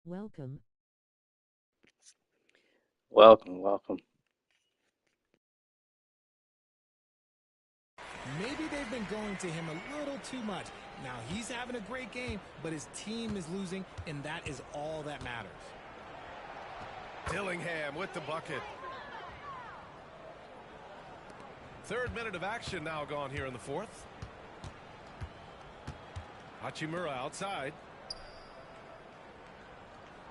Welcome. Welcome, welcome. Maybe they've been going to him a little too much. Now he's having a great game, but his team is losing, and that is all that matters. Dillingham with the bucket. Third minute of action now gone here in the fourth. Hachimura outside.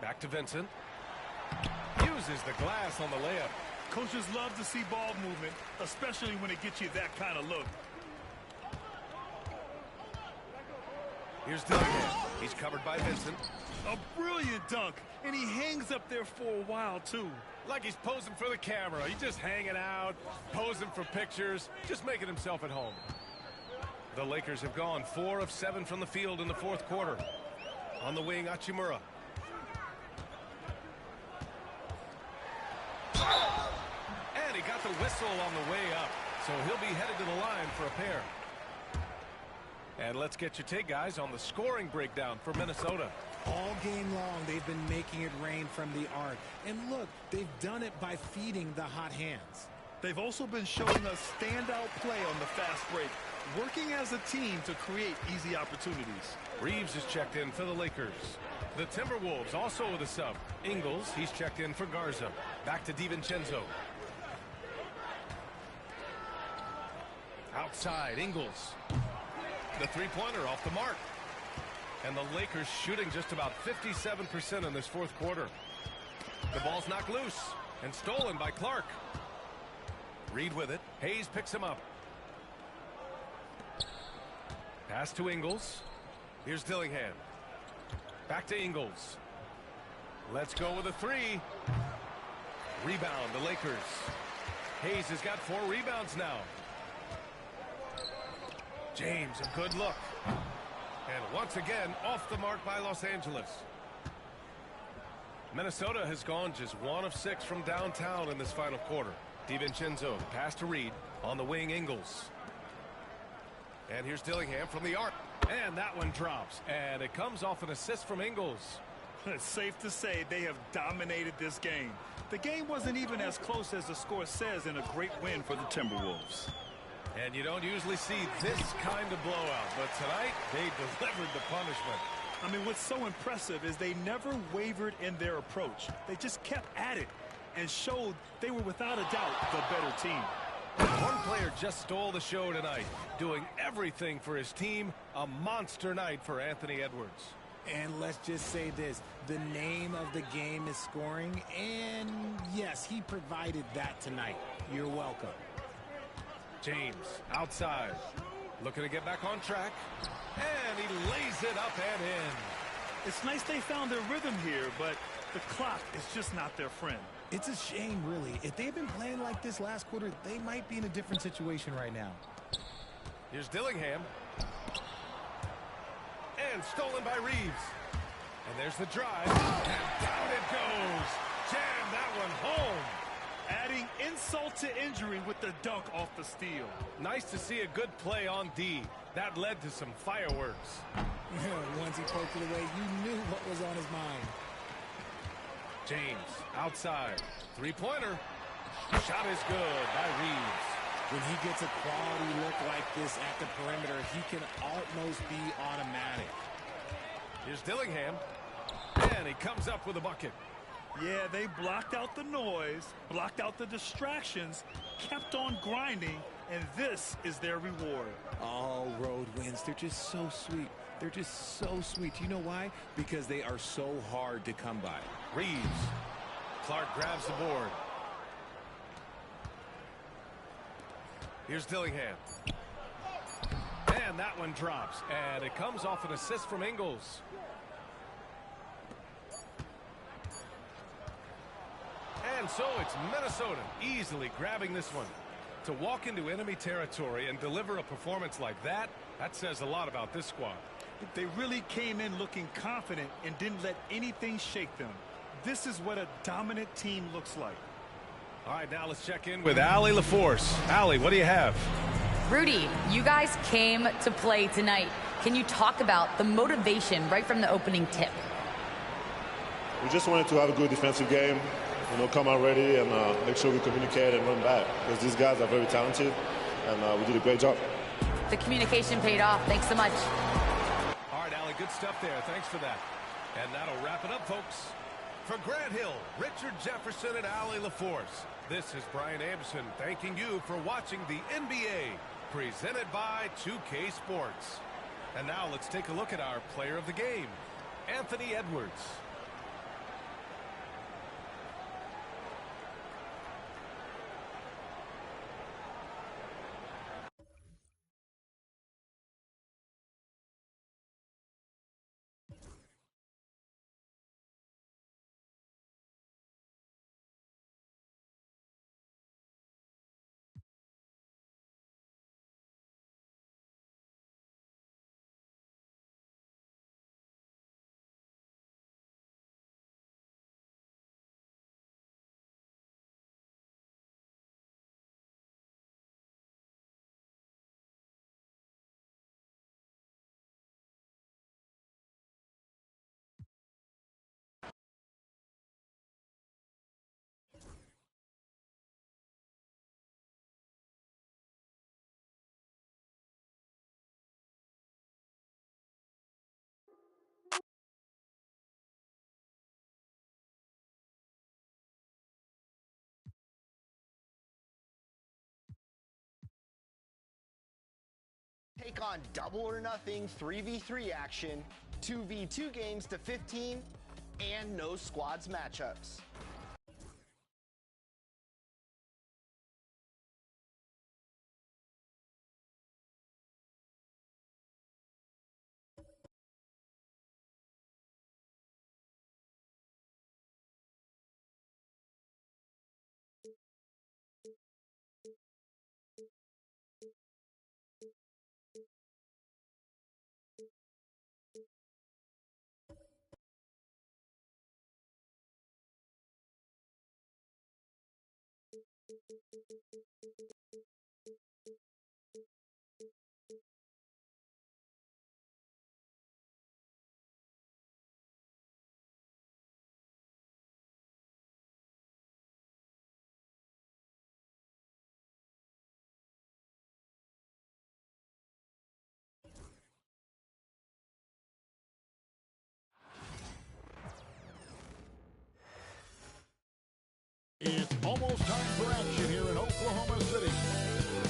Back to Vincent. Uses the glass on the layup. Coaches love to see ball movement, especially when it gets you that kind of look. Here's Dillingham. He's covered by Vincent. A brilliant dunk, and he hangs up there for a while, too. Like he's posing for the camera. He's just hanging out, posing for pictures, just making himself at home. The Lakers have gone 4 of 7 from the field in the fourth quarter. On the wing, Hachimura. And he got the whistle on the way up, so he'll be headed to the line for a pair. And let's get your take, guys, on the scoring breakdown for Minnesota. All game long, they've been making it rain from the arc. And look, they've done it by feeding the hot hands. They've also been showing us standout play on the fast break, working as a team to create easy opportunities. Reeves is checked in for the Lakers. The Timberwolves also with a sub. Ingles, he's checked in for Garza. Back to DiVincenzo. Outside, Ingles. The three-pointer off the mark. And the Lakers shooting just about 57% in this fourth quarter. The ball's knocked loose and stolen by Clark. Reed with it. Hayes picks him up. Pass to Ingles. Here's Dillingham. Back to Ingles. Let's go with a three. Rebound, the Lakers. Hayes has got 4 rebounds now. James, a good look. And once again, off the mark by Los Angeles. Minnesota has gone just 1 of 6 from downtown in this final quarter. DiVincenzo, pass to Reed. On the wing, Ingles. And here's Dillingham from the arc. And that one drops. And it comes off an assist from Ingles. It's safe to say they have dominated this game. The game wasn't even as close as the score says in a great win for the Timberwolves. And you don't usually see this kind of blowout, but tonight they delivered the punishment. I mean, what's so impressive is they never wavered in their approach. They just kept at it and showed they were without a doubt the better team. One player just stole the show tonight, doing everything for his team. A monster night for Anthony Edwards. And let's just say this, the name of the game is scoring, and yes, he provided that tonight. You're welcome. James outside, looking to get back on track, and he lays it up and in. It's nice they found their rhythm here, but the clock is just not their friend. It's a shame, really. If they had been playing like this last quarter, they might be in a different situation right now. Here's Dillingham. And stolen by Reeves. And there's the drive. And down it goes. Jam that one home. Adding insult to injury with the dunk off the steal. Nice to see a good play on D. That led to some fireworks. Once he poked it away, you knew what was on his mind. James outside. Three-pointer. Shot is good by Reeves. When he gets a quality look like this at the perimeter, he can almost be automatic. Here's Dillingham. And he comes up with a bucket. Yeah, they blocked out the noise, blocked out the distractions, kept on grinding, and this is their reward. All road wins, they're just so sweet. They're just so sweet. You know why? Because they are so hard to come by. Reeves. Clark grabs the board. Here's Dillingham. And that one drops. And it comes off an assist from Ingles. And so it's Minnesota easily grabbing this one. To walk into enemy territory and deliver a performance like that, that says a lot about this squad. They really came in looking confident and didn't let anything shake them. This is what a dominant team looks like. All right, now let's check in with Allie LaForce. Allie, what do you have? Rudy, you guys came to play tonight. Can you talk about the motivation right from the opening tip? We just wanted to have a good defensive game, come out ready and make sure we communicate and run back, because these guys are very talented, and we did a great job. The communication paid off. Thanks so much. All right, Allie, good stuff there. Thanks for that. And that'll wrap it up, folks. For Grant Hill, Richard Jefferson, and Allie LaForce, this is Brian Anderson thanking you for watching the NBA, presented by 2K Sports. And now let's take a look at our player of the game, Anthony Edwards. Take on double or nothing 3v3 action, 2v2 games to 15, and no squads matchups. It's almost time for action here in Oklahoma City.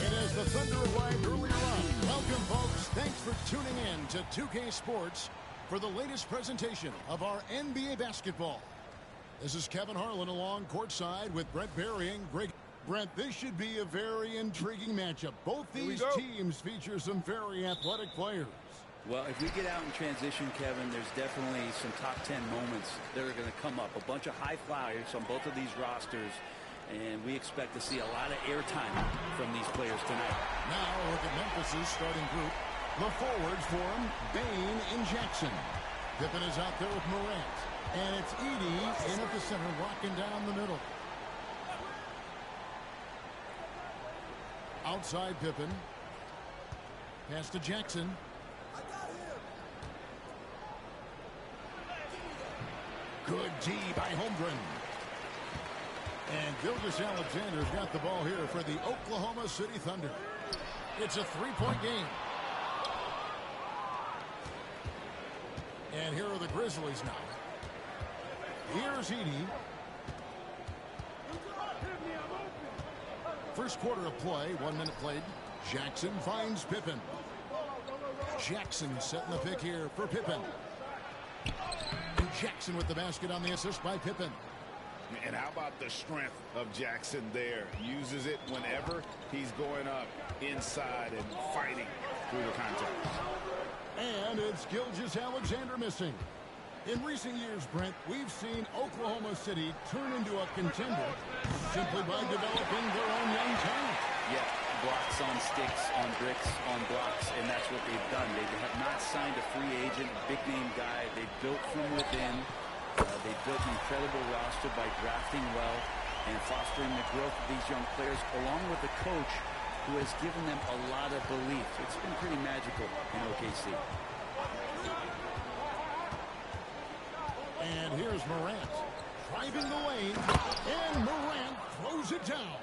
And as the Thunder arrived earlier on, welcome, folks. Thanks for tuning in to 2K Sports for the latest presentation of our NBA basketball. This is Kevin Harlan along courtside with Brent Barry and Greg. Brent, this should be a very intriguing matchup. Both these teams feature some very athletic players. Well, if we get out in transition, Kevin, there's definitely some top 10 moments that are going to come up. A bunch of high flyers on both of these rosters, and we expect to see a lot of airtime from these players tonight. Now look at Memphis's starting group. The forwards for him, Bane and Jackson. Pippen is out there with Morant. And it's Edey in at the center, walking down the middle. Outside Pippen. Pass to Jackson. Good D by Holmgren. And Gilgeous-Alexander's got the ball here for the Oklahoma City Thunder. It's a three-point game. And here are the Grizzlies now. Here's Edey. First quarter of play, 1 minute played. Jackson finds Pippen. Jackson setting the pick here for Pippen. And Jackson with the basket on the assist by Pippen. And how about the strength of Jackson there? Uses it whenever he's going up inside and fighting through the contact. And it's Gilgeous-Alexander missing. In recent years, Brent, we've seen Oklahoma City turn into a contender simply by developing their own young talent. Yeah, blocks on sticks, on bricks, on blocks, and that's what they've done. They have not signed a free agent, big-name guy. They built from within. They built an incredible roster by drafting well and fostering the growth of these young players, along with a coach who has given them a lot of belief. It's been pretty magical in OKC. And here's Morant driving the lane, and Morant throws it down.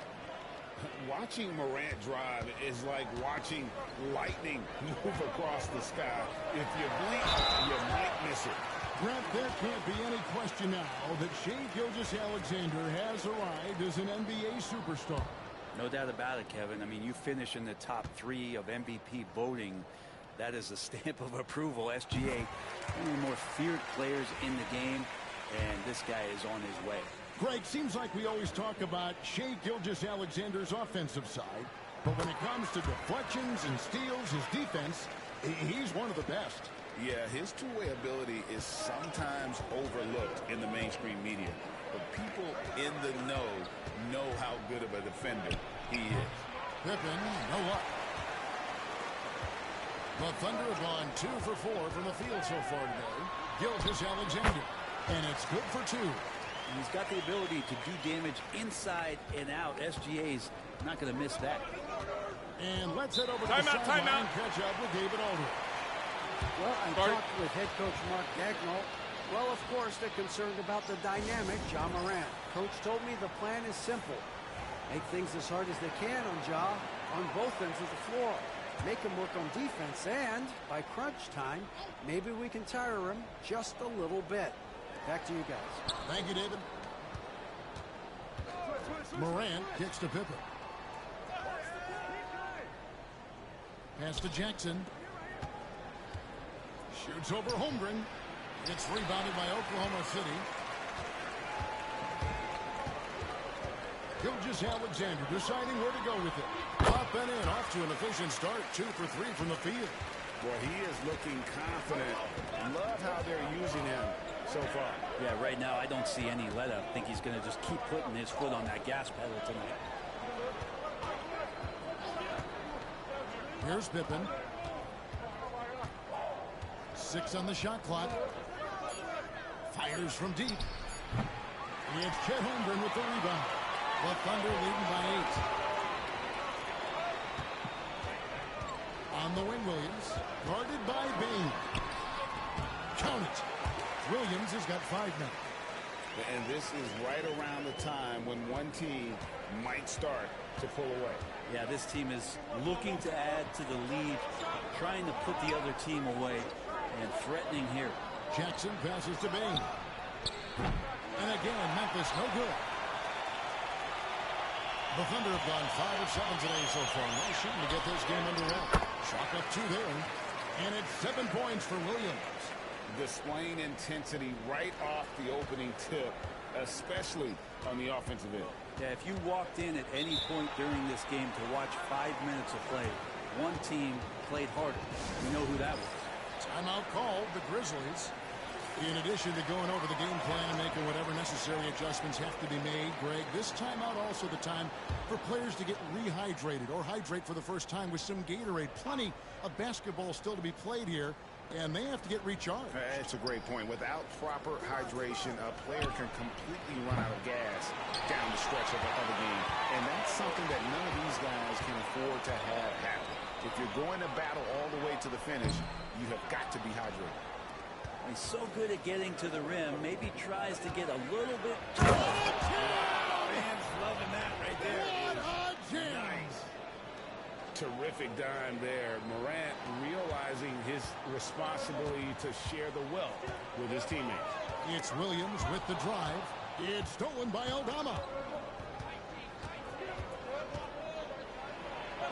Watching Morant drive is like watching lightning move across the sky. If you blink, you might miss it. Brett, there can't be any question now that Shai Gilgeous-Alexander has arrived as an NBA superstar. No doubt about it, Kevin. I mean, you finish in the top 3 of MVP voting. That is a stamp of approval. SGA, one of the more feared players in the game, and this guy is on his way. Greg, seems like we always talk about Shai Gilgeous-Alexander's offensive side, but when it comes to deflections and steals, his defense, he's one of the best. Yeah, his two-way ability is sometimes overlooked in the mainstream media, but people in the know how good of a defender he is. Pippen, no luck. The Thunder have gone 2 for 4 from the field so far today. Gilgeous-Alexander, and it's good for 2. He's got the ability to do damage inside and out. SGA's not going to miss that. And let's head over to the sideline and catch up with David Aldridge. Well, I talked with head coach Mark Daigneault. Well, of course, they're concerned about the dynamic Ja Morant. Coach told me the plan is simple. Make things as hard as they can on Ja on both ends of the floor. Make him work on defense, and by crunch time, maybe we can tire him just a little bit. Back to you guys. Thank you, David. Morant kicks to Pippen. Pass to Jackson. Shoots over Holmgren. It's rebounded by Oklahoma City. Gilgeous-Alexander deciding where to go with it. Up and in, off to an efficient start. 2 for 3 from the field. Boy, he is looking confident. Love how they're using him so far. Yeah, right now I don't see any let up. I think he's going to just keep putting his foot on that gas pedal tonight. Here's Pippen. 6 on the shot clock. Fires from deep. It's Chet Holmgren with the rebound. The Thunder leading by 8. On the wing, Williams. Guarded by Bane. Count it. Williams has got 5 now. And this is right around the time when one team might start to pull away. Yeah, this team is looking to add to the lead, trying to put the other team away, and threatening here. Jackson passes to Bane. And again, Memphis no good. The Thunder have gone 5 of 7 today so far. No shooting to get this game underway. Chalk up 2 there. And it's 7 points for Williams. Displaying intensity right off the opening tip, especially on the offensive end. Yeah, if you walked in at any point during this game to watch 5 minutes of play, one team played harder. You know who that was. Timeout called, the Grizzlies. In addition to going over the game plan and making whatever necessary adjustments have to be made, Greg, this timeout also the time for players to get rehydrated or hydrate for the first time with some Gatorade. Plenty of basketball still to be played here, and they have to get recharged. That's a great point. Without proper hydration, a player can completely run out of gas down the stretch of the game, and that's something that none of these guys can afford to have happen. If you're going to battle all the way to the finish, you have got to be hydrated. He's so good at getting to the rim, maybe tries to get a little bit. Fans loving that right there. Nice. Terrific dime there. Morant realizing his responsibility to share the wealth with his teammates. It's Williams with the drive. It's stolen by Aldama.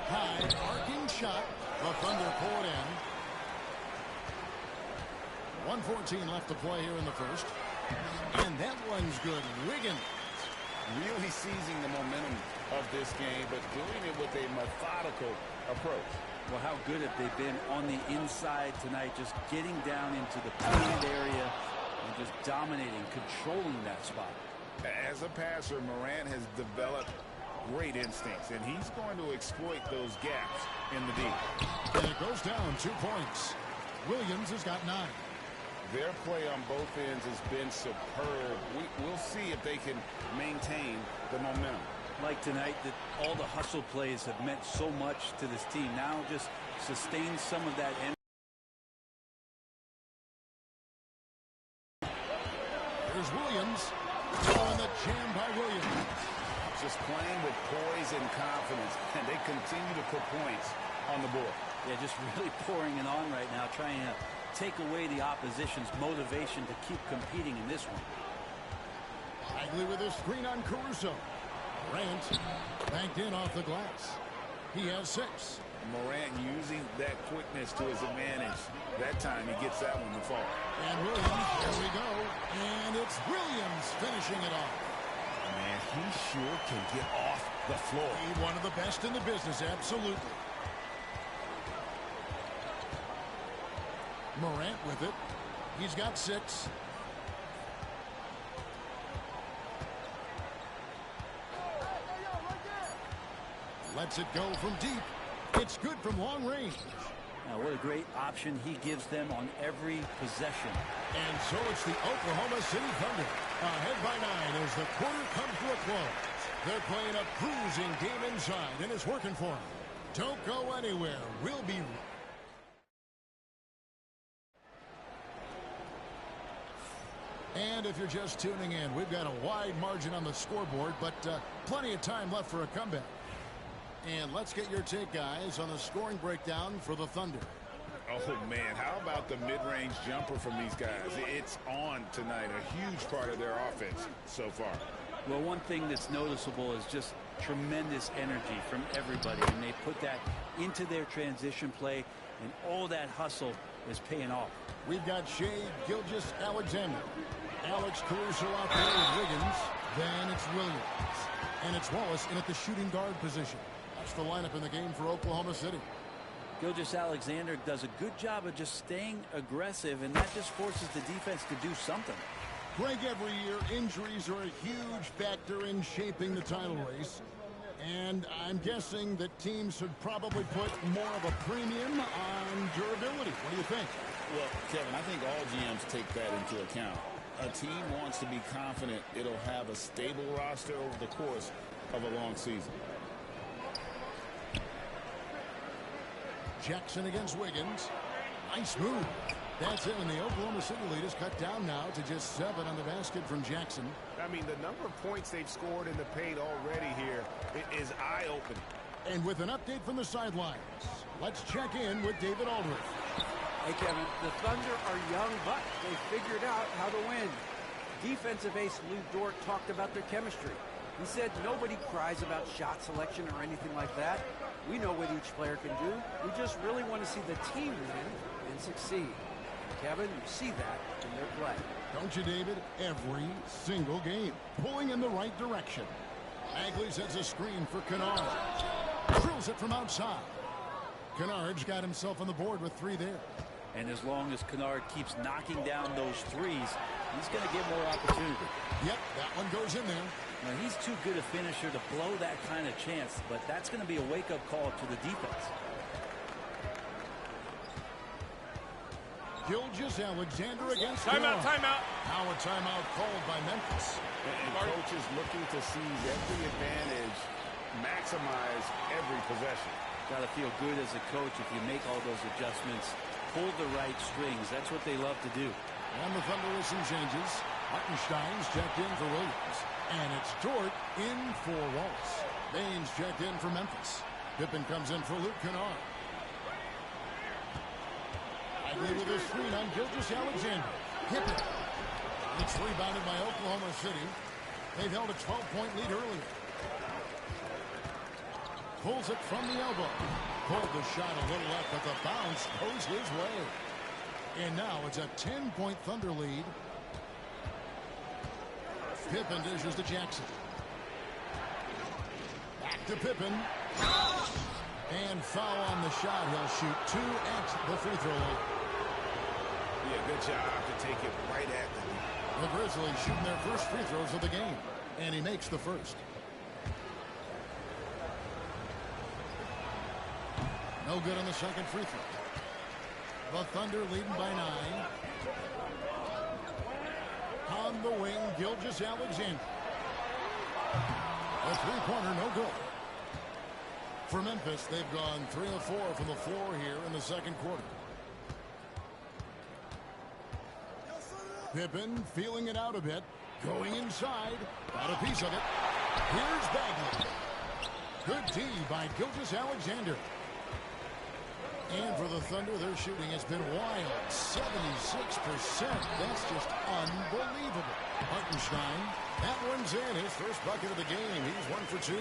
High arcing shot. The Thunder pull it in. 1:14 left to play here in the first. And that one's good. Wiggins. Really seizing the momentum of this game, but doing it with a methodical approach. Well, how good have they been on the inside tonight, just getting down into the painted area and just dominating, controlling that spot. As a passer, Morant has developed great instincts, and he's going to exploit those gaps in the deep. And it goes down 2 points. Williams has got 9. Their play on both ends has been superb. We'll see if they can maintain the momentum. Like tonight, that all the hustle plays have meant so much to this team. Now just sustain some of that energy. Here's Williams. Oh, and the jam by Williams. Just playing with poise and confidence, and they continue to put points on the board. Yeah, just really pouring it on right now, trying to take away the opposition's motivation to keep competing in this one. Bagley with a screen on Caruso. Morant banked in off the glass. He has 6. Morant using that quickness to his advantage. That time he gets that one to fall. And Williams, there we go. And it's Williams finishing it off. Man, he sure can get off the floor. He's one of the best in the business, absolutely. Morant with it. He's got 6. Lets it go from deep. It's good from long range. Now, what a great option he gives them on every possession. And so it's the Oklahoma City Thunder ahead by 9 as the quarter comes to a close. They're playing a cruising game inside, and it's working for them. Don't go anywhere. We'll be... And if you're just tuning in, we've got a wide margin on the scoreboard, but plenty of time left for a comeback. And let's get your take, guys, on the scoring breakdown for the Thunder. Oh, man, how about the mid-range jumper from these guys? It's on tonight, a huge part of their offense so far. Well, one thing that's noticeable is just tremendous energy from everybody, and they put that into their transition play, and all that hustle is paying off. We've got Shai Gilgeous-Alexander, Alex Caruso out there with Wiggins, then it's Williams, and it's Wallace in at the shooting guard position. That's the lineup in the game for Oklahoma City. Gilgeous-Alexander does a good job of just staying aggressive, and that just forces the defense to do something. Greg, every year injuries are a huge factor in shaping the title race. And I'm guessing that teams should probably put more of a premium on durability. What do you think? Well, Kevin, I think all GMs take that into account. A team wants to be confident it'll have a stable roster over the course of a long season. Jackson against Wiggins. Nice move. That's it, and the Oklahoma City lead is cut down now to just 7 on the basket from Jackson. I mean, the number of points they've scored in the paint already here is eye-opening. And with an update from the sidelines, let's check in with David Aldridge. Hey, Kevin, the Thunder are young, but they figured out how to win. Defensive ace Lou Dort talked about their chemistry. He said nobody cries about shot selection or anything like that. We know what each player can do. We just really want to see the team win and succeed. Kevin, you see that in their play. Don't you, David? Every single game. Pulling in the right direction. Bagley sets a screen for Kennard. Drills it from outside. Kennard's got himself on the board with 3 there. And as long as Kennard keeps knocking down those threes, he's going to get more opportunity. Yep, that one goes in there. Now, he's too good a finisher to blow that kind of chance, but that's going to be a wake-up call to the defense. Gilgeous-Alexander against Timeout, Kennard. timeout. Now a timeout called by Memphis. And coaches looking to seize every advantage, maximize every possession. Got to feel good as a coach if you make all those adjustments, pull the right strings. That's what they love to do. And the Thunder with some changes. Hartenstein's checked in for Williams. And it's Dort in for Wallace. Baines checked in for Memphis. Pippen comes in for Luke Kennard. Bagley with a screen on Gilgeous-Alexander. Pippen. It's rebounded by Oklahoma City. They've held a 12-point lead earlier. Pulls it from the elbow. Pulled the shot a little left, but the bounce goes his way. And now it's a 10-point Thunder lead. Pippen dishes to Jackson. Back to Pippen. And foul on the shot. He'll shoot 2 at the free throw line. Yeah, good job to take it right at them. The Grizzlies shooting their first free throws of the game. And he makes the first. No good on the second free throw. The Thunder leading by 9. On the wing, Gilgeous-Alexander. A three-pointer, no good. For Memphis, they've gone 3 of 4 from the floor here in the second quarter. Pippen feeling it out a bit. Going inside. Got a piece of it. Here's Bagley. Good D by Gilgeous-Alexander. And for the Thunder, their shooting has been wild. 76%. That's just unbelievable. Hartenstein. That one's in. His first bucket of the game. He's 1 for 2.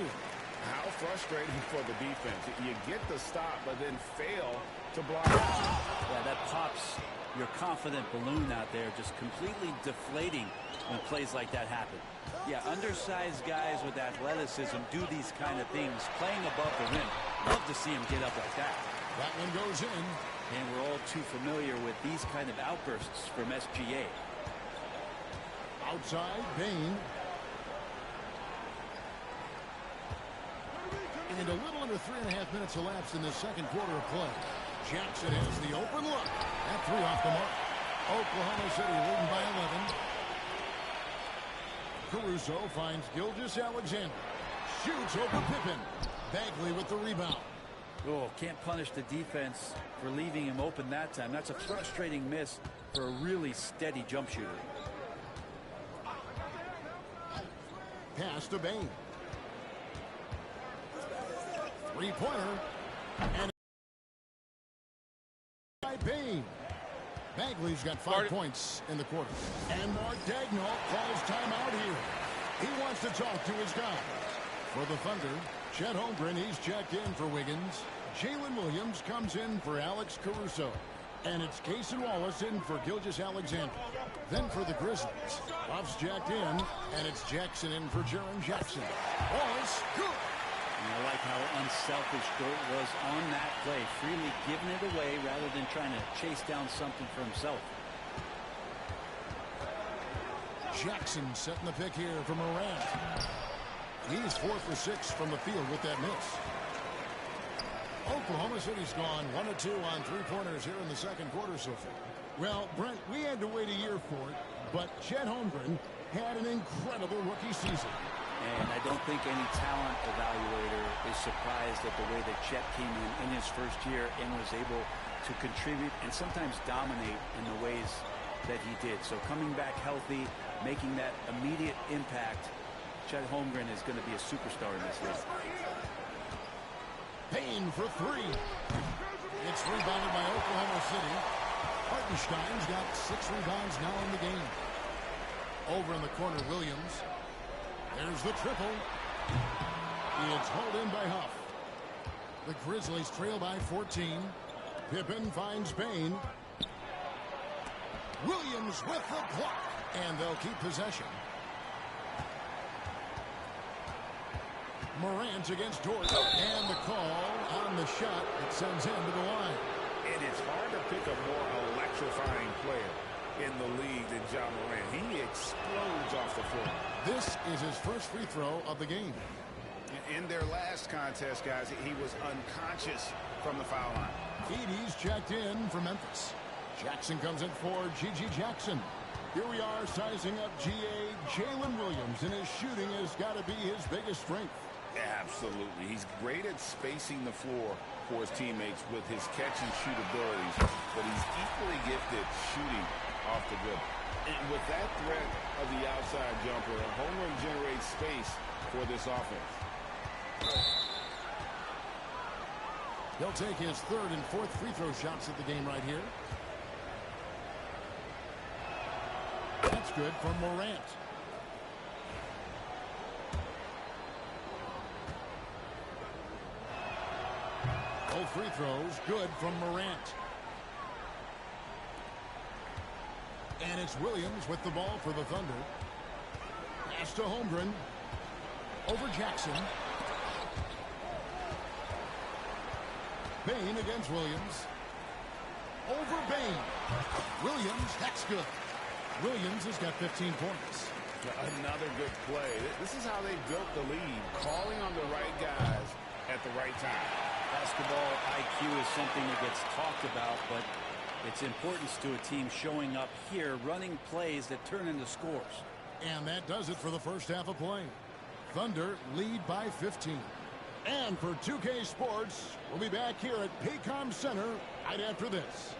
How frustrating for the defense. You get the stop, but then fail to block it. Yeah, that pops your confident balloon out there, just completely deflating when plays like that happen. Yeah, undersized guys with athleticism do these kind of things, playing above the rim. Love to see him get up like that. That one goes in. And we're all too familiar with these kind of outbursts from SGA. Outside, Bane. And a little under 3.5 minutes elapsed in the second quarter of play. Jackson has the open look. That 3 off the mark. Oklahoma City leading by 11. Caruso finds Gilgeous-Alexander. Shoots over Pippen. Bagley with the rebound. Oh, can't punish the defense for leaving him open that time. That's a frustrating miss for a really steady jump shooter. Pass to Bane. Three-pointer. And by Bane. Bagley's got 5 points in the quarter. And Mark Daigneault calls timeout here. He wants to talk to his guys. For the Thunder, Chet Holmgren, he's checked in for Wiggins. Jalen Williams comes in for Alex Caruso. And it's Cason Wallace in for Gilgeous-Alexander. Then for the Grizzlies, Buff's jacked in, and it's Jackson in for Jaren Jackson. Wallace, good. And I like how unselfish Dort was on that play, freely giving it away rather than trying to chase down something for himself. Jackson setting the pick here for Morant. He's 4 for 6 from the field with that miss. Oklahoma City's gone 1 of 2 on 3-pointers here in the second quarter so far. Well, Brent, we had to wait a year for it, but Chet Holmgren had an incredible rookie season. And I don't think any talent evaluator is surprised at the way that Chet came in his first year and was able to contribute and sometimes dominate in the ways that he did. So coming back healthy, making that immediate impact, Chet Holmgren is going to be a superstar in this league. Payne for 3. It's rebounded by Oklahoma City. Hartenstein's got 6 rebounds now in the game. Over in the corner, Williams. There's the triple. It's hauled in by Huff. The Grizzlies trail by 14. Pippen finds Bane. Williams with the block. And they'll keep possession. Morant against Dort. And the call on the shot that sends him to the line. And it's hard to pick a more electrifying player in the league than Ja Morant. He explodes off the floor. This is his first free throw of the game. In their last contest, guys, he was unconscious from the foul line. Edey's checked in for Memphis. Jackson comes in for G.G. Jackson. Here we are sizing up G.A. Jalen Williams, and his shooting has got to be his biggest strength. Absolutely. He's great at spacing the floor for his teammates with his catch-and-shoot abilities, but he's equally gifted shooting off the dribble. And with that threat of the outside jumper, Holmgren generates space for this offense. He'll take his 3rd and 4th free throw shots at the game right here. That's good from Morant. Both free throws good from Morant. And it's Williams with the ball for the Thunder. Pass to Holmgren. Over Jackson. Bane against Williams. Over Bane. Williams, that's good. Williams has got 15 points. Another good play. This is how they built the lead, calling on the right guys at the right time. Basketball IQ is something that gets talked about, but its importance to a team showing up here, running plays that turn into scores. And that does it for the first half of play. Thunder lead by 15. And for 2K Sports, we'll be back here at Paycom Center right after this.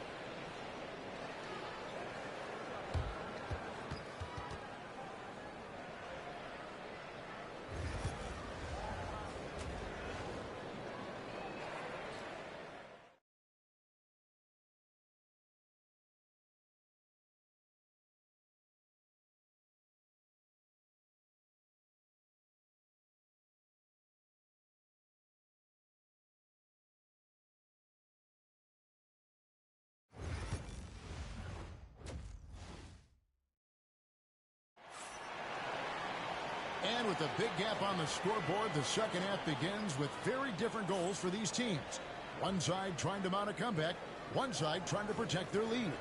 And with a big gap on the scoreboard, the second half begins with very different goals for these teams. One side trying to mount a comeback, one side trying to protect their lead.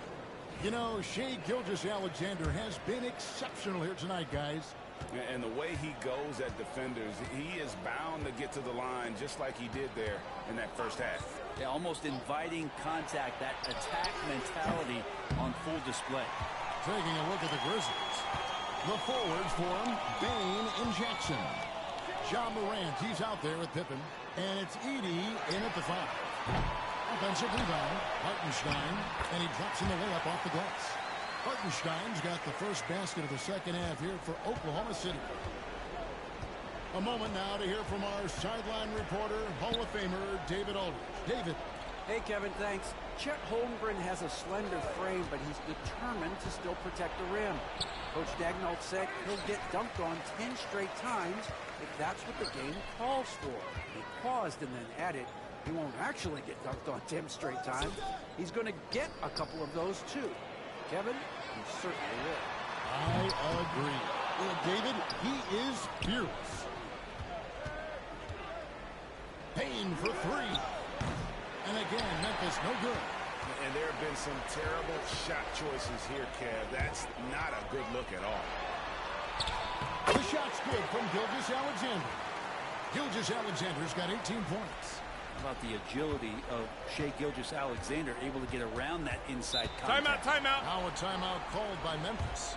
You know, Shai Gilgeous-Alexander has been exceptional here tonight, guys. And the way he goes at defenders, he is bound to get to the line just like he did there in that first half. Yeah, almost inviting contact, that attack mentality on full display. Taking a look at the Grizzlies. The forwards for him, Bane and Jackson. Ja Morant, he's out there with Pippen. And it's Edey in at the 5. Offensive rebound, Hartenstein, and he drops in the layup off the glass. Hartenstein's got the first basket of the second half here for Oklahoma City. A moment now to hear from our sideline reporter, Hall of Famer David Aldridge. David. Hey, Kevin, thanks. Chet Holmgren has a slender frame, but he's determined to still protect the rim. Coach Daigneault said he'll get dunked on 10 straight times if that's what the game calls for. He paused and then added, he won't actually get dunked on 10 straight times. He's going to get a couple of those, too. Kevin, he certainly will. I agree. Well, David, he is fearless. Payne for 3. And again, Memphis no good. And there have been some terrible shot choices here, Kev. That's not a good look at all. The shot's good from Gilgeous-Alexander. Gilgeous-Alexander's got 18 points. How about the agility of Shai Gilgeous-Alexander, able to get around that inside contact. Timeout. Now a timeout called by Memphis.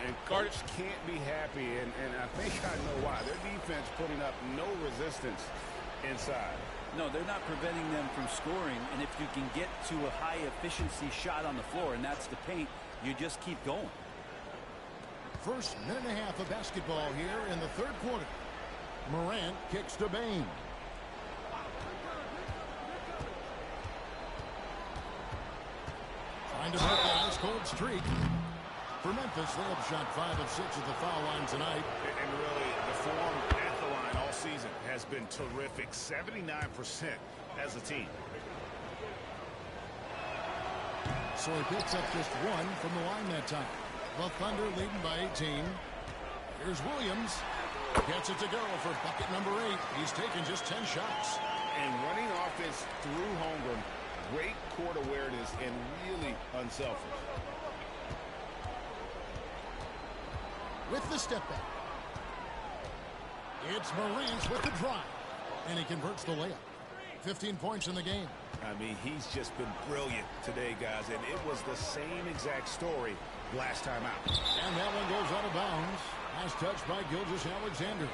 And Coach can't be happy, and I think I know why. Their defense putting up no resistance inside. No, they're not preventing them from scoring, and if you can get to a high-efficiency shot on the floor, and that's the paint, you just keep going. First minute and a half of basketball here in the third quarter. Morant kicks to Bane. Trying to break that ice-cold streak. For Memphis, they have shot 5 of 6 at the foul line tonight. And really, the form at the line all season has been terrific. 79% as a team. So he picks up just 1 from the line that time. The Thunder leading by 18. Here's Williams. Gets it to go for bucket number 8. He's taken just 10 shots. And running offense through Holmgren. Great court awareness and really unselfish. With the step back. It's Morant with the drive. And he converts the layup. 15 points in the game. I mean, he's just been brilliant today, guys. And it was the same exact story last time out. And that one goes out of bounds. Nice touch by Gilgeous-Alexander.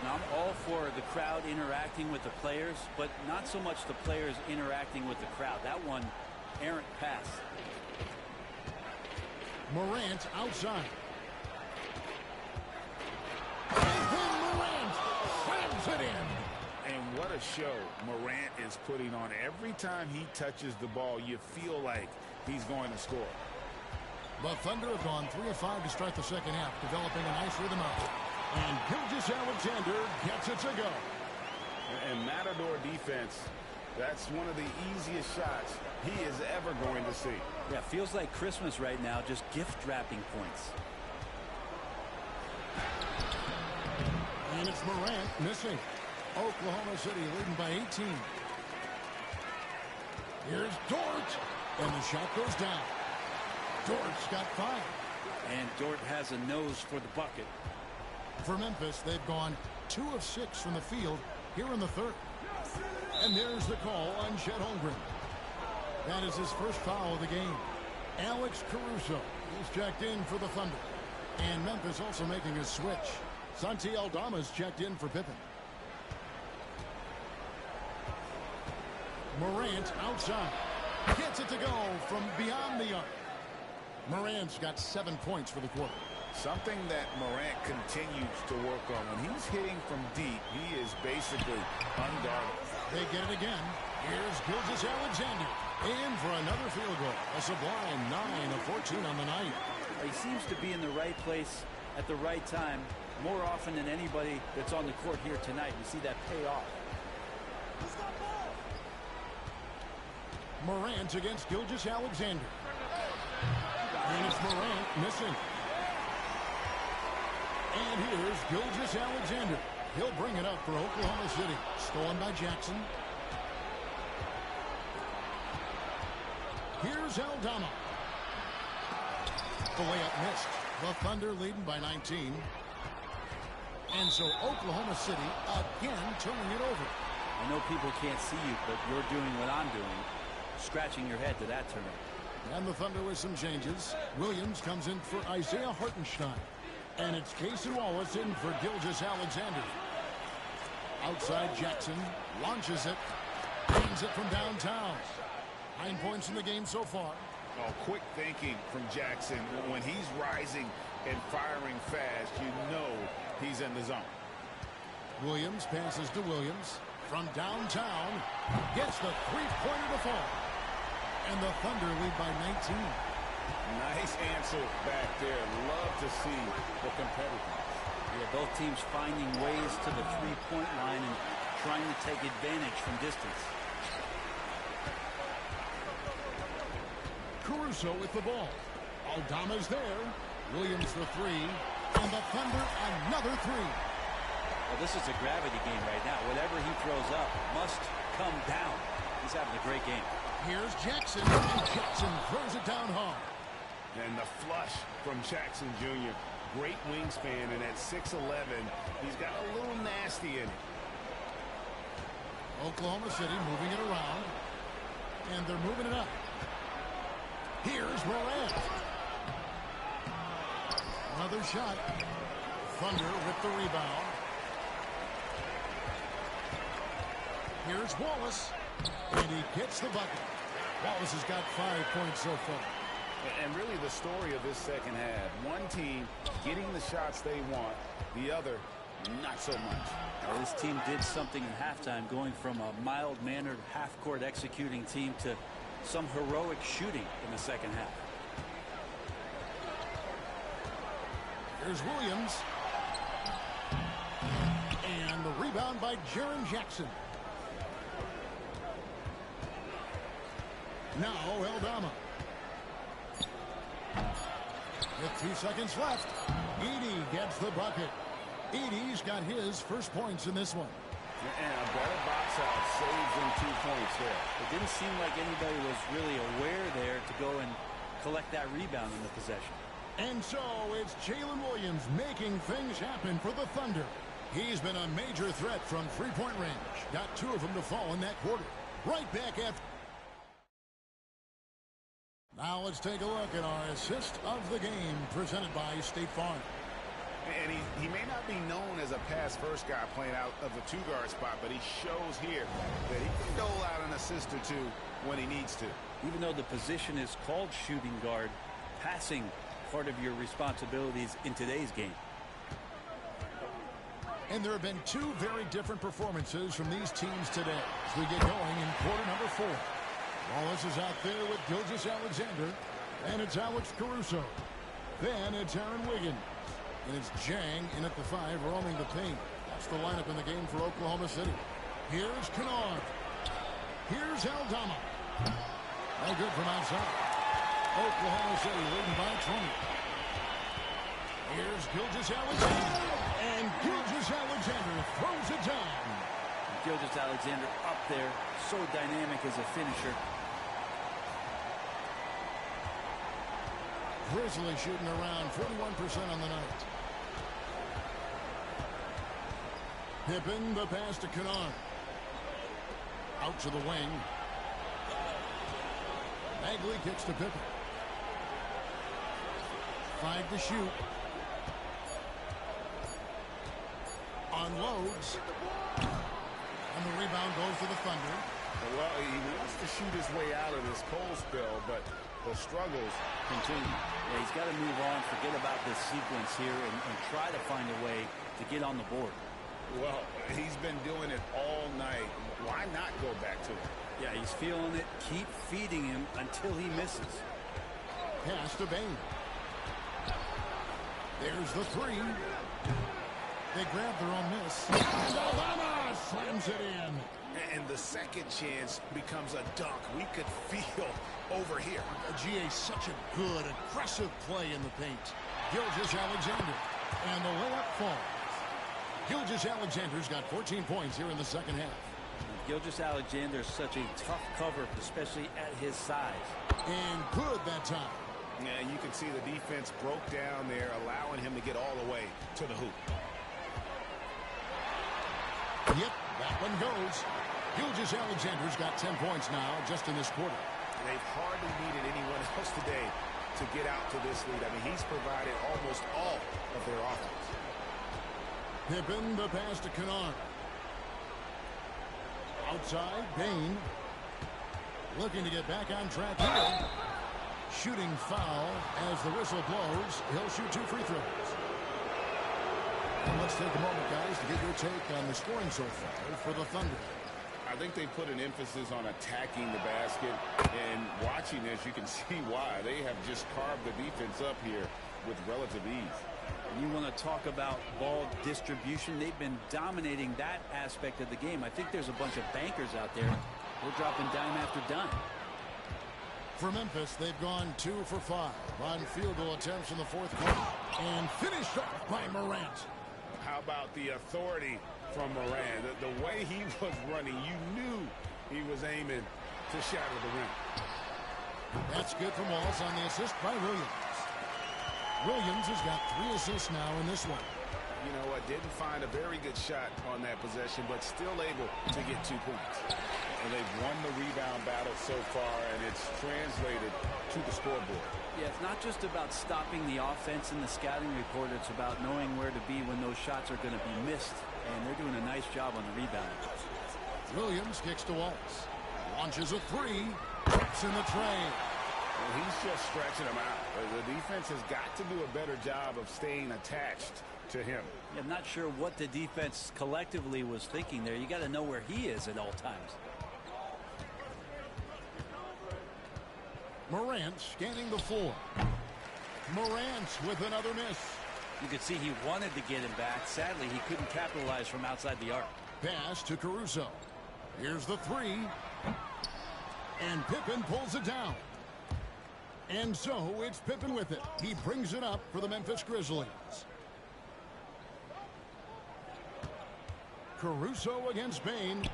Now, I'm all for the crowd interacting with the players, but not so much the players interacting with the crowd. That one, errant pass. Morant outside. And then Morant slams it in. And what a show Morant is putting on. Every time he touches the ball, you feel like he's going to score. The Thunder have gone 3 of 5 to start the second half, developing a nice rhythm out. And Gilgeous-Alexander gets it to go. And Matador defense, that's one of the easiest shots he is ever going to see. Yeah, feels like Christmas right now, just gift wrapping points. And it's Morant missing. Oklahoma City leading by 18. Here's Dort. And the shot goes down. Dort's got 5. And Dort has a nose for the bucket. For Memphis, they've gone 2 of 6 from the field here in the third. And there's the call on Chet Holmgren. That is his first foul of the game. Alex Caruso is checked in for the Thunder. And Memphis also making a switch. Santi Aldama's checked in for Pippen. Morant outside. Gets it to go from beyond the arc. Morant's got 7 points for the quarter. Something that Morant continues to work on. When he's hitting from deep, he is basically unguarded. They get it again. Here's Gilgeous-Alexander. In for another field goal. A sublime 9 of 14 on the night. He seems to be in the right place at the right time more often than anybody that's on the court here tonight. We see that pay off. Morant against Gilgeous-Alexander. And it's Morant missing. And here's Gilgeous-Alexander. He'll bring it up for Oklahoma City. Stolen by Jackson. Here's Aldama. The layup missed. The Thunder leading by 19. And so Oklahoma City again turning it over. I know people can't see you, but you're doing what I'm doing. Scratching your head to that turn. And the Thunder with some changes. Williams comes in for Isaiah Hartenstein. And it's Cason Wallace in for Gilgeous-Alexander. Outside Jackson. Launches it. Brings it from downtown. 9 points in the game so far. Oh, quick thinking from Jackson. When he's rising and firing fast, you know he's in the zone. Williams passes to Williams. From downtown. Gets the three-pointer to fall. And the Thunder lead by 19. Nice answer back there. Love to see the competitiveness. Yeah, both teams finding ways to the three-point line and trying to take advantage from distance. Caruso with the ball. Aldama's there. Williams the three. And the Thunder another three. Well, this is a gravity game right now. Whatever he throws up must come down. He's having a great game. Here's Jackson. And Jackson throws it down hard. And the flush from Jackson Jr. Great wingspan, and at 6'11", he's got a little nasty in it. Oklahoma City moving it around. And they're moving it up. Here's Morant. Another shot. Thunder with the rebound. Here's Wallace. And he gets the bucket. Wallace has got 5 points so far. And really the story of this second half. One team getting the shots they want. The other, not so much. Well, this team did something in halftime, going from a mild-mannered half-court executing team to some heroic shooting in the second half. Here's Williams. And the rebound by Jaren Jackson. Now Aldama. With 2 seconds left, Edey gets the bucket. Edey's got his first points in this one. And a better box out saves them 2 points there. It didn't seem like anybody was really aware there to go and collect that rebound in the possession. And so it's Jalen Williams making things happen for the Thunder. He's been a major threat from three-point range. Got 2 of them to fall in that quarter. Right back after. Now let's take a look at our assist of the game presented by State Farm. And he may not be known as a pass-first guy playing out of the two-guard spot, but he shows here that he can dole out an assist or 2 when he needs to. Even though the position is called shooting guard, passing part of your responsibilities in today's game. And there have been 2 very different performances from these teams today as we get going in quarter number 4. Wallace is out there with Gilgeous-Alexander, and it's Alex Caruso. Then it's Aaron Wiggins. And it's Jang in at the 5, roaming the paint. That's the lineup in the game for Oklahoma City. Here's Kennard. Here's Aldama. No good from outside. Oklahoma City leading by 20. Here's Gilgeous-Alexander. And Gilgeous-Alexander throws it down. Gilgeous-Alexander up there, so dynamic as a finisher. Grizzly shooting around 41% on the night. Pippen, the pass to Kennard. Out to the wing. Bagley kicks to Pippen. 5 to shoot. Unloads. And the rebound goes to the Thunder. Well, he wants to shoot his way out of this cold spell, but the struggles continue. Yeah, he's got to move on, forget about this sequence here, and try to find a way to get on the board. Well, he's been doing it all night. Why not go back to it? Yeah, he's feeling it. Keep feeding him until he misses. Pass to Bain. There's the 3. They grab their own miss. And Aldama slams it in. And the second chance becomes a dunk. We could feel over here. GA, such a good, aggressive play in the paint. Gilgeous-Alexander. And the layup falls. Gilgeous-Alexander's got 14 points here in the second half. Gilgeous-Alexander is such a tough cover, especially at his size. And good that time. Yeah, you can see the defense broke down there, allowing him to get all the way to the hoop. Yep, that one goes. Gilgeous-Alexander's got 10 points now just in this quarter. They've hardly needed anyone else today to get out to this lead. I mean, he's provided almost all of their offense. Pippen, the pass to Kennard. Outside, Bane. Looking to get back on track here. Shooting foul as the whistle blows. He'll shoot 2 free throws. And let's take a moment, guys, to get your take on the scoring so far for the Thunder. I think they put an emphasis on attacking the basket, and watching this, you can see why. They have just carved the defense up here with relative ease. And you want to talk about ball distribution. They've been dominating that aspect of the game. I think there's a bunch of bankers out there. We're dropping dime after dime. For Memphis, they've gone 2 for 5 on field goal attempts in the fourth quarter. And finished off by Morant. How about the authority from Morant? The way he was running, you knew he was aiming to shatter the rim. That's good from Wallace on the assist by Williams. Williams has got 3 assists now in this one. You know what? Didn't find a very good shot on that possession, but still able to get 2 points. And they've won the rebound battle so far, and it's translated to the scoreboard. Yeah, it's not just about stopping the offense in the scouting report. It's about knowing where to be when those shots are going to be missed. And they're doing a nice job on the rebound. Williams kicks to Wallace. Launches a 3. Drops in the tray. Well, he's just stretching him out. The defense has got to do a better job of staying attached to him. Yeah, I'm not sure what the defense collectively was thinking there. You got to know where he is at all times. Morant scanning the floor. Morant with another miss. You could see he wanted to get him back. Sadly, he couldn't capitalize from outside the arc. Pass to Caruso. Here's the 3. And Pippen pulls it down. And so it's Pippen with it. He brings it up for the Memphis Grizzlies. Caruso against Bane.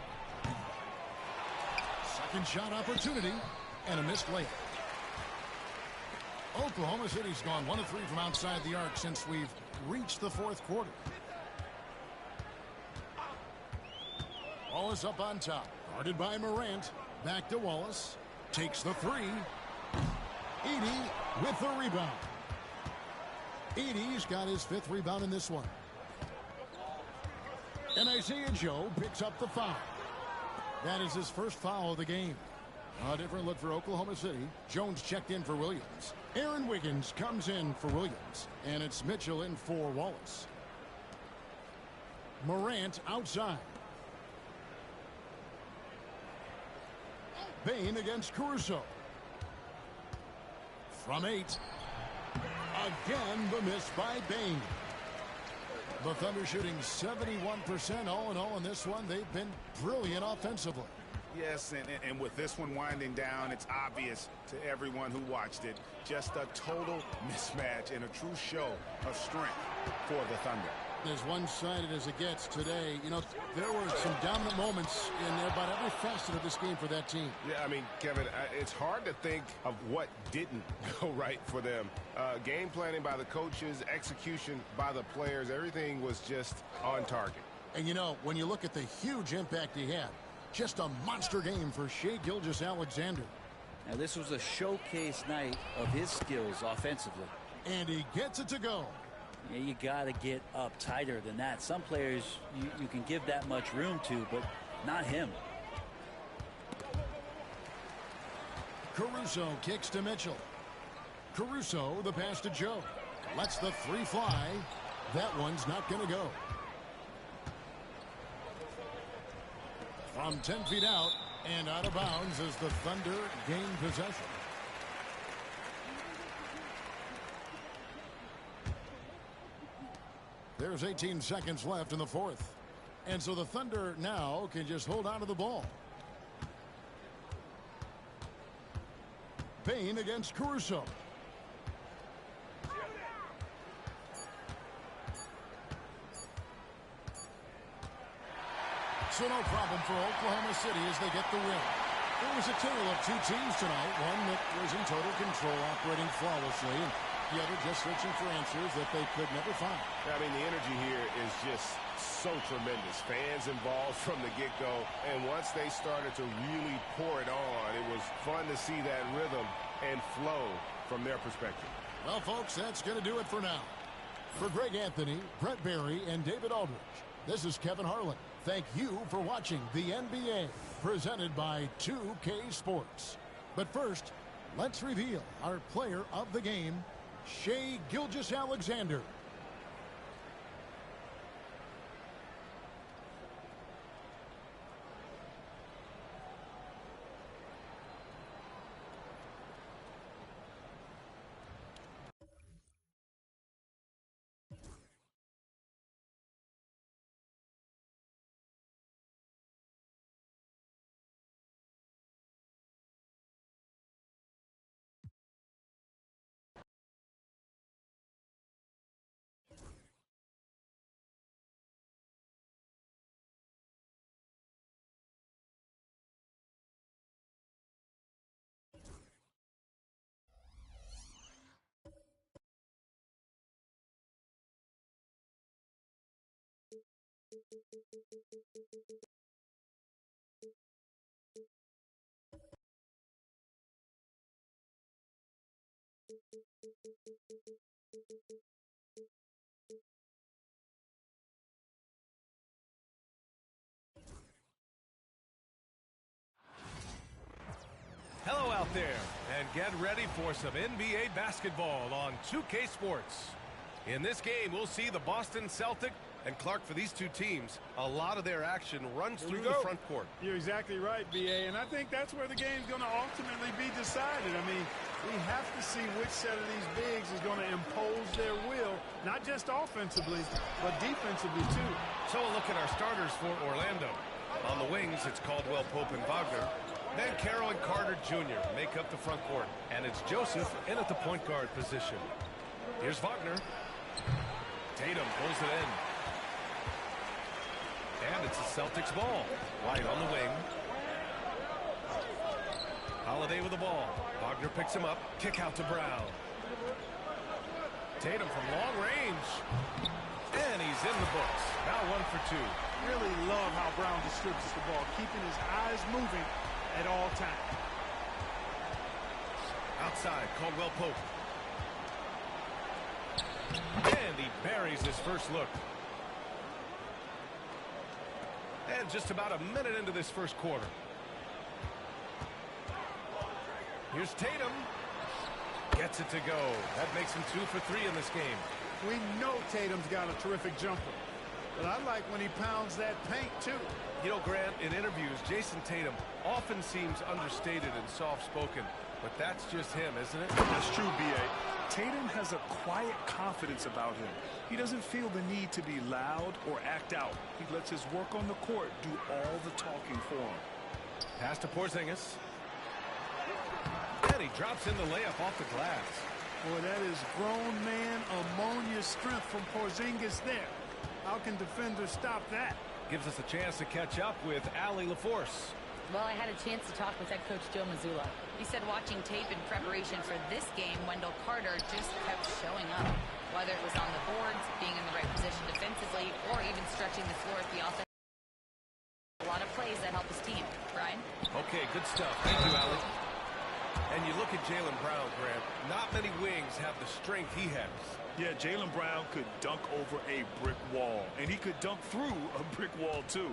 Second shot opportunity. And a missed layup. Oklahoma City's gone 1 of 3 from outside the arc since we've reached the fourth quarter. Wallace up on top. Guarded by Morant. Back to Wallace. Takes the 3. Edey with the rebound. Edey's got his 5th rebound in this one. And Isaiah Joe picks up the foul. That is his first foul of the game. A different look for Oklahoma City. Jones checked in for Williams. Aaron Wiggins comes in for Williams. And it's Mitchell in for Wallace. Morant outside. Bane against Caruso. From 8. Again, the miss by Bane. The Thunder shooting 71% all in all in this one. They've been brilliant offensively. Yes, and with this one winding down, it's obvious to everyone who watched it. Just a total mismatch and a true show of strength for the Thunder. As one-sided as it gets today, you know, there were some dominant moments in about every facet of this game for that team. Yeah, I mean, Kevin, it's hard to think of what didn't go right for them. Game planning by the coaches, execution by the players, everything was just on target. And, you know, when you look at the huge impact he had, just a monster game for Shai Gilgeous-Alexander. Now, this was a showcase night of his skills offensively. And he gets it to go. Yeah, you got to get up tighter than that. Some players you can give that much room to, but not him. Caruso kicks to Mitchell. Caruso, the pass to Joe. Lets the 3 fly. That one's not going to go. From 10 feet out and out of bounds as the Thunder gain possession. There's 18 seconds left in the fourth. And so the Thunder now can just hold on to the ball. Bane against Caruso. So no problem for Oklahoma City as they get the win. It was a tale of two teams tonight. One that was in total control, operating flawlessly, and the other just searching for answers that they could never find. I mean, the energy here is just so tremendous. Fans involved from the get-go, and once they started to really pour it on, it was fun to see that rhythm and flow from their perspective. Well, folks, that's going to do it for now. For Greg Anthony, Brent Barry, and David Aldridge, this is Kevin Harlan. Thank you for watching the NBA, presented by 2K Sports. But first, let's reveal our player of the game, Shai Gilgeous-Alexander. Hello out there, and get ready for some NBA basketball on 2K Sports. In this game, we'll see the Boston Celtics and Clark. For these two teams, a lot of their action runs through the front court. You're exactly right, B.A., and I think that's where the game's going to ultimately be decided. I mean, we have to see which set of these bigs is going to impose their will, not just offensively, but defensively, too. So a look at our starters for Orlando. On the wings, it's Caldwell Pope and Wagner. Then Carroll and Carter Jr. make up the front court. And it's Joseph in at the point guard position. Here's Wagner. Tatum pulls it in. And it's the Celtics ball. White on the wing. Holiday with the ball. Wagner picks him up. Kick out to Brown. Tatum from long range. And he's in the books. Now 1 for 2. Really love how Brown distributes the ball, keeping his eyes moving at all times. Outside, Caldwell Pope. And he buries his first look. And just about a minute into this first quarter. Here's Tatum. Gets it to go. That makes him 2 for 3 in this game. We know Tatum's got a terrific jumper. But I like when he pounds that paint, too. You know, Grant, in interviews, Jason Tatum often seems understated and soft-spoken. But that's just him, isn't it? That's true, B.A. Tatum has a quiet confidence about him. He doesn't feel the need to be loud or act out. He lets his work on the court do all the talking for him. Pass to Porzingis. And he drops in the layup off the glass. Boy, that is grown man ammonia strength from Porzingis there. How can defenders stop that? Gives us a chance to catch up with Allie LaForce. Well, I had a chance to talk with head coach Joe Mazzulla. He said watching tape in preparation for this game, Wendell Carter just kept showing up. Whether it was on the boards, being in the right position defensively, or even stretching the floor at the offense. A lot of plays that help his team. Brian? Okay, good stuff. Thank you, Allie. And you look at Jaylen Brown, Grant. Not many wings have the strength he has. Yeah, Jaylen Brown could dunk over a brick wall. And he could dunk through a brick wall, too.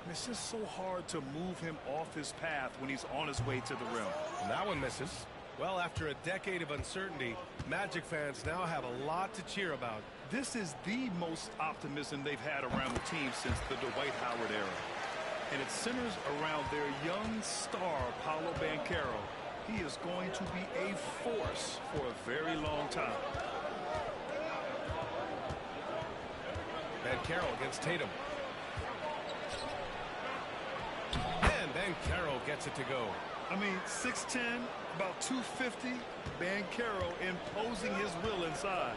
And it's just so hard to move him off his path when he's on his way to the rim. And that one misses. Well, after a decade of uncertainty, Magic fans now have a lot to cheer about. This is the most optimism they've had around the team since the Dwight Howard era. And it centers around their young star, Paolo Banchero. He is going to be a force for a very long time. Banchero against Tatum. And Banchero gets it to go. I mean, 6'10", about 250. Banchero imposing his will inside.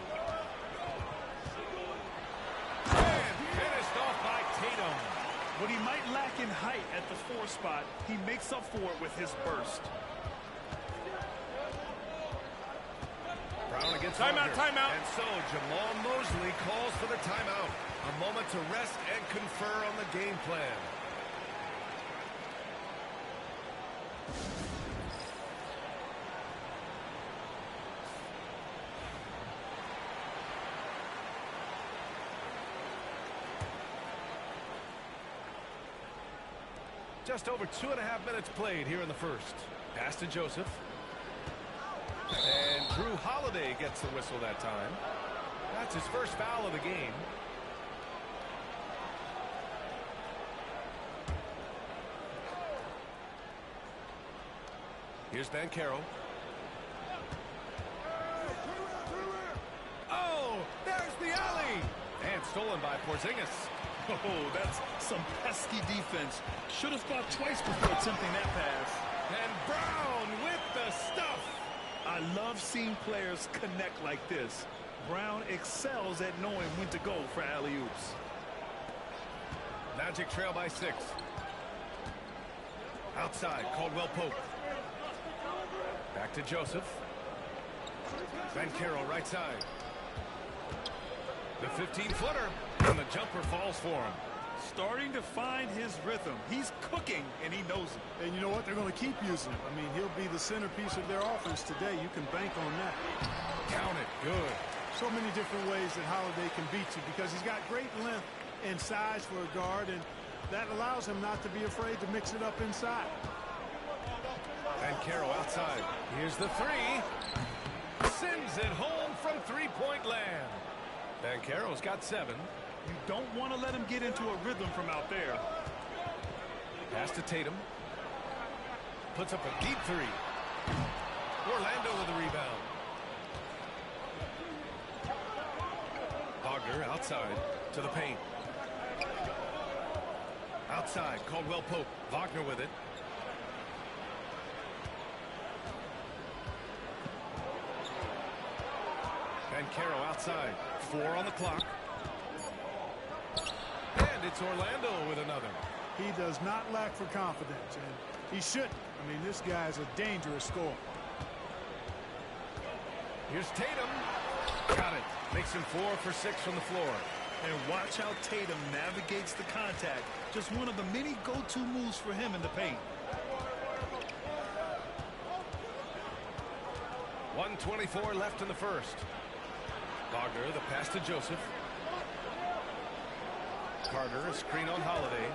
And finished off by Tatum. What he might lack in height at the 4 spot, he makes up for it with his burst. Brown against timeout, timeout. And so Jamal Mosley calls for the timeout. A moment to rest and confer on the game plan. Just over 2.5 minutes played here in the first. Pass to Joseph. And Drew Holiday gets the whistle that time. That's his first foul of the game. Here's Banchero. Oh, there's the alley. And stolen by Porzingis. Oh, that's some pesky defense. Should have thought twice before attempting that pass. And Brown with the stuff. I love seeing players connect like this. Brown excels at knowing when to go for alley-oops. Magic trail by 6. Outside, Caldwell Pope. Back to Joseph. Banchero right side. The 15-footer. And the jumper falls for him. Starting to find his rhythm. He's cooking, and he knows it. And you know what? They're going to keep using him. I mean, he'll be the centerpiece of their offense today. You can bank on that. Count it. Good. So many different ways that Holiday can beat you because he's got great length and size for a guard, and that allows him not to be afraid to mix it up inside. Banchero outside. Here's the 3. Sends it home from three-point land. Banchero's got 7. You don't want to let him get into a rhythm from out there. Pass to Tatum. Puts up a deep 3. Orlando with the rebound. Wagner outside to the paint. Outside, Caldwell Pope. Wagner with it. Banchero outside. 4 on the clock. And it's Orlando with another. He does not lack for confidence, and he shouldn't. I mean, this guy's a dangerous scorer. Here's Tatum. Got it. Makes him 4 for 6 from the floor. And watch how Tatum navigates the contact. Just one of the many go-to moves for him in the paint. 1:24 left in the first. Wagner, the pass to Joseph. Carter, a screen on Holiday.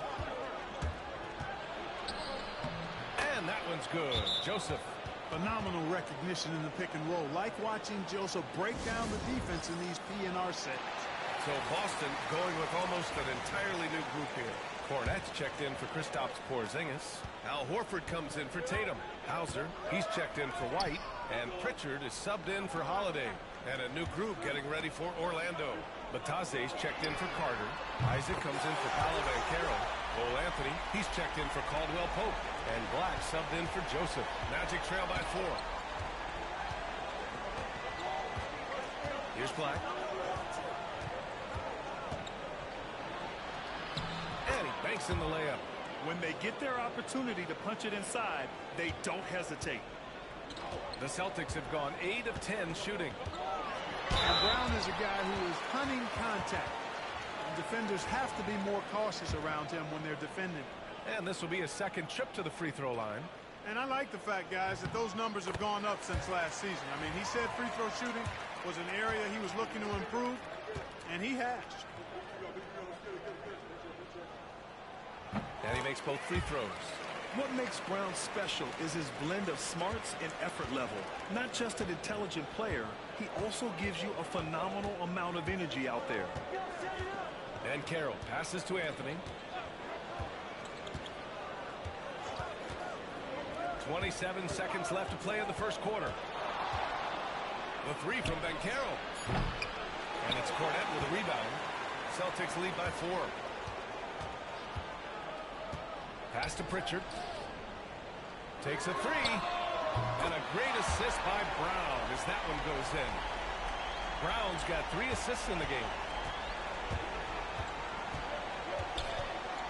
And that one's good. Joseph. Phenomenal recognition in the pick and roll. Like watching Joseph break down the defense in these P&R sets. So Boston going with almost an entirely new group here. Kornet's checked in for Kristaps Porzingis. Al Horford comes in for Tatum. Hauser, he's checked in for White. And Pritchard is subbed in for Holiday. And a new group getting ready for Orlando. Bataze's checked in for Carter. Isaac comes in for Paolo Banchero. Cole Anthony, he's checked in for Caldwell Pope. And Black subbed in for Joseph. Magic trail by 4. Here's Black. And he banks in the layup. When they get their opportunity to punch it inside, they don't hesitate. The Celtics have gone 8 of 10 shooting. And Brown is a guy who is hunting contact. And defenders have to be more cautious around him when they're defending. And this will be a second trip to the free throw line. And I like the fact, guys, that those numbers have gone up since last season. I mean, he said free throw shooting was an area he was looking to improve, and he has. And he makes both free throws. What makes Brown special is his blend of smarts and effort level. Not just an intelligent player, he also gives you a phenomenal amount of energy out there. And Carroll passes to Anthony. 27 seconds left to play in the first quarter. The 3 from Banchero. And it's Kornet with a rebound. Celtics lead by 4. Pass to Pritchard. Takes a 3. And a great assist by Brown as that one goes in. Brown's got 3 assists in the game.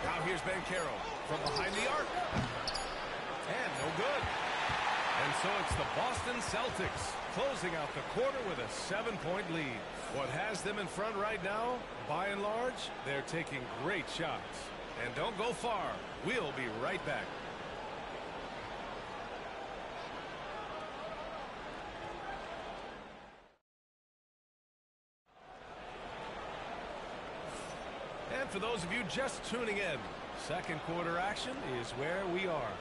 Now here's Banchero from behind the arc. And no good. And so it's the Boston Celtics closing out the quarter with a 7-point lead. What has them in front right now, by and large, they're taking great shots. And don't go far. We'll be right back. And for those of you just tuning in, second quarter action is where we are.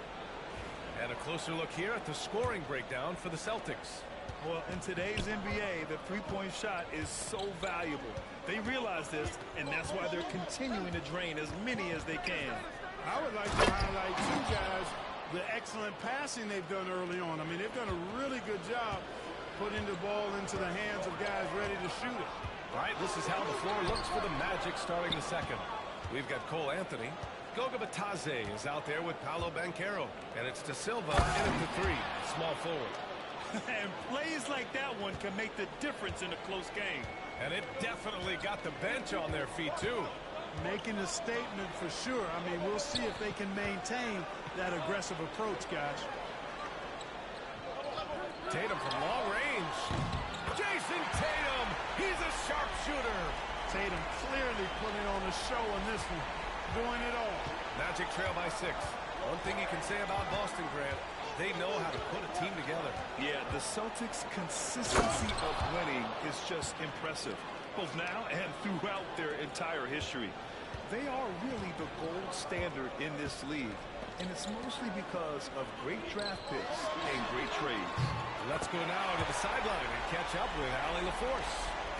And a closer look here at the scoring breakdown for the Celtics. Well, in today's NBA, the three-point shot is so valuable. They realize this, and that's why they're continuing to drain as many as they can. I would like to highlight two guys, the excellent passing they've done early on. I mean, they've done a really good job putting the ball into the hands of guys ready to shoot it. All right, this is how the floor looks for the Magic starting the second. We've got Cole Anthony. Goga Bitadze is out there with Paolo Banchero. And it's De Silva in at the three, small forward. And plays like that one can make the difference in a close game. And it definitely got the bench on their feet, too. Making a statement for sure. I mean, we'll see if they can maintain that aggressive approach, guys. Tatum from long range. Jason Tatum, he's a sharpshooter. Tatum clearly putting on a show on this one, doing it all. Magic trail by 6. One thing you can say about Boston, Grant, they know how to put a team together. Yeah, the Celtics' consistency of winning is just impressive, both now and throughout their entire history. They are really the gold standard in this league, and it's mostly because of great draft picks and great trades. Let's go now to the sideline and catch up with Allie LaForce.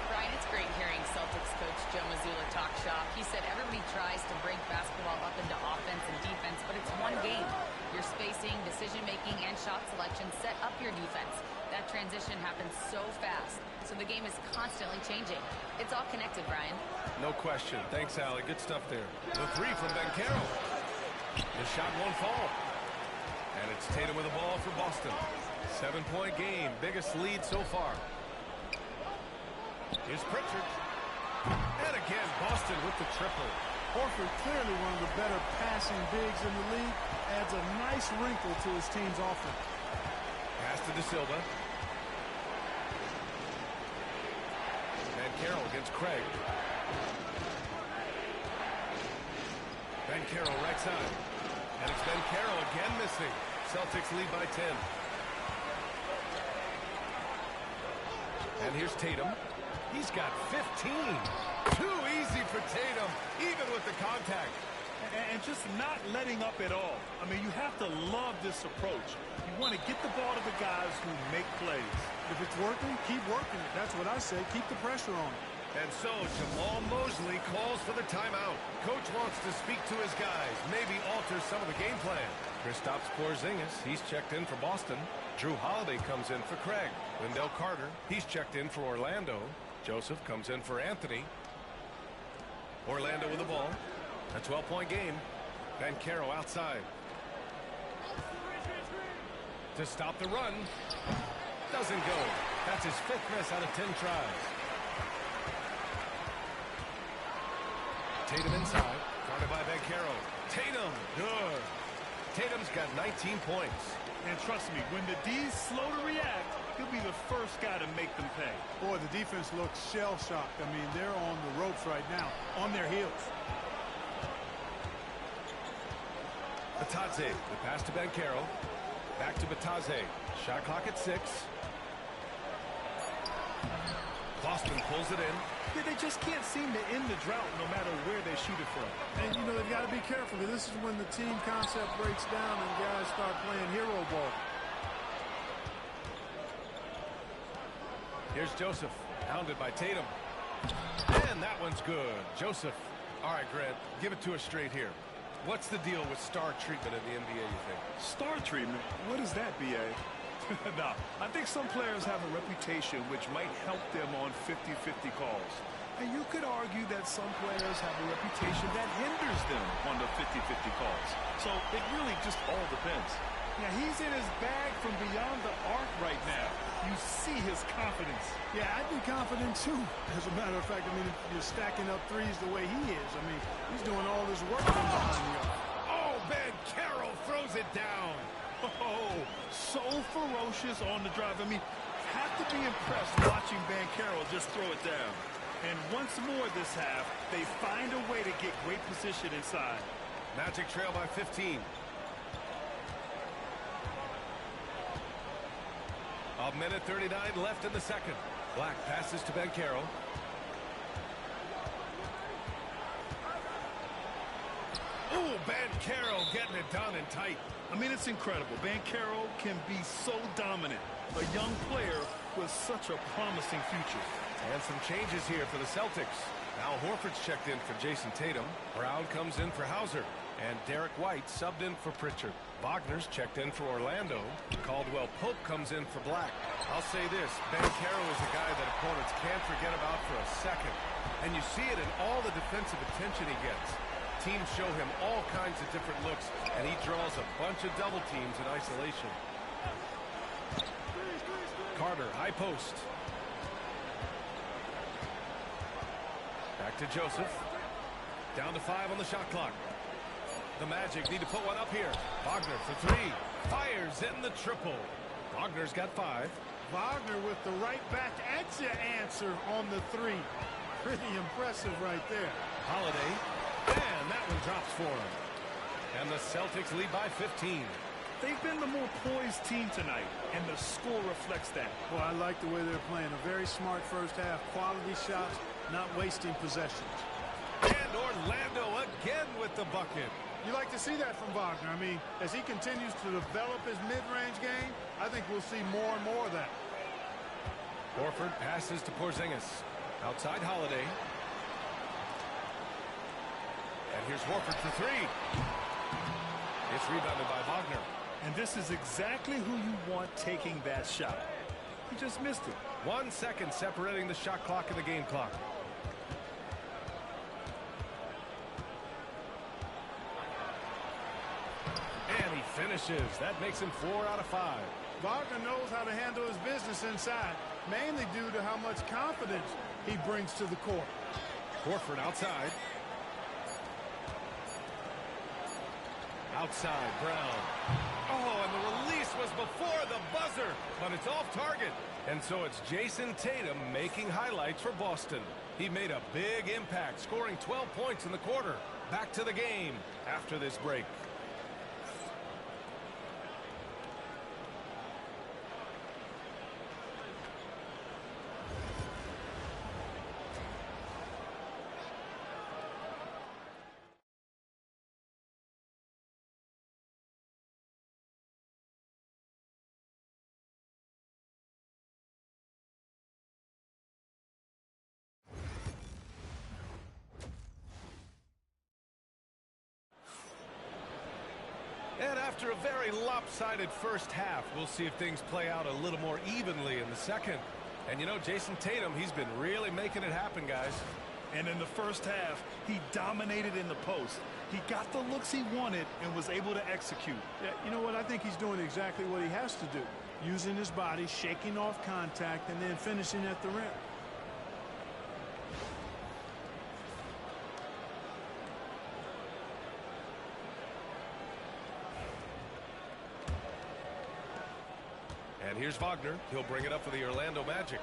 Brian, it's great hearing Celtics coach Joe Mazzulla talk shop. He said everybody tries to break basketball up into offense and defense, but it's one game. Your spacing, decision-making, and shot selection set up your defense. That transition happens so fast, so the game is constantly changing. It's all connected, Brian. No question. Thanks, Allie. Good stuff there. The three from Banchero. The shot won't fall. And it's Tatum with the ball for Boston. 7-point game. Biggest lead so far. Here's Pritchard. And again, Boston with the triple. Horford, clearly one of the better passing bigs in the league, adds a nice wrinkle to his team's offense. Pass to De Silva. Banchero against Craig. Banchero right side. And it's Banchero again missing. Celtics lead by 10. And here's Tatum. He's got 15. Too easy for Tatum, even with the contact. And just not letting up at all. I mean, you have to love this approach. You want to get the ball to the guys who make plays. If it's working, keep working it. That's what I say. Keep the pressure on it. And so Jamal Mosley calls for the timeout. Coach wants to speak to his guys, maybe alter some of the game plan. Kristaps Porzingis, he's checked in for Boston. Drew Holiday comes in for Craig. Wendell Carter, he's checked in for Orlando. Joseph comes in for Anthony. Orlando with the ball. A 12-point game. Banchero outside. To stop the run. Doesn't go. That's his 5th miss out of 10 tries. Tatum inside. Guarded by Banchero. Tatum. Good. Tatum's got 19 points. And trust me, when the D's slow to react, he'll be the first guy to make them pay. Boy, the defense looks shell-shocked. I mean, they're on the ropes right now, on their heels. Bitadze, the pass to Banchero. Back to Bitadze. Shot clock at 6. Boston pulls it in. They just can't seem to end the drought no matter where they shoot it from. And, you know, they've got to be careful. This is when the team concept breaks down and guys start playing hero ball. Here's Joseph, hounded by Tatum. And that one's good. Joseph. All right, Grant, give it to us straight here. What's the deal with star treatment in the NBA, you think? Star treatment? What is that, B.A.? Now, I think some players have a reputation which might help them on 50-50 calls. And you could argue that some players have a reputation that hinders them on the 50-50 calls. So it really just all depends. Yeah, he's in his bag from beyond the arc right now. You see his confidence. Yeah, I'd be confident too. As a matter of fact, I mean, if you're stacking up threes the way he is, I mean, he's doing all this work from behind the arc. Oh, Banchero throws it down. Oh, so ferocious on the drive. I mean, have to be impressed watching Banchero just throw it down. And once more this half, they find a way to get great position inside. Magic trail by 15. A minute 39 left in the second. Black passes to Banchero. Oh, Banchero getting it done and tight. I mean, it's incredible. Banchero can be so dominant. A young player with such a promising future. And some changes here for the Celtics. Al Horford's checked in for Jason Tatum. Brown comes in for Hauser. And Derek White subbed in for Pritchard. Wagner's checked in for Orlando. Caldwell Pope comes in for Black. I'll say this, Banchero is a guy that opponents can't forget about for a second. And you see it in all the defensive attention he gets. Teams show him all kinds of different looks, and he draws a bunch of double teams in isolation. Carter, high post. Back to Joseph. Down to 5 on the shot clock. The Magic need to put one up here. Wagner for 3. Fires in the triple. Wagner's got 5. Wagner with the right back at your answer on the 3. Pretty impressive right there. Holiday. And that one drops for him. And the Celtics lead by 15. They've been the more poised team tonight, and the score reflects that. Well, I like the way they're playing. A very smart first half. Quality shots, not wasting possessions. And Orlando again with the bucket. You like to see that from Wagner. I mean, as he continues to develop his mid-range game, I think we'll see more and more of that. Horford passes to Porzingis. Outside Holiday. And here's Horford for 3. It's rebounded by Wagner. And this is exactly who you want taking that shot. He just missed it. 1 second separating the shot clock and the game clock. And he finishes. That makes him 4 out of 5. Wagner knows how to handle his business inside, mainly due to how much confidence he brings to the court. Horford outside. Outside, Brown. Oh, and the release was before the buzzer, but it's off target. And so it's Jason Tatum making highlights for Boston. He made a big impact, scoring 12 points in the quarter. Back to the game after this break. And after a very lopsided first half, we'll see if things play out a little more evenly in the second. And you know, Jason Tatum, he's been really making it happen, guys. And in the first half, he dominated in the post. He got the looks he wanted and was able to execute. Yeah, you know what? I think he's doing exactly what he has to do. Using his body, shaking off contact, and then finishing at the rim. And here's Wagner. He'll bring it up for the Orlando Magic.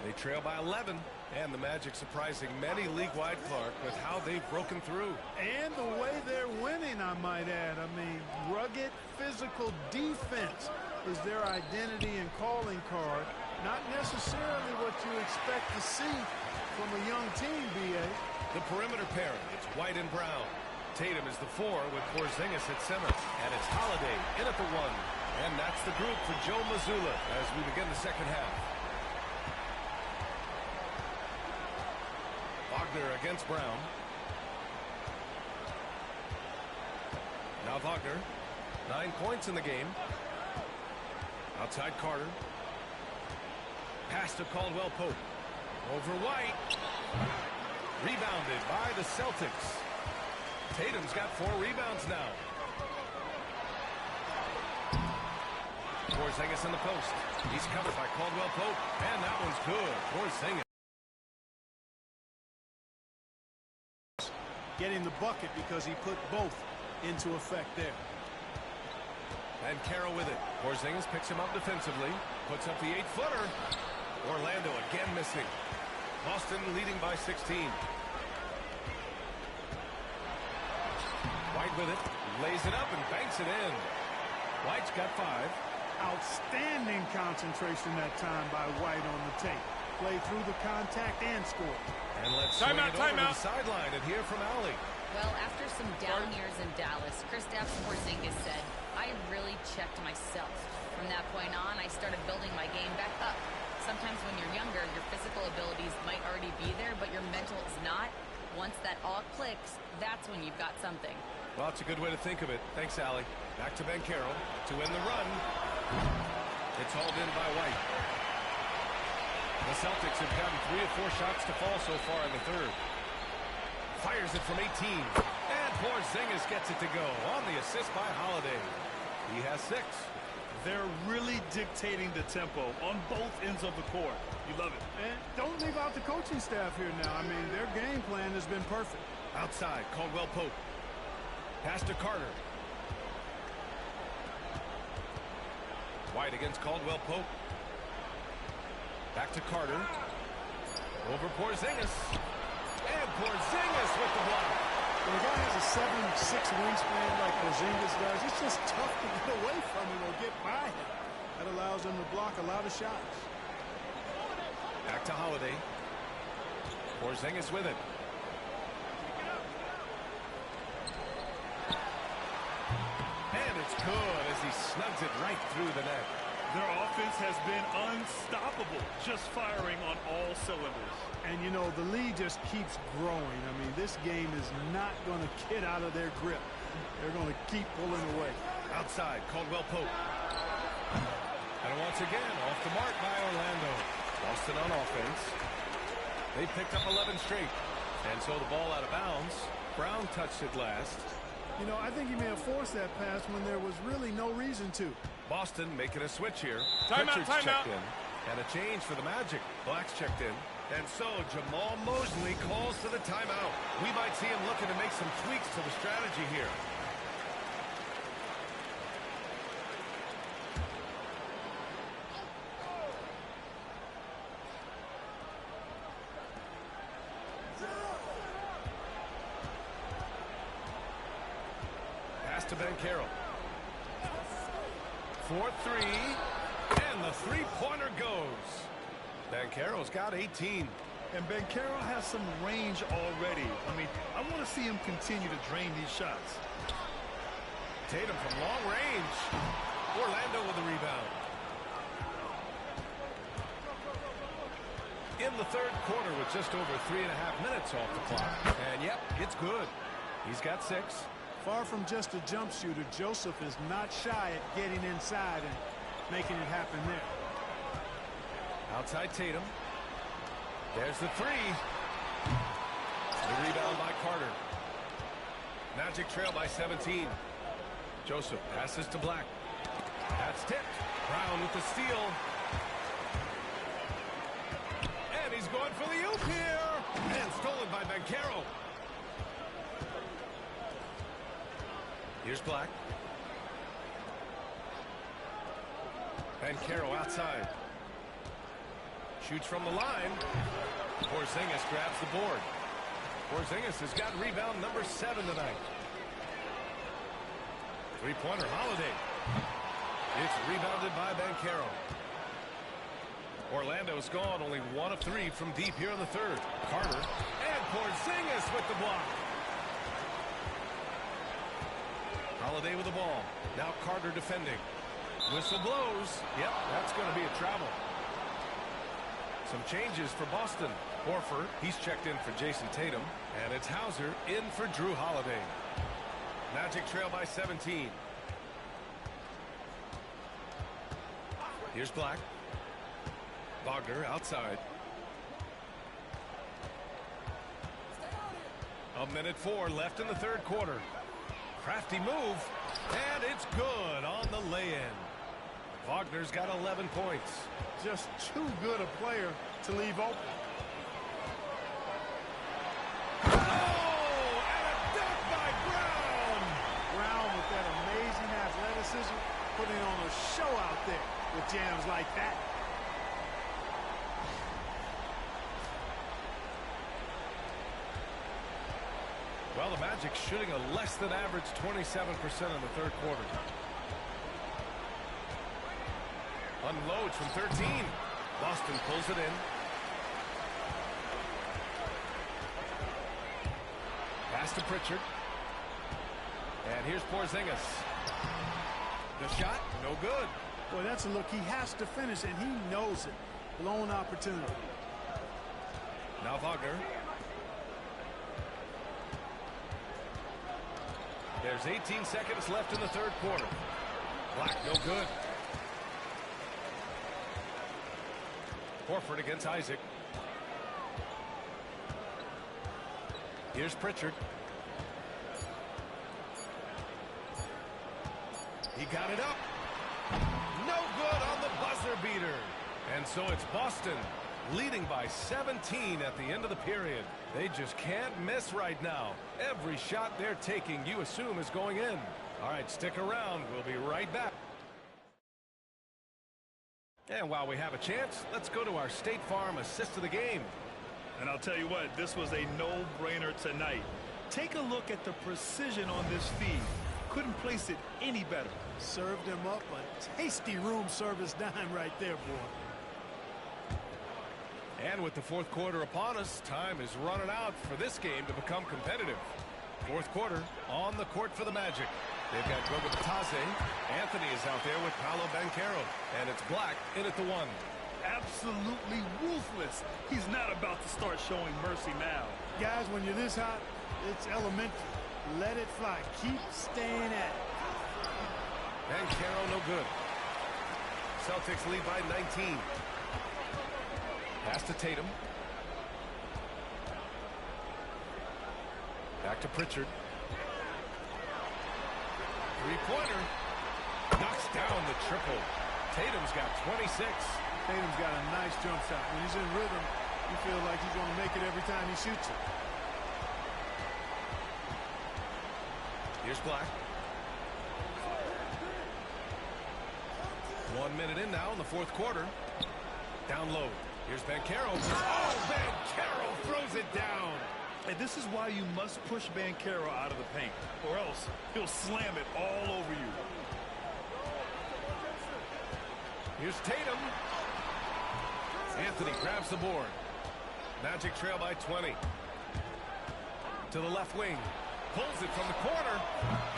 They trail by 11. And the Magic surprising many league-wide, Clark, with how they've broken through. And the way they're winning, I might add. I mean, rugged physical defense is their identity and calling card. Not necessarily what you expect to see from a young team, B.A. The perimeter pairing. It's White and Brown. Tatum is the 4 with Porzingis at center. And it's Holiday in at the 1. And that's the group for Joe Mazzulla as we begin the second half. Wagner against Brown. Now Wagner. 9 points in the game. Outside Carter. Pass to Caldwell Pope. Over White. Rebounded by the Celtics. Tatum's got 4 rebounds now. Porzingis in the post. He's covered by Caldwell Pope. And that one's good. Porzingis. Getting the bucket because he put both into effect there. And Carroll with it. Porzingis picks him up defensively. Puts up the 8-footer. Orlando again missing. Boston leading by 16. White with it. Lays it up and banks it in. White's got 5. Outstanding concentration that time by White on the tape. Play through the contact and score. And let's swing it over to the sideline and hear from Allie. Well, after some down years in Dallas, Kristaps Porzingis said, I really checked myself. From that point on, I started building my game back up. Sometimes when you're younger, your physical abilities might already be there, but your mental is not. Once that all clicks, that's when you've got something. Well, it's a good way to think of it. Thanks, Allie. Back to Banchero to win the run. It's hauled in by White. The Celtics have gotten 3 or 4 shots to fall so far in the third. Fires it from 18. And Porzingis gets it to go on the assist by Holiday. He has 6. They're really dictating the tempo on both ends of the court. You love it. And don't leave out the coaching staff here now. I mean, their game plan has been perfect. Outside, Caldwell Pope. Pass to Carter. White against Caldwell Pope. Back to Carter. Over Porzingis. And Porzingis with the block. When a guy has a 7'6" wingspan like Porzingis does, it's just tough to get away from him or get by him. That allows him to block a lot of shots. Back to Holiday. Porzingis with it. And it's good as he snugs it right through the net. Their offense has been unstoppable, just firing on all cylinders. And, you know, the lead just keeps growing. I mean, this game is not going to get out of their grip. They're going to keep pulling away. Outside, Caldwell Pope. And once again, off the mark by Orlando. Boston on offense. They picked up 11 straight. And so the ball out of bounds. Brown touched it last. You know, I think he may have forced that pass when there was really no reason to. Boston making a switch here. Timeout, checked in. And a change for the Magic. Black's checked in. And so Jamal Mosley calls to the timeout. We might see him looking to make some tweaks to the strategy here. Pass to Banchero. 4-3, and the three-pointer goes. Banchero's got 18. And Banchero has some range already. I mean, I want to see him continue to drain these shots. Tatum from long range. Orlando with the rebound. In the third quarter with just over 3.5 minutes off the clock. And yep, it's good. He's got 6. Far from just a jump shooter, Joseph is not shy at getting inside and making it happen there. Outside Tatum. There's the 3. The rebound by Carter. Magic trail by 17. Joseph passes to Black. That's tipped. Brown with the steal. And he's going for the oop here. And stolen by Banchero. Here's Black. Banchero outside. Shoots from the line. Porzingis grabs the board. Porzingis has got rebound number 7 tonight. Three-pointer Holiday. It's rebounded by Banchero. Orlando's gone only 1 of 3 from deep here in the third. Carter and Porzingis with the block. Holiday with the ball. Now Carter defending. Whistle blows. Yep, that's going to be a travel. Some changes for Boston. Horford, he's checked in for Jason Tatum. And it's Hauser in for Drew Holiday. Magic trail by 17. Here's Black. Wagner outside. A minute 4 left in the third quarter. Crafty move, and it's good on the lay-in. Wagner's got 11 points. Just too good a player to leave open. Oh, and a dunk by Brown. Brown with that amazing athleticism, putting on a show out there with jams like that. Well, the Magic shooting a less than average 27% in the third quarter. Unloads from 13. Boston pulls it in. Pass to Pritchard. And here's Porzingis. The shot, no good. Boy, that's a look he has to finish, and he knows it. Blown opportunity. Now Wagner. There's 18 seconds left in the third quarter. Black, no good. Horford against Isaac. Here's Pritchard. He got it up. No good on the buzzer beater. And so it's Boston leading by 17 at the end of the period. They just can't miss right now. Every shot they're taking, you assume, is going in. All right, stick around. We'll be right back. And while we have a chance, let's go to our State Farm assist of the game. And I'll tell you what, this was a no-brainer tonight. Take a look at the precision on this feed. Couldn't place it any better. Served him up a tasty room service dime right there, boy. And with the fourth quarter upon us, time is running out for this game to become competitive. Fourth quarter on the court for the Magic. They've got Goga Bitadze. Anthony is out there with Paolo Banchero. And it's Black in at the one. Absolutely ruthless. He's not about to start showing mercy now. Guys, when you're this hot, it's elementary. Let it fly. Keep staying at it. Banchero no good. Celtics lead by 19. Pass to Tatum. Back to Pritchard. Three-pointer. Knocks down the triple. Tatum's got 26. Tatum's got a nice jump shot. When he's in rhythm, you feel like he's going to make it every time he shoots it. Here's Black. 1 minute in now in the fourth quarter. Down low. Here's Banchero. Oh, Banchero throws it down. And this is why you must push Banchero out of the paint, or else he'll slam it all over you. Here's Tatum. Anthony grabs the board. Magic trail by 20. To the left wing. Pulls it from the corner.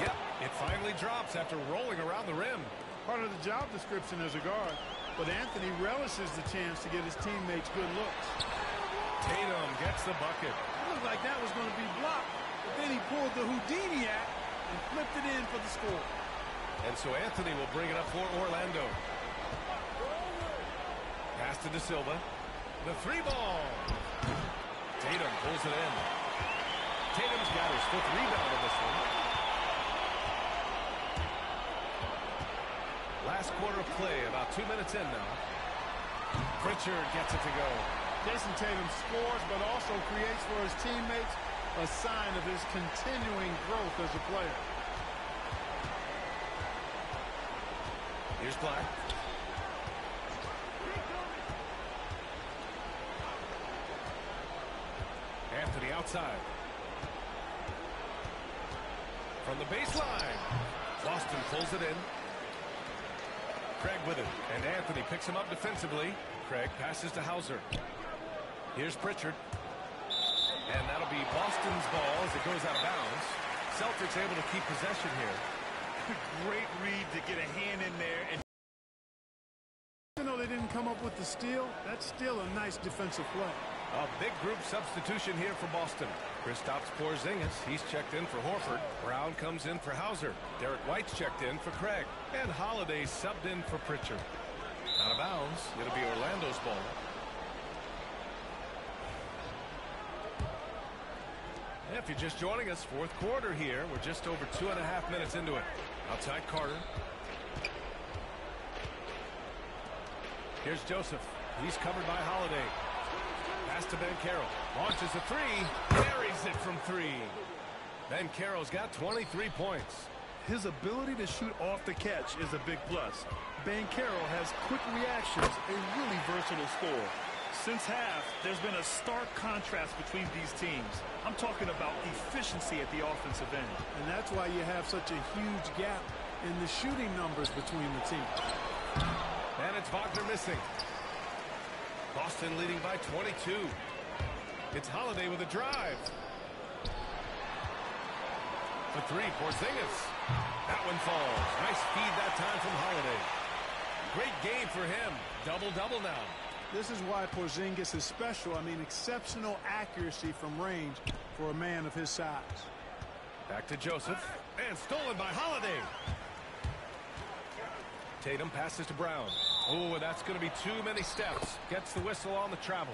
Yep, it finally drops after rolling around the rim. Part of the job description as a guard, but Anthony relishes the chance to get his teammates good looks. Tatum gets the bucket. It looked like that was going to be blocked, but then he pulled the Houdini act and flipped it in for the score. And so Anthony will bring it up for Orlando. Pass to De Silva. The three ball. Tatum pulls it in. Tatum's got his fifth rebound in this one. Last quarter of play, about 2 minutes in now. Pritchard gets it to go. Jason Tatum scores, but also creates for his teammates a sign of his continuing growth as a player. Here's Black. Anthony outside. From the baseline. Boston pulls it in. Craig with it. And Anthony picks him up defensively. Craig passes to Hauser. Here's Pritchard. And that'll be Boston's ball as it goes out of bounds. Celtics able to keep possession here. Great read to get a hand in there. And even though they didn't come up with the steal, that's still a nice defensive play. A big group substitution here for Boston. Kristaps Porzingis, he's checked in for Horford. Brown comes in for Hauser. Derek White's checked in for Craig. And Holiday subbed in for Pritchard. Out of bounds, it'll be Orlando's ball. If you're just joining us, fourth quarter here. We're just over 2.5 minutes into it. Outside Carter. Here's Joseph. He's covered by Holiday. Pass to Banchero. Launches a three. Buries it from three. Banchero's got 23 points. His ability to shoot off the catch is a big plus. Banchero has quick reactions, a really versatile scorer. Since half, there's been a stark contrast between these teams. I'm talking about efficiency at the offensive end. And that's why you have such a huge gap in the shooting numbers between the teams. And it's Wagner missing. Boston leading by 22. It's Holiday with a drive. For three, Porzingis. That one falls. Nice feed that time from Holiday. Great game for him. Double-double now. This is why Porzingis is special. I mean, exceptional accuracy from range for a man of his size. Back to Joseph. And stolen by Holiday. Tatum passes to Brown. Oh, that's going to be too many steps. Gets the whistle on the travel.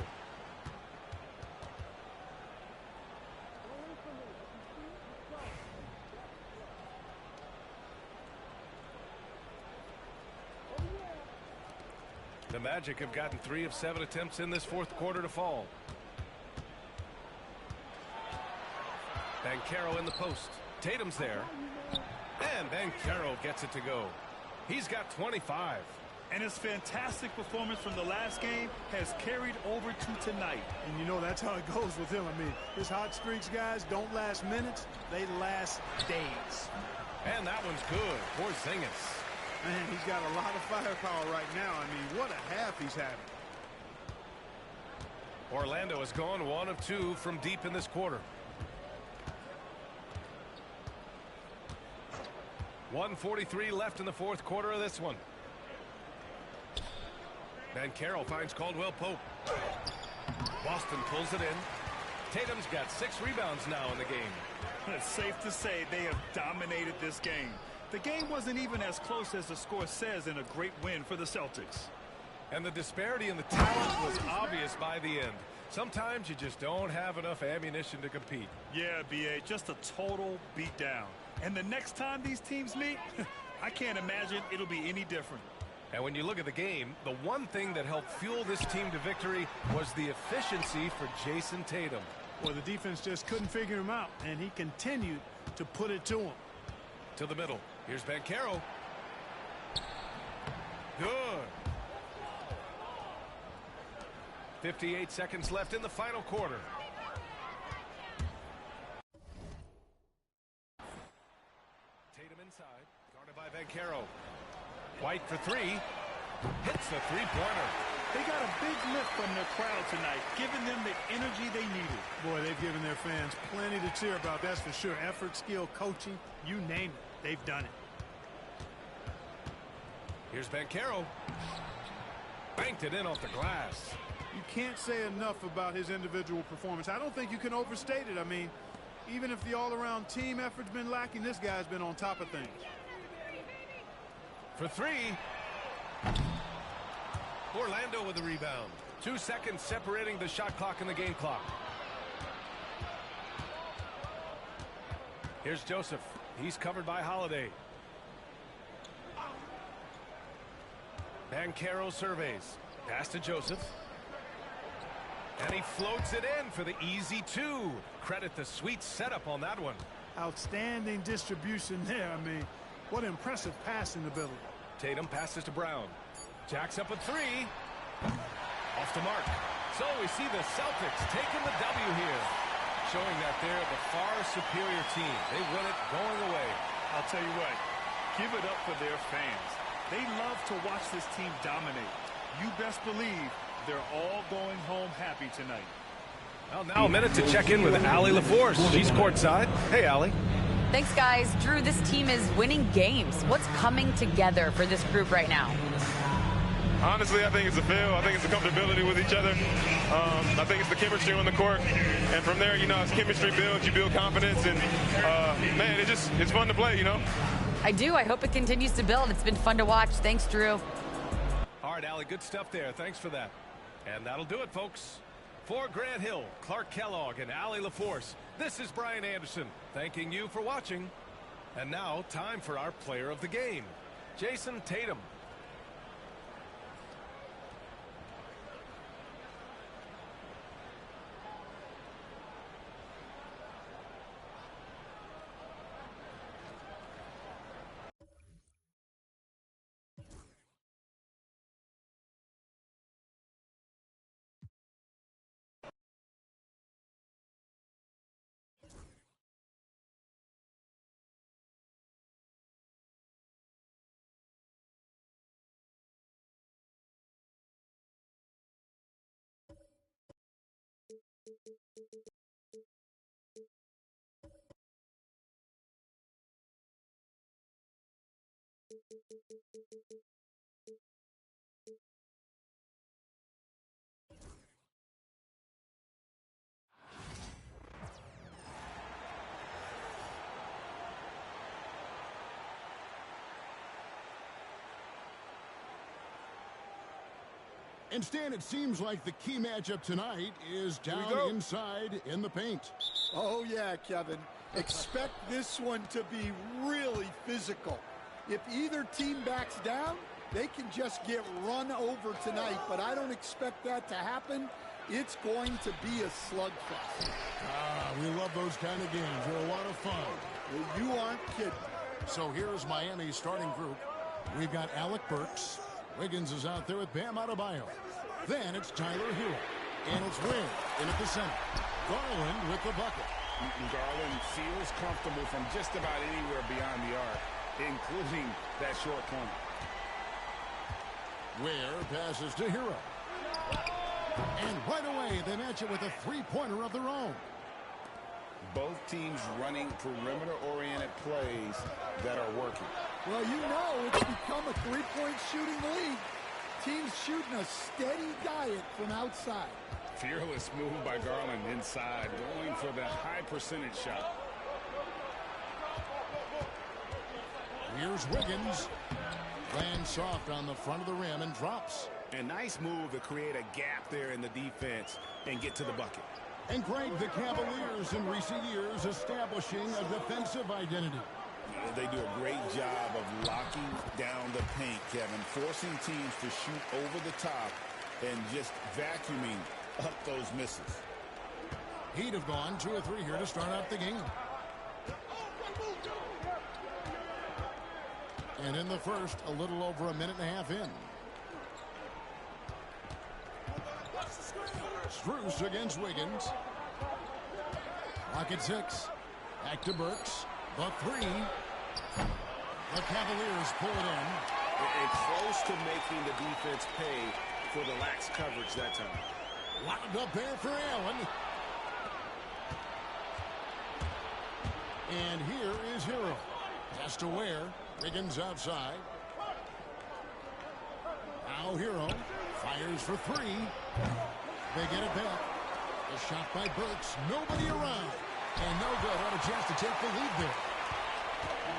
The Magic have gotten 3 of 7 attempts in this fourth quarter to fall. Banchero in the post. Tatum's there. And Banchero gets it to go. He's got 25. And his fantastic performance from the last game has carried over to tonight. And you know that's how it goes with him. I mean, his hot streaks, guys, don't last minutes. They last days. And that one's good. Porzingis. Man, he's got a lot of firepower right now. I mean, what a half he's having. Orlando has gone 1 of 2 from deep in this quarter. 1:43 left in the fourth quarter of this one. Banchero finds Caldwell Pope. Boston pulls it in. Tatum's got 6 rebounds now in the game. It's safe to say they have dominated this game. The game wasn't even as close as the score says in a great win for the Celtics. And the disparity in the talent was obvious by the end. Sometimes you just don't have enough ammunition to compete. Yeah, B.A., just a total beatdown. And the next time these teams meet, I can't imagine it'll be any different. And when you look at the game, the one thing that helped fuel this team to victory was the efficiency for Jason Tatum. Well, the defense just couldn't figure him out, and he continued to put it to him. To the middle. Here's Banchero. Good. 58 seconds left in the final quarter. Tatum inside. Guarded by Banchero. White for 3. Hits the three-pointer. They got a big lift from their crowd tonight, giving them the energy they needed. Boy, they've given their fans plenty to cheer about, that's for sure. Effort, skill, coaching, you name it. They've done it. Here's Banchero. Banked it in off the glass. You can't say enough about his individual performance. I don't think you can overstate it. I mean, even if the all-around team effort's been lacking, this guy's been on top of things. For 3. Orlando with the rebound. 2 seconds separating the shot clock and the game clock. Here's Joseph. He's covered by Holiday. Banchero surveys. Pass to Joseph. And he floats it in for the easy 2. Credit the sweet setup on that one. Outstanding distribution there. I mean, what impressive passing ability. Tatum passes to Brown. Jacks up a 3. Off the mark. So we see the Celtics taking the W here. Showing that they're the far superior team. They win it going away. I'll tell you what, give it up for their fans. They love to watch this team dominate. You best believe they're all going home happy tonight. Well, now a minute to check in with Allie LaForce. She's courtside. Hey, Allie. Thanks, guys. Drew, this team is winning games. What's coming together for this group right now? Honestly, I think it's the feel. I think it's the comfortability with each other. I think it's the chemistry on the court. And from there, you know, as chemistry builds, you build confidence. And, man, it's fun to play, you know. I do. I hope it continues to build. It's been fun to watch. Thanks, Drew. All right, Allie, good stuff there. Thanks for that. And that'll do it, folks. For Grant Hill, Clark Kellogg, and Allie LaForce, this is Brian Anderson thanking you for watching. And now, time for our player of the game, Jason Tatum. And Stan, it seems like the key matchup tonight is down inside in the paint. Oh, yeah, Kevin. Expect this one to be really physical. If either team backs down, they can just get run over tonight, but I don't expect that to happen. It's going to be a slugfest. We love those kind of games. They're a lot of fun. Well, you aren't kidding. So here's Miami's starting group. We've got Alec Burks. Wiggins is out there with Bam Adebayo. Then it's Tyler Hero. And it's Wynn in at the center. Garland with the bucket. Garland feels comfortable from just about anywhere beyond the arc, including that short corner. Ware passes to Hero. And right away, they match it with a three-pointer of their own. Both teams running perimeter-oriented plays that are working. Well, you know it's become a three-point shooting league. Teams shooting a steady diet from outside. Fearless move by Garland inside, going for the high percentage shot. Here's Wiggins. Lands soft on the front of the rim and drops. A nice move to create a gap there in the defense and get to the bucket. And Greg, the Cavaliers in recent years establishing a defensive identity. They do a great job of locking down the paint, Kevin, forcing teams to shoot over the top and just vacuuming up those misses. He'd have gone 2 or 3 here to start out the game. And in the first, a little over a minute and a half in. Strus against Wiggins. Clock at 6. Back to Burks. The 3. The Cavaliers pull it in. And close to making the defense pay for the lax coverage that time. Wound up there for Allen. And here is Hero. Pass to Ware. Wiggins outside. Now Hero fires for 3. They get it back. A shot by Burks. Nobody around. And no good. Had a chance to take the lead there.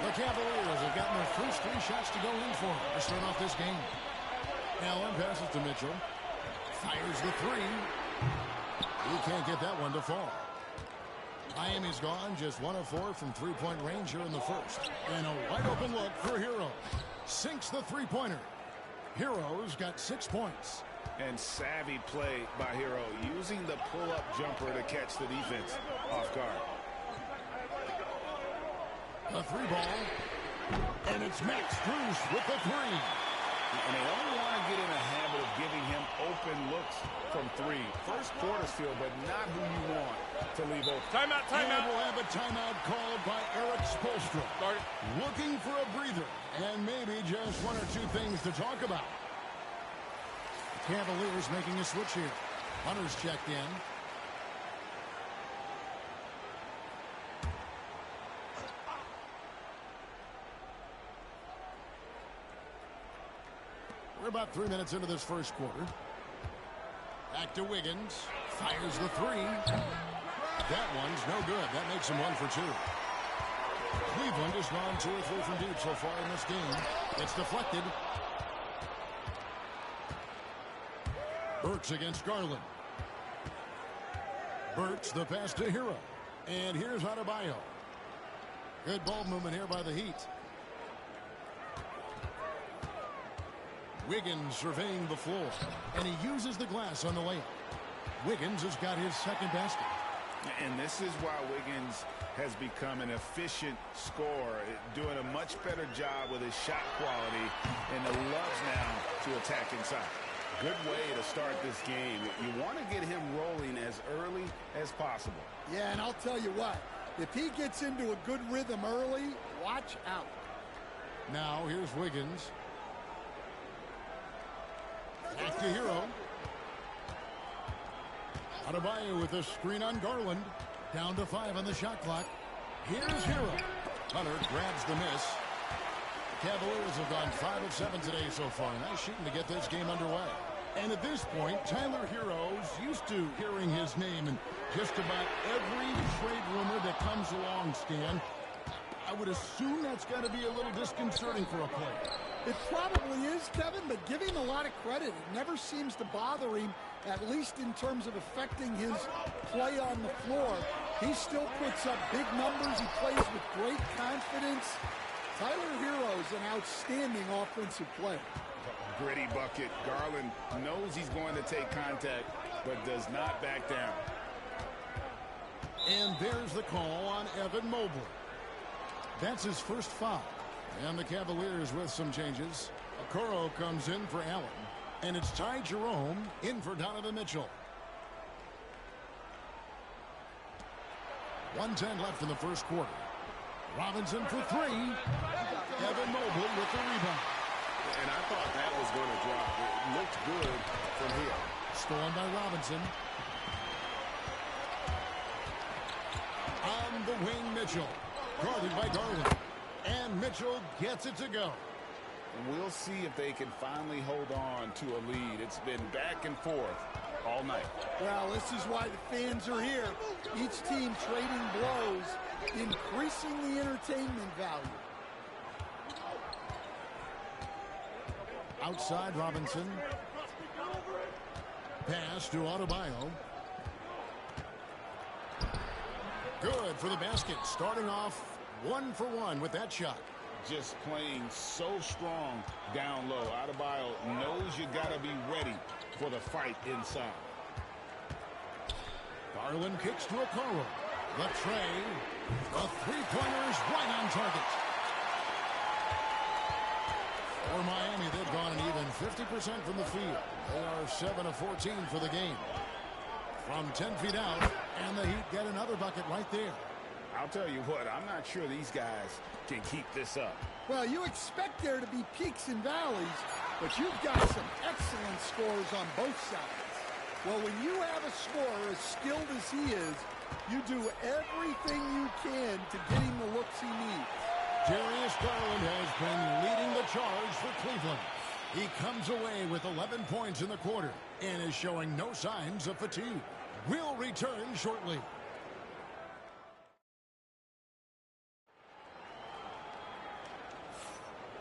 The Cavaliers have gotten their first 3 shots to go in for them to start off this game. Allen passes to Mitchell. Fires the 3. He can't get that one to fall. Miami's gone just 1 of 4 from three-point range here in the first. And a wide open look for Hero. Sinks the three-pointer. Hero's got 6 points. And savvy play by Hero, using the pull-up jumper to catch the defense off guard. A 3-ball. And it's Max Strus with the 3. And they only want to get in a habit of giving him open looks from 3. First quarter feel, but not who you want to leave open. Timeout, timeout. And we'll have a timeout called by Eric Spoelstra. Looking for a breather and maybe just 1 or 2 things to talk about. Cavaliers making a switch here. Hunter's checked in. We're about 3 minutes into this first quarter. Back to Wiggins. Fires the 3. That one's no good. That makes him 1 for 2. Cleveland has gone 2 or 3 from deep so far in this game. It's deflected. Burks against Garland. Burks the pass to Hero. And here's Adebayo. Good ball movement here by the Heat. Wiggins surveying the floor. And he uses the glass on the layup. Wiggins has got his second basket. And this is why Wiggins has become an efficient scorer, doing a much better job with his shot quality, and the loves now to attack inside. Good way to start this game. You want to get him rolling as early as possible. Yeah, and I'll tell you what, if he gets into a good rhythm early, watch out. Now here's Wiggins. Back to Hero. Adebayo with a screen on Garland. Down to 5 on the shot clock. Here's Hero. Hunter grabs the miss. The Cavaliers have gone 5 of 7 today so far. Nice shooting to get this game underway. And at this point, Tyler Hero's used to hearing his name in just about every trade rumor that comes along, Stan. I would assume that's got to be a little disconcerting for a player. It probably is, Kevin, but give him a lot of credit. It never seems to bother him, at least in terms of affecting his play on the floor. He still puts up big numbers. He plays with great confidence. Tyler Hero is an outstanding offensive player. Gritty bucket. Garland knows he's going to take contact, but does not back down. And there's the call on Evan Mobley. That's his first foul. And the Cavaliers with some changes. Okoro comes in for Allen. And it's Ty Jerome in for Donovan Mitchell. 1:10 left in the first quarter. Robinson for 3. Evan Mobley with the rebound. And I thought that was going to drop. It looked good from here. Stolen by Robinson. On the wing, Mitchell. Guarded by Garland. And Mitchell gets it to go. We'll see if they can finally hold on to a lead. It's been back and forth all night. Well, this is why the fans are here. Each team trading blows, increasing the entertainment value. Outside Robinson. Pass to Adebayo. Good for the basket. Starting off 1 for 1 with that shot. Just playing so strong down low. Adebayo knows you got to be ready for the fight inside. Garland kicks to Okoro. The tray. The three-pointer is right on target. For Miami, they've gone an even 50% from the field. They are 7 of 14 for the game. From 10 feet out, and the Heat get another bucket right there. I'll tell you what, I'm not sure these guys can keep this up. Well, you expect there to be peaks and valleys, but you've got some excellent scores on both sides. Well, when you have a scorer as skilled as he is, you do everything you can to get him the looks he needs. Darius Garland has been leading the charge for Cleveland. He comes away with 11 points in the quarter and is showing no signs of fatigue. We'll return shortly.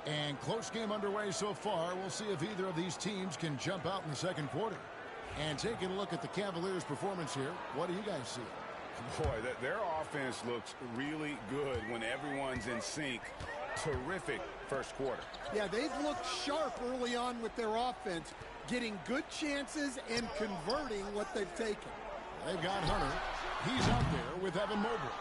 And close game underway so far. We'll see if either of these teams can jump out in the second quarter. And taking a look at the Cavaliers' performance here, what do you guys see? Boy, their offense looks really good when everyone's in sync. Terrific first quarter. Yeah, they've looked sharp early on with their offense, getting good chances and converting what they've taken. They've got Hunter. He's out there with Evan Mobley.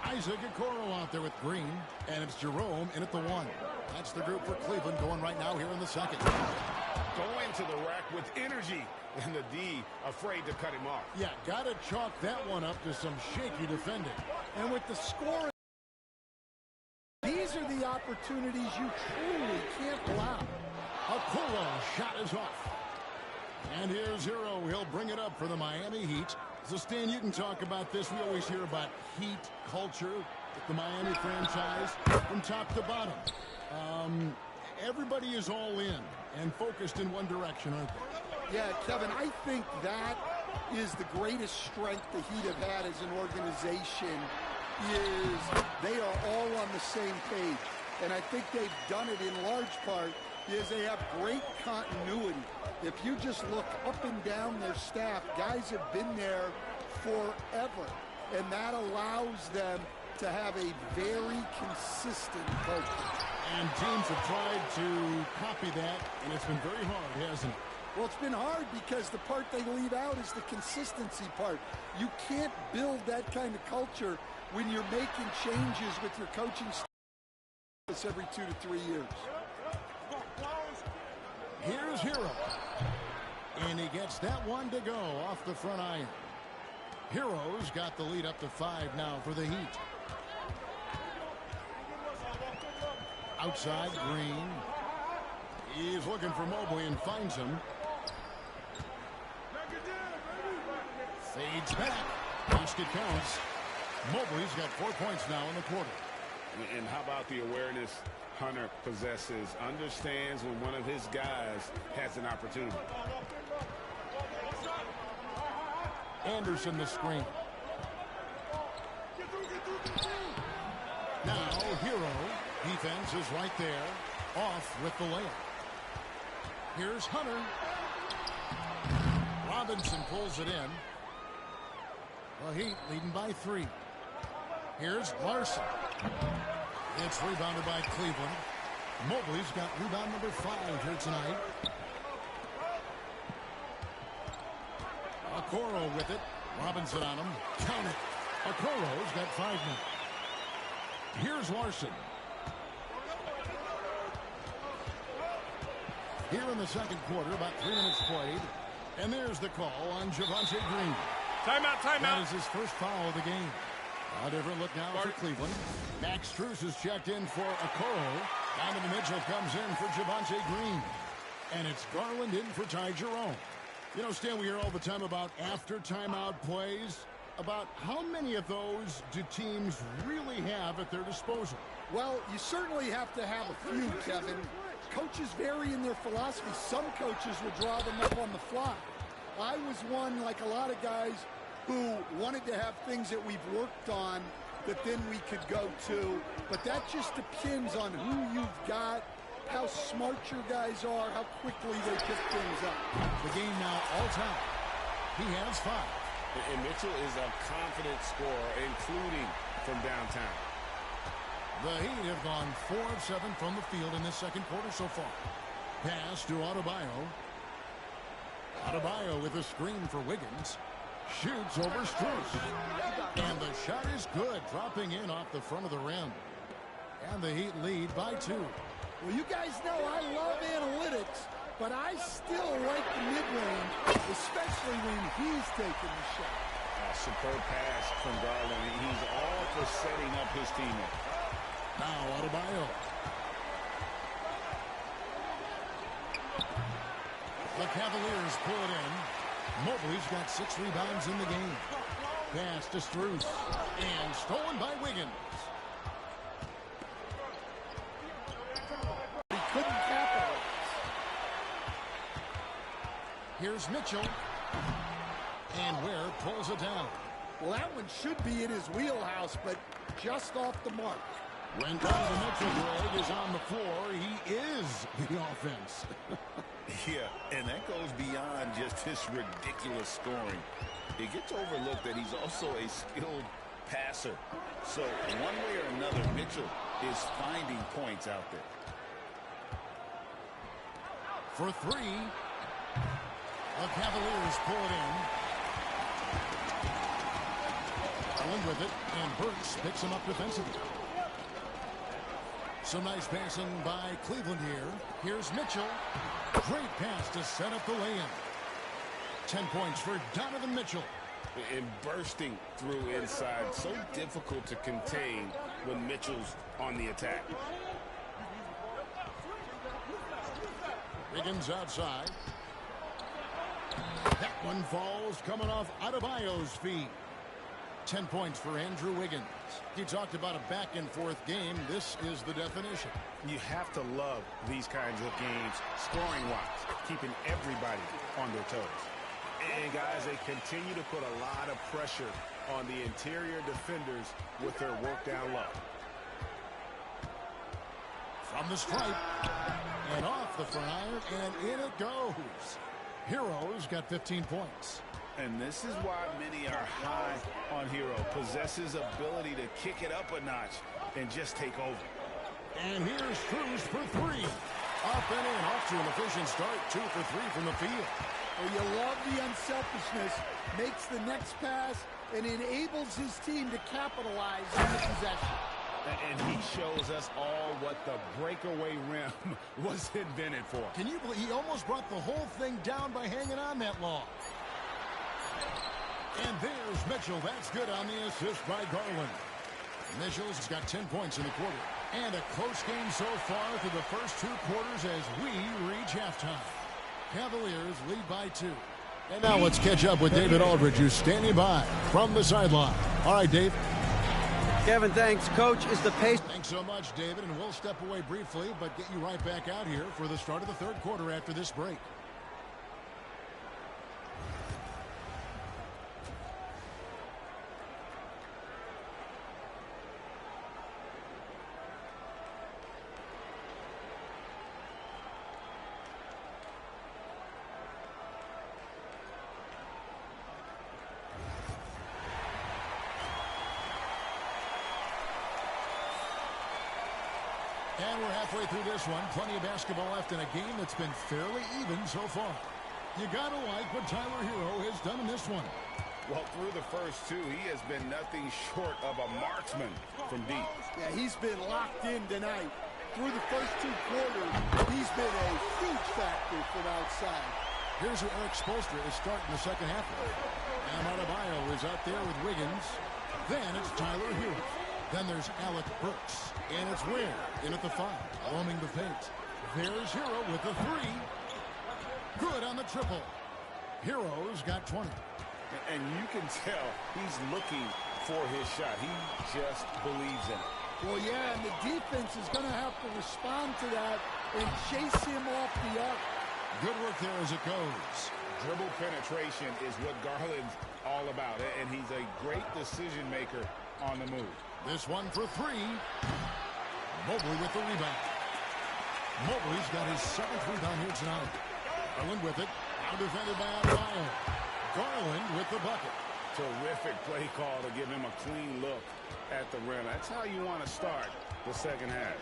Isaac Okoro out there with Green. And it's Jerome in at the 1. That's the group for Cleveland going right now here in the second. Going to the rack with energy. And the D afraid to cut him off. Yeah, got to chalk that one up to some shaky defending. And with the score, these are the opportunities you truly can't allow. Okoro shot is off. And here's Hero. He'll bring it up for the Miami Heat. So, Stan, you can talk about this. We always hear about Heat culture with the Miami franchise from top to bottom. Everybody is all in and focused in one direction, aren't they? Yeah, Kevin, I think that is the greatest strength the Heat have had as an organization is they are all on the same page. And I think they've done it in large part is they have great continuity. If you just look up and down their staff, guys have been there forever. And that allows them to have a very consistent culture. And teams have tried to copy that, and it's been very hard, hasn't it? Well, it's been hard because the part they leave out is the consistency part. You can't build that kind of culture when you're making changes with your coaching staff every 2 to 3 years. Here's Hero. And he gets that one to go off the front iron. Hero's got the lead up to 5 now for the Heat. Outside, Green. He's looking for Mobley and finds him. Fades back. Basket counts. Mobley's got 4 points now in the quarter. And how about the awareness Hunter possesses? Understands when one of his guys has an opportunity. Anderson the screen. Now Hero. Defense is right there. Off with the layup. Here's Hunter. Robinson pulls it in. The Heat leading by 3. Here's Larson. It's rebounded by Cleveland. Mobley's got rebound number 5 here tonight. Okoro with it. Robinson on him. Count it. Okoro's got 5 now. Here's Larson. Here in the second quarter, about 3 minutes played. And there's the call on Javonte Green. Timeout, timeout. That is his first foul of the game. A different look now for Cleveland. Max Strus is checked in for Okoro. Donovan Mitchell comes in for Javonte Green. And it's Garland in for Ty Jerome. You know, Stan, we hear all the time about after timeout plays. About how many of those do teams really have at their disposal? Well, you certainly have to have a few, Kevin. Coaches vary in their philosophy. Some coaches will draw them up on the fly. I was one, like a lot of guys, who wanted to have things that we've worked on that then we could go to. But that just depends on who you've got, how smart your guys are, how quickly they pick things up. The game now all time. He has 5. And Mitchell is a confident scorer, including from downtown. The Heat have gone 4 of 7 from the field in this second quarter so far. Pass to Adebayo. Adebayo with a screen for Wiggins. Shoots over Strus. And the shot is good, dropping in off the front of the rim. And the Heat lead by 2. Well, you guys know I love analytics, but I still like the mid-range, especially when he's taking the shot. Superb pass from Garland. He's all for setting up his teammate. Now Adebayo. The Cavaliers pull it in. Mobley's got 6 rebounds in the game. Pass to Strus. And stolen by Wiggins. He couldn't capitalize. Here's Mitchell. And Ware pulls it down. Well, that one should be in his wheelhouse, but just off the mark. When Donovan Mitchell, Greg, is on the floor, he is the offense. Yeah, and that goes beyond just his ridiculous scoring. It gets overlooked that he's also a skilled passer. So one way or another, Mitchell is finding points out there. For 3, the Cavaliers pull it in. Allen with it, and Burks picks him up defensively. Some nice passing by Cleveland here. Here's Mitchell. Great pass to set up the lay-in. 10 points for Donovan Mitchell. And bursting through inside. So difficult to contain when Mitchell's on the attack. Wiggins outside. That one falls coming off Adebayo's feet. 10 points for Andrew Wiggins. You talked about a back-and-forth game. This is the definition. You have to love these kinds of games, scoring-wise, keeping everybody on their toes. And, guys, they continue to put a lot of pressure on the interior defenders with their work down low. From the stripe, and off the front iron, and in it goes. Hero's got 15 points. And this is why many are high on Hero. Possesses ability to kick it up a notch and just take over. And here's Strus for 3. Up and in, off to an efficient start. 2 for 3 from the field. Well, you love the unselfishness. Makes the next pass and enables his team to capitalize on the possession. And he shows us all what the breakaway rim was invented for. Can you believe he almost brought the whole thing down by hanging on that long? And there's Mitchell. That's good on the assist by Garland. Mitchell's got 10 points in the quarter. And a close game so far through the first 2 quarters as we reach halftime. Cavaliers lead by 2. And now let's catch up with David Aldridge, who's standing by from the sideline. All right, Dave. Kevin, thanks. Coach, is the pace... Thanks so much, David, and we'll step away briefly, but get you right back out here for the start of the third quarter after this break. And we're halfway through this one. Plenty of basketball left in a game that's been fairly even so far. You got to like what Tyler Herro has done in this one. Well, through the first two, he has been nothing short of a marksman from deep. Yeah, he's been locked in tonight. Through the first two quarters, he's been a huge factor from outside. Here's who Eric Spoelstra is starting the second half with. Bam Adebayo is out there with Wiggins. Then it's Tyler Herro. Then there's Alec Burks. And it's Ware in at the 5, roaming the paint. There's Herro with the 3. Good on the triple. Herro's got 20. And you can tell he's looking for his shot. He just believes in it. Well, yeah, and the defense is going to have to respond to that and chase him off the arc. Good work there as it goes. Dribble penetration is what Garland's all about, and he's a great decision maker on the move. This one for 3. Mobley with the rebound. Mobley's got his 7th rebound here tonight. Garland with it. Now defended by Adebayo. Garland with the bucket. Terrific play call to give him a clean look at the rim. That's how you want to start the second half.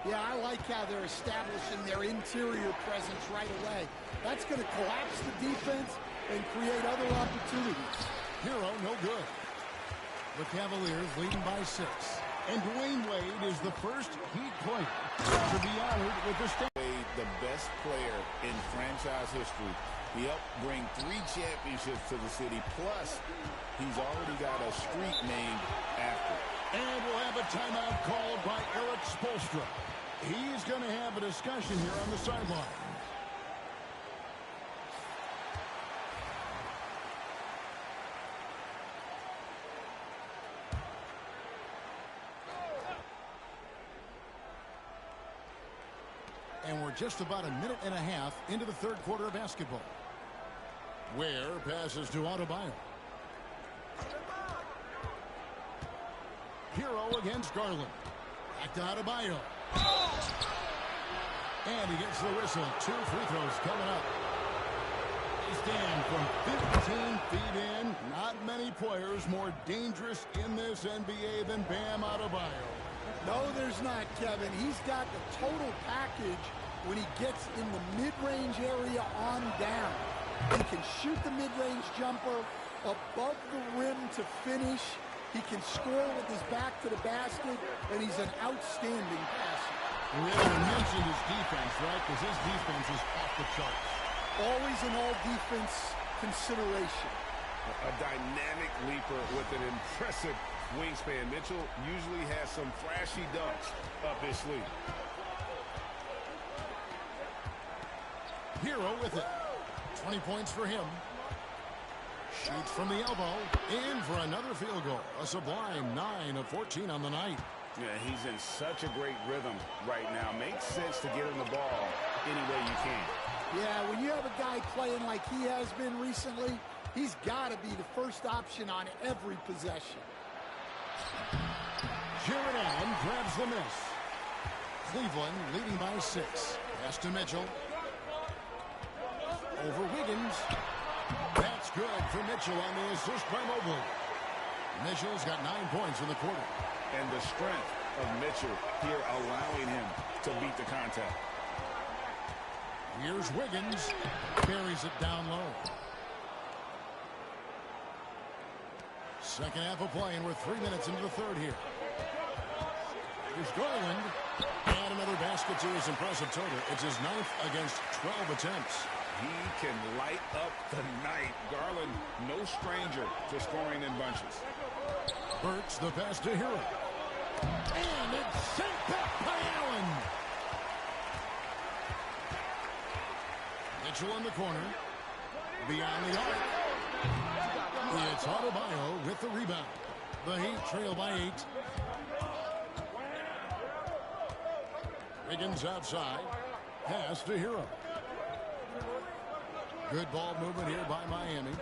Yeah, I like how they're establishing their interior presence right away. That's going to collapse the defense and create other opportunities. Herro, no good. The Cavaliers leading by 6. And Dwayne Wade is the first Heat player to be honored with the Wade, the best player in franchise history. He helped bring 3 championships to the city. Plus, he's already got a street named after. And we'll have a timeout called by Eric Spoelstra. He's going to have a discussion here on the sideline. And we're just about a minute and a half into the third quarter of basketball. Ware passes to Adebayo. Herro against Garland. Back to Adebayo. And he gets the whistle. 2 free throws coming up. He's down from 15 feet in. Not many players more dangerous in this NBA than Bam Adebayo. No, there's not, Kevin. He's got the total package when he gets in the mid-range area on down. He can shoot the mid-range jumper above the rim to finish. He can score with his back to the basket, and he's an outstanding passer. We haven't mentioned his defense, right? Because his defense is off the charts. Always an all-defense consideration. A dynamic leaper with an impressive wingspan. Mitchell usually has some flashy dunks up his sleeve. Herro with it. 20 points for him. Shoots from the elbow. In for another field goal. A sublime 9 of 14 on the night. Yeah, he's in such a great rhythm right now. Makes sense to get him the ball any way you can. Yeah, when you have a guy playing like he has been recently, he's got to be the first option on every possession. Jared Allen grabs the miss. Cleveland leading by 6. Pass to Mitchell. Over Wiggins. That's good for Mitchell on the assist by Mobley. Mitchell's got 9 points in the quarter. And the strength of Mitchell here allowing him to beat the contact. Here's Wiggins. Carries it down low. Second half of play, and we're 3 minutes into the third here. Here's Garland. And another basket to his impressive total. It's his 9th against 12 attempts. He can light up the night. Garland, no stranger to scoring in bunches. Burks the pass to Herro. And it's sent back by Allen. Mitchell in the corner. Beyond the arc. It's Adebayo with the rebound. The Heat trail by 8. Wiggins outside. Pass to Hero. Good ball movement here by Miami.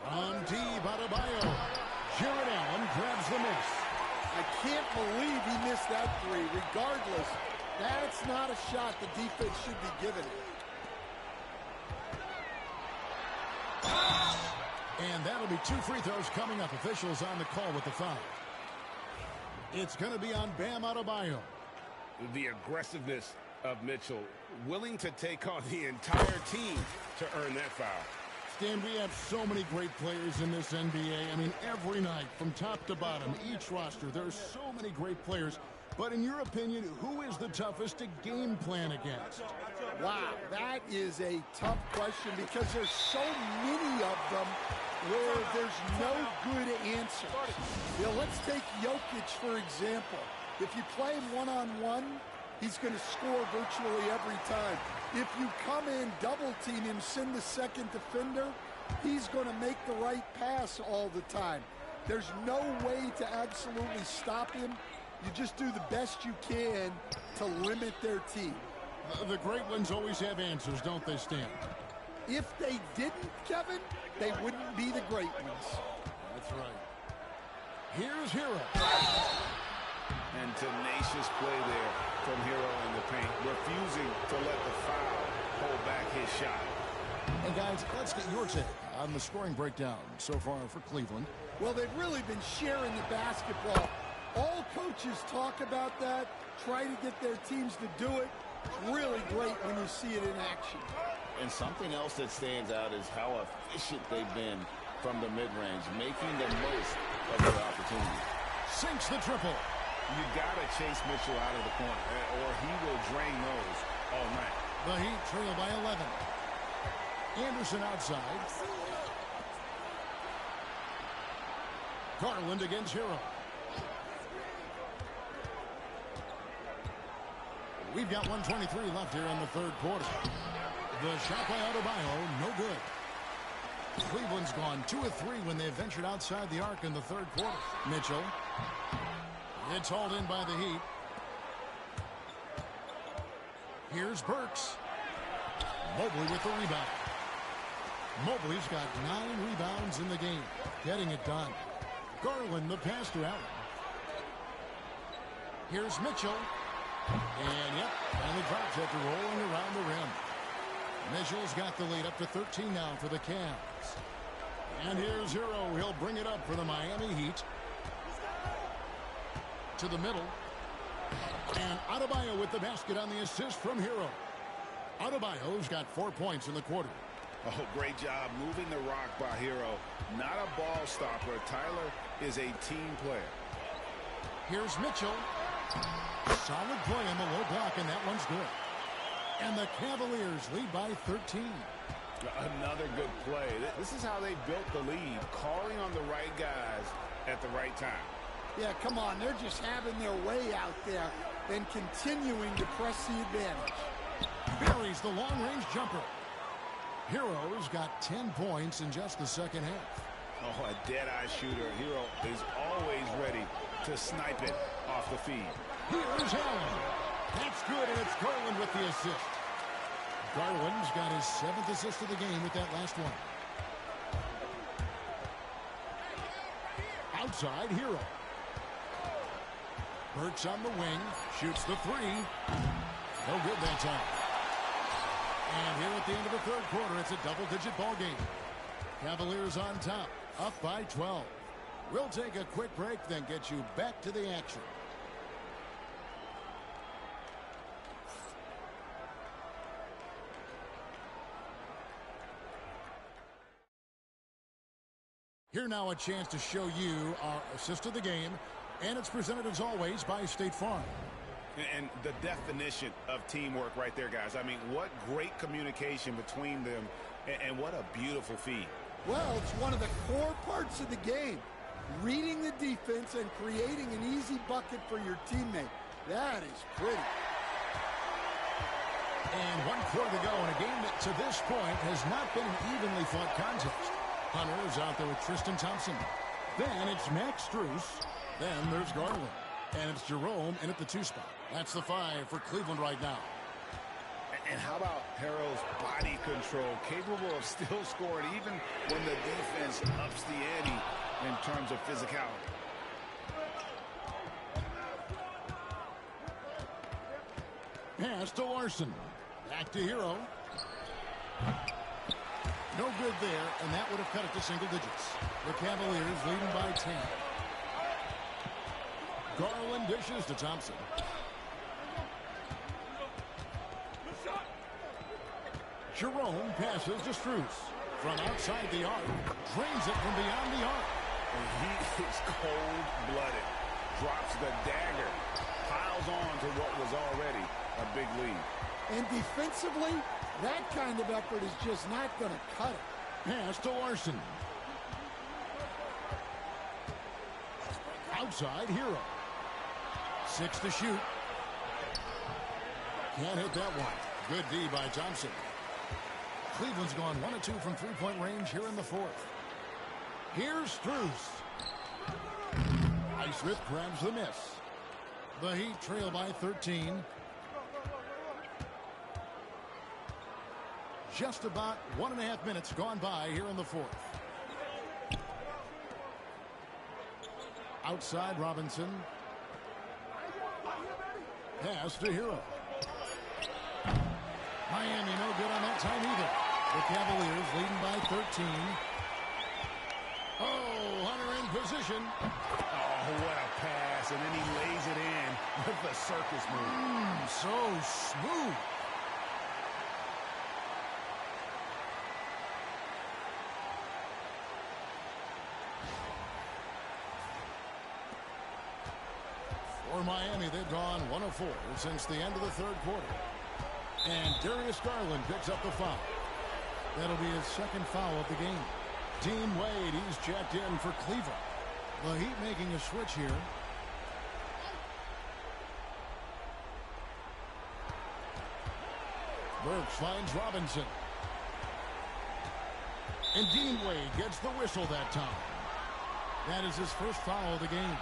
On deep, Adebayo. Jarrett Allen grabs the miss. I can't believe he missed that three. Regardless, that's not a shot the defense should be giving it. And that'll be 2 free throws coming up. Officials on the call with the foul. It's going to be on Bam Adebayo. The aggressiveness of Mitchell, willing to take on the entire team to earn that foul. Stan, we have so many great players in this NBA. I mean, every night, from top to bottom, each roster, there's so many great players. But in your opinion, who is the toughest to game plan against? Wow, that is a tough question because there's so many of them where there's no good answer. You know, let's take Jokic, for example. If you play him one-on-one, he's going to score virtually every time. If you come in, double-team him, send the second defender, he's going to make the right pass all the time. There's no way to absolutely stop him. You just do the best you can to limit their team. The great ones always have answers, don't they, Stan? If they didn't, Kevin, they wouldn't be the great ones. That's right. Here's Hero. And tenacious play there from Hero in the paint, refusing to let the foul hold back his shot. And guys, let's get your take on the scoring breakdown so far for Cleveland. Well, they've really been sharing the basketball. All coaches talk about that, try to get their teams to do it. It's really great when you see it in action. And something else that stands out is how efficient they've been from the mid-range, making the most of their opportunity. Sinks the triple. You got to chase Mitchell out of the corner, or he will drain those all night. The Heat trail by 11. Anderson outside. Garland against Hero. We've got 1:23 left here in the third quarter. The shot by Adebayo, no good. Cleveland's gone 2 of 3 when they ventured outside the arc in the third quarter. Mitchell. It's hauled in by the Heat. Here's Burks. Mobley with the rebound. Mobley's got 9 rebounds in the game. Getting it done. Garland the pass to Allen. Here's Mitchell. And yep, finally drops after rolling around the rim. Mitchell's got the lead up to 13 now for the Cavs. And here's Hero. He'll bring it up for the Miami Heat. To the middle. And Adebayo with the basket on the assist from Hero. Adebayo's got 4 points in the quarter. Oh, great job moving the rock by Hero. Not a ball stopper. Tyler is a team player. Here's Mitchell. Solid play on the low block, and that one's good. And the Cavaliers lead by 13. Another good play. This is how they built the lead, calling on the right guys at the right time. Yeah, come on. They're just having their way out there and continuing to press the advantage. Buries the long-range jumper. Hero's got 10 points in just the second half. Oh, a dead-eye shooter. Hero is always ready to snipe it off the feed. Here's Allen. That's good, and it's Garland with the assist. Garland's got his 7th assist of the game with that last one. Outside, Hero. Burks on the wing. Shoots the 3. No good that time. And here at the end of the third quarter, it's a double-digit ball game. Cavaliers on top, up by 12. We'll take a quick break, then get you back to the action. Here now a chance to show you our assist of the game, and it's presented as always by State Farm. And the definition of teamwork right there, guys. I mean, what great communication between them, and what a beautiful feed. Well, it's one of the core parts of the game. Reading the defense and creating an easy bucket for your teammate. That is pretty. And 1 quarter to go in a game that to this point has not been an evenly fought contest. Hunter is out there with Tristan Thompson. Then it's Max Strus. Then there's Garland. And it's Jerome in at the 2 spot. That's the 5 for Cleveland right now. And how about Harrell's body control, capable of still scoring even when the defense ups the ante in terms of physicality. Pass to Larson. Back to Hero. No good there, and that would have cut it to single digits. The Cavaliers leading by 10. Garland dishes to Thompson. Jerome passes to Strus. From outside the arc, drains it from beyond the arc. And he is cold-blooded. Drops the dagger. Piles on to what was already a big lead. And defensively, that kind of effort is just not going to cut it. Pass to Larson. Outside, Hero. 6 to shoot. Can't hit that one. Good D by Thompson. Cleveland's gone 1 of 2 from three-point range here in the 4th. Here's Strus. Ice Rip grabs the miss. The Heat trail by 13. Just about 1.5 minutes gone by here in the 4th. Outside Robinson. Pass to Hero. Miami no good on that time either. The Cavaliers leading by 13. Oh, Hunter in position. Oh, what a pass. And then he lays it in with the circus move. So smooth. For Miami, they've gone 1 of 4 since the end of the 3rd quarter. And Darius Garland picks up the foul. That'll be his 2nd foul of the game. Dean Wade, he's checked in for Cleveland. The Heat making a switch here. Burks finds Robinson. And Dean Wade gets the whistle that time. That is his 1st foul of the game.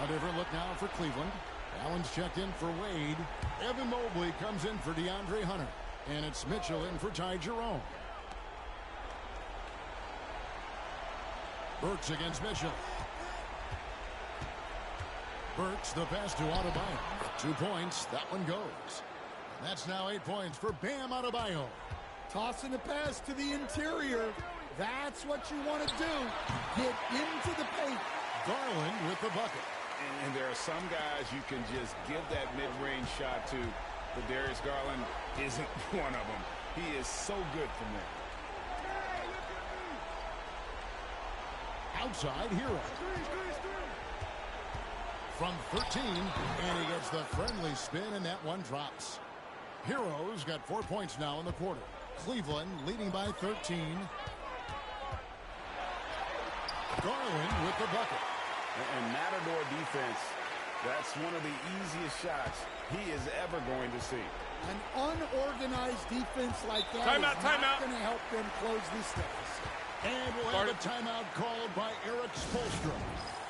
A different look now for Cleveland. Allen's checked in for Wade. Evan Mobley comes in for DeAndre Hunter. And it's Mitchell in for Ty Jerome. Burks against Mitchell. Burks the pass to Adebayo. 2 points. That one goes. And that's now 8 points for Bam Adebayo. Tossing the pass to the interior. That's what you want to do. Get into the paint. Garland with the bucket. And there are some guys you can just give that mid-range shot to, but Darius Garland isn't one of them. He is so good from there. Outside, Hero. From 13, and he gets the friendly spin, and that one drops. Hero's got 4 points now in the quarter. Cleveland leading by 13. Garland with the bucket. And Matador defense, that's one of the easiest shots he is ever going to see. An unorganized defense like that timeout, is not going to help them close this deficit. And we'll have a timeout called by Eric Spoelstra.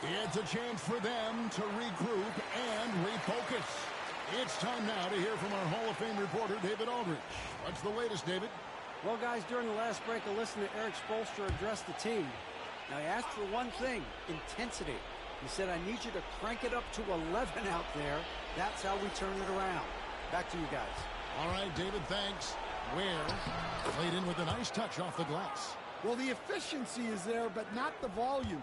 It's a chance for them to regroup and refocus. It's time now to hear from our Hall of Fame reporter, David Aldridge. What's the latest, David? Well, guys, during the last break, I listened to Eric Spoelstra address the team. Now, he asked for one thing, intensity. He said, I need you to crank it up to 11 out there. That's how we turn it around. Back to you guys. All right, David, thanks. Ware played in with a nice touch off the glass. Well, the efficiency is there, but not the volume.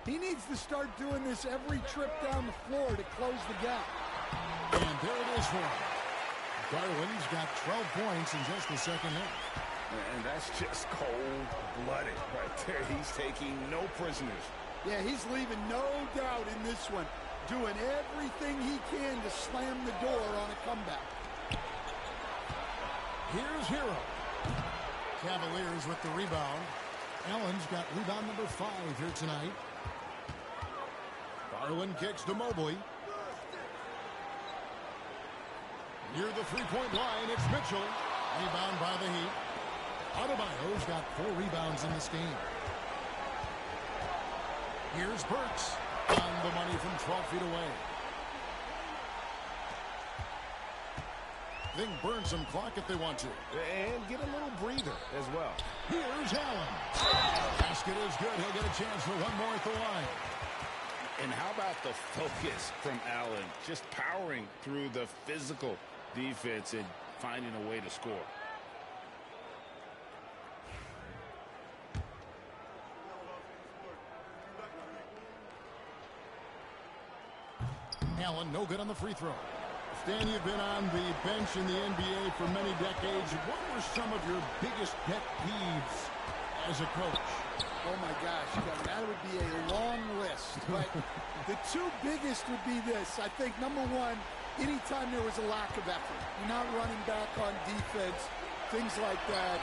He needs to start doing this every trip down the floor to close the gap. And there it is for him. Garland's got 12 points in just the second half. And that's just cold-blooded right there. He's taking no prisoners. Yeah, he's leaving no doubt in this one. Doing everything he can to slam the door on a comeback. Here's Hero. Cavaliers with the rebound. Allen's got rebound number 5 here tonight. Garland kicks to Mobley. Near the three-point line, it's Mitchell. Rebound by the Heat. Adebayo's got 4 rebounds in this game. Here's Burks on the money from 12 feet away. They can burn some clock if they want to. And get a little breather as well. Here's Allen. Basket is good. He'll get a chance for one more at the line. And how about the focus from Allen? Just powering through the physical defense and finding a way to score. Allen, no good on the free throw. Stan, you've been on the bench in the NBA for many decades. What were some of your biggest pet peeves as a coach? Oh, my gosh, Kevin, that would be a long list. But the 2 biggest would be this. I think, number one, anytime there was a lack of effort, you're not running back on defense, things like that,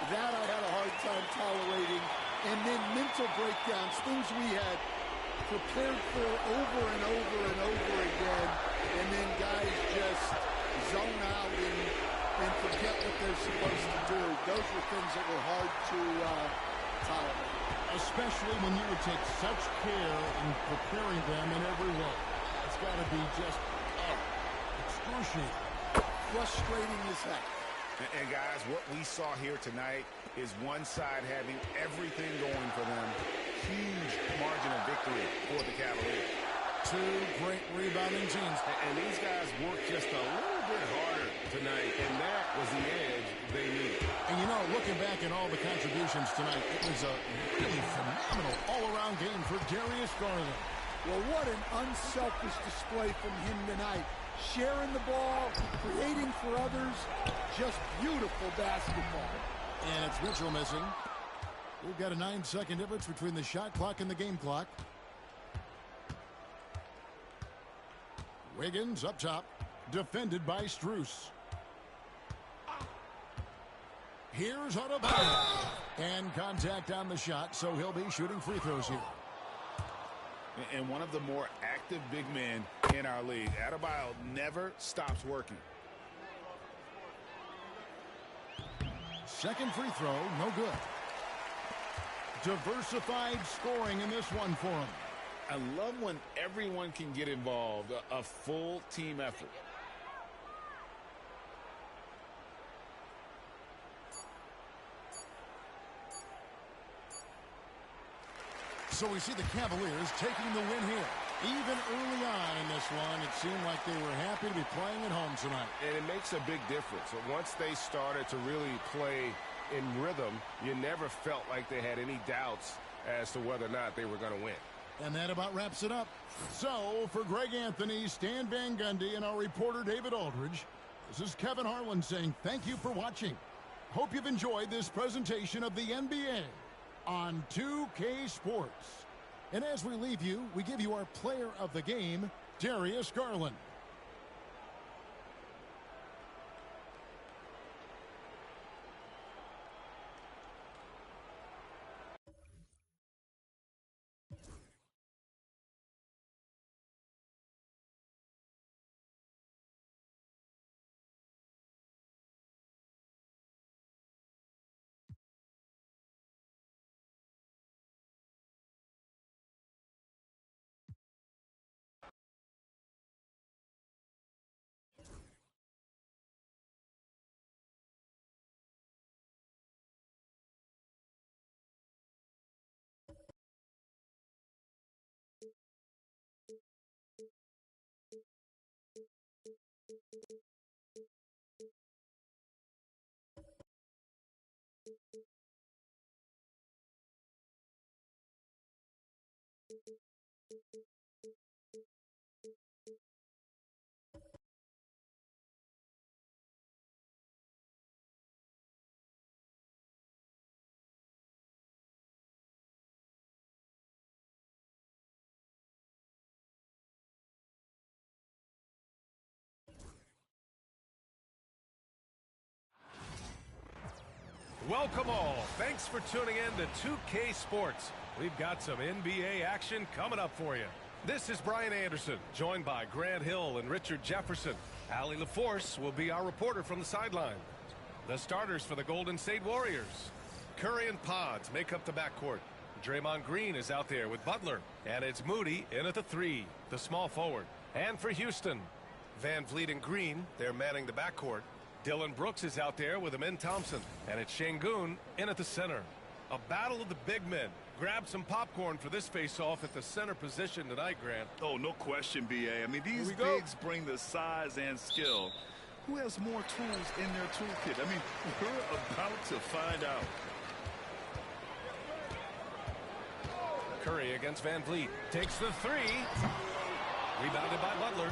that I had a hard time tolerating. And then mental breakdowns, things we had prepared for over and over and over again, and then guys just zone out and forget what they're supposed to do. Those were things that were hard to tolerate. Especially when you would take such care in preparing them in every way. It's got to be just excruciating. Frustrating as heck. And guys, what we saw here tonight is one side having everything going for them. Huge margin of victory for the Cavaliers. 2 great rebounding teams. And these guys worked just a little bit harder tonight, and that was the edge they needed. And you know, looking back at all the contributions tonight, it was a really phenomenal all-around game for Darius Garland. Well, what an unselfish display from him tonight. Sharing the ball, creating for others, just beautiful basketball. And it's Mitchell missing. We've got a 9-second difference between the shot clock and the game clock. Wiggins up top, defended by Strus. Here's Adebayo. And contact on the shot, so he'll be shooting free throws here. And one of the more active big men in our league. Adebayo never stops working. Second free throw, no good. Diversified scoring in this one for him. I love when everyone can get involved, a full team effort. So we see the Cavaliers taking the win here. Even early on in this one, it seemed like they were happy to be playing at home tonight. And it makes a big difference. Once they started to really play in rhythm, you never felt like they had any doubts as to whether or not they were going to win. And that about wraps it up. So, for Greg Anthony, Stan Van Gundy, and our reporter David Aldridge, this is Kevin Harlan saying thank you for watching. Hope you've enjoyed this presentation of the NBA on 2K Sports. And as we leave you, we give you our player of the game, Darius Garland. Welcome all. Thanks for tuning in to 2K Sports. We've got some NBA action coming up for you. This is Brian Anderson, joined by Grant Hill and Richard Jefferson. Allie LaForce will be our reporter from the sideline. The starters for the Golden State Warriors. Curry and Pods make up the backcourt. Draymond Green is out there with Butler. And it's Moody in at the 3, the small forward. And for Houston, Van Vliet and Green, they're manning the backcourt. Dylan Brooks is out there with Amin Thompson. And it's Şengün in at the center. A battle of the big men. Grab some popcorn for this face-off at the center position tonight, Grant. Oh, no question, B.A. I mean, these bigs bring the size and skill. Who has more tools in their toolkit? I mean, we're about to find out. Curry against Van Vliet. Takes the 3. Rebounded by Butler.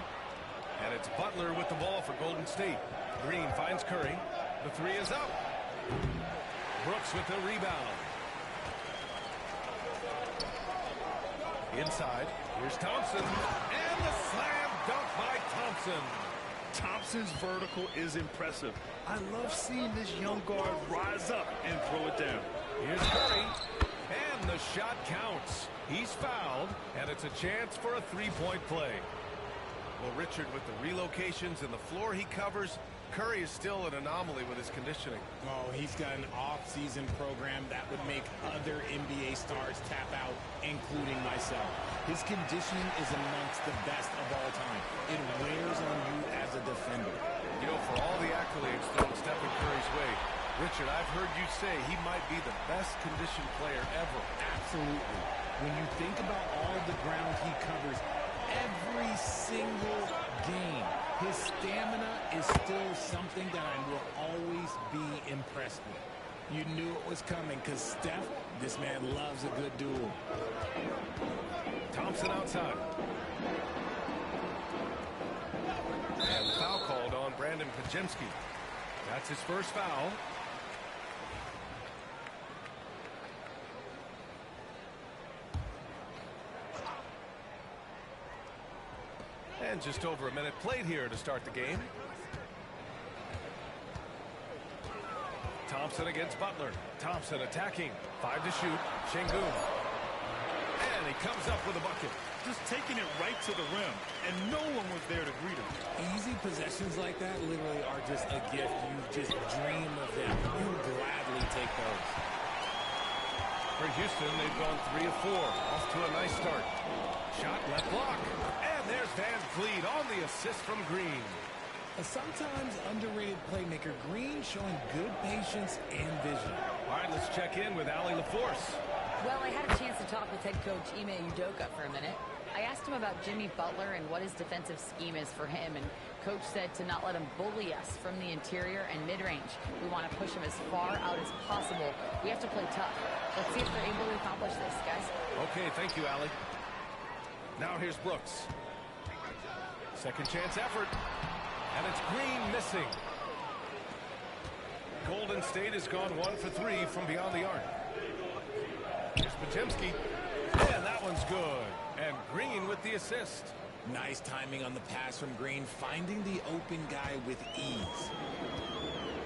And it's Butler with the ball for Golden State. Green finds Curry. The 3 is up. Brooks with the rebound. Inside. Here's Thompson. And the slam dunk by Thompson. Thompson's vertical is impressive. I love seeing this young guard rise up and throw it down. Here's Curry. And the shot counts. He's fouled, and it's a chance for a 3-point play. Well, Richard, with the relocations and the floor he covers, Curry is still an anomaly with his conditioning. Oh, he's got an off-season program that would make other NBA stars tap out, including myself. His conditioning is amongst the best of all time. It wears on you as a defender. You know, for all the accolades thrown Stephen Curry's way, Richard, I've heard you say he might be the best conditioned player ever. Absolutely. When you think about all the ground he covers every single game, his stamina is still something that I will always be impressed with. You knew it was coming because Steph, this man loves a good duel. Thompson outside. And foul called on Brandon Podziemski. That's his first foul. And just over a minute played here to start the game. Thompson against Butler. Thompson attacking. 5 to shoot. Şengün. And he comes up with a bucket. Just taking it right to the rim, and no one was there to greet him. Easy possessions like that literally are just a gift. You just dream of them. You gladly take those. For Houston, they've gone 3 of 4. Off to a nice start. Shot left block. And there's Van Vliet on the assist from Green. A sometimes underrated playmaker, Green showing good patience and vision. All right, let's check in with Allie LaForce. Well, I had a chance to talk with head coach Ime Udoka for a minute. I asked him about Jimmy Butler and what his defensive scheme is for him, and coach said to not let him bully us from the interior and mid-range. We want to push him as far out as possible. We have to play tough. Let's see if they're able to accomplish this, guys. Okay, thank you, Allie. Now here's Brooks. Second chance effort. And it's Green missing. Golden State has gone 1 for 3 from beyond the arc. Here's Podziemski. And that one's good. And Green with the assist. Nice timing on the pass from Green, finding the open guy with ease.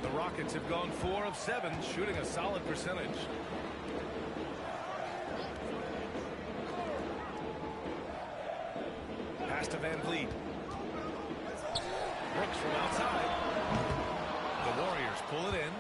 The Rockets have gone 4 of 7, shooting a solid percentage. Pass to Van Vliet. Brooks from outside. The Warriors pull it in.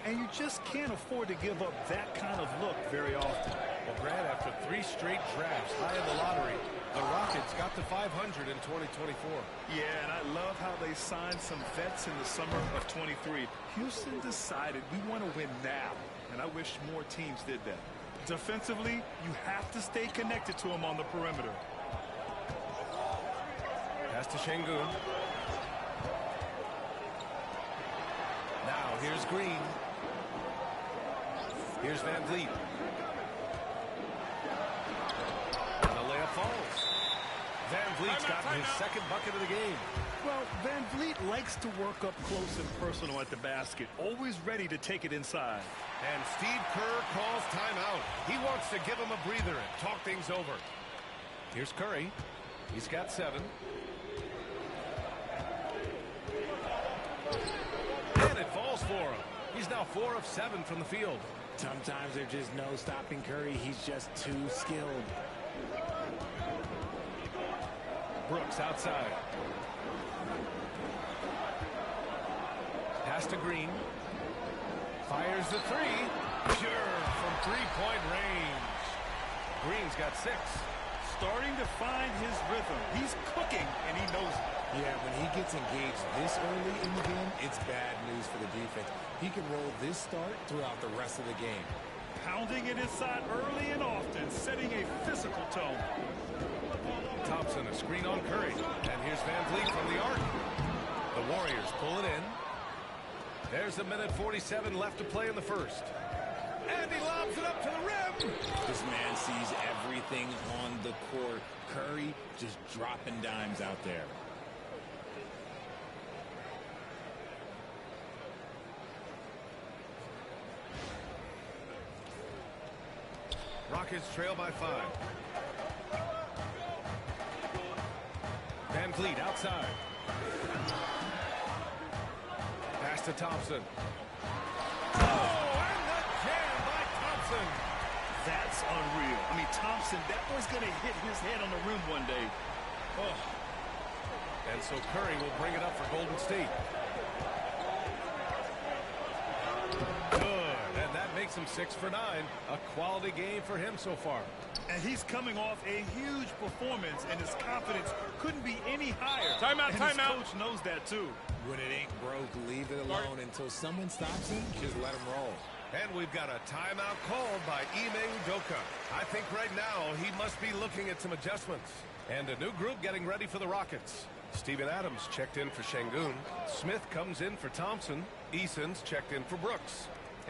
And you just can't afford to give up that kind of look very often. Well, Grant, after 3 straight drafts high in the lottery, the Rockets got to 500 in 2024. Yeah, and I love how they signed some vets in the summer of 23. Houston decided we want to win now, and I wish more teams did that. Defensively, you have to stay connected to them on the perimeter. Pass to Şengün. Now here's Green. Here's Van Vliet. And the layup falls. Van Vliet's gotten his second bucket of the game. Well, Van Vliet likes to work up close and personal at the basket, always ready to take it inside. And Steve Kerr calls timeout. He wants to give him a breather and talk things over. Here's Curry. He's got 7. And it falls for him. He's now 4 of 7 from the field. Sometimes there's just no stopping Curry. He's just too skilled. Brooks outside. Pass to Green. Fires the three. Pure from three-point range. Green's got 6. Starting to find his rhythm. He's cooking, and he knows it. Yeah, when he gets engaged this early in the game, it's bad news for the defense. He can roll this start throughout the rest of the game. Pounding it inside early and often, setting a physical tone. Thompson, a screen on Curry. And here's Van Vliet from the arc. The Warriors pull it in. There's 1:47 left to play in the first. And he lobs it up to the rim. This man sees everything on the court. Curry just dropping dimes out there. Rockets trail by 5. Van Vliet outside. Pass to Thompson. Oh, and the jam by Thompson. That's unreal. I mean, Thompson, that was going to hit his head on the rim one day. Oh. And so Curry will bring it up for Golden State. Good. And that makes him 6 for 9. A quality game for him so far. And he's coming off a huge performance, and his confidence couldn't be any higher. Timeout, and timeout. His coach knows that, too. When it ain't broke, leave it alone until someone stops him. Just let him roll. And we've got a timeout called by Ime Udoka. I think right now he must be looking at some adjustments. And a new group getting ready for the Rockets. Steven Adams checked in for Şengün. Smith comes in for Thompson. Eason's checked in for Brooks.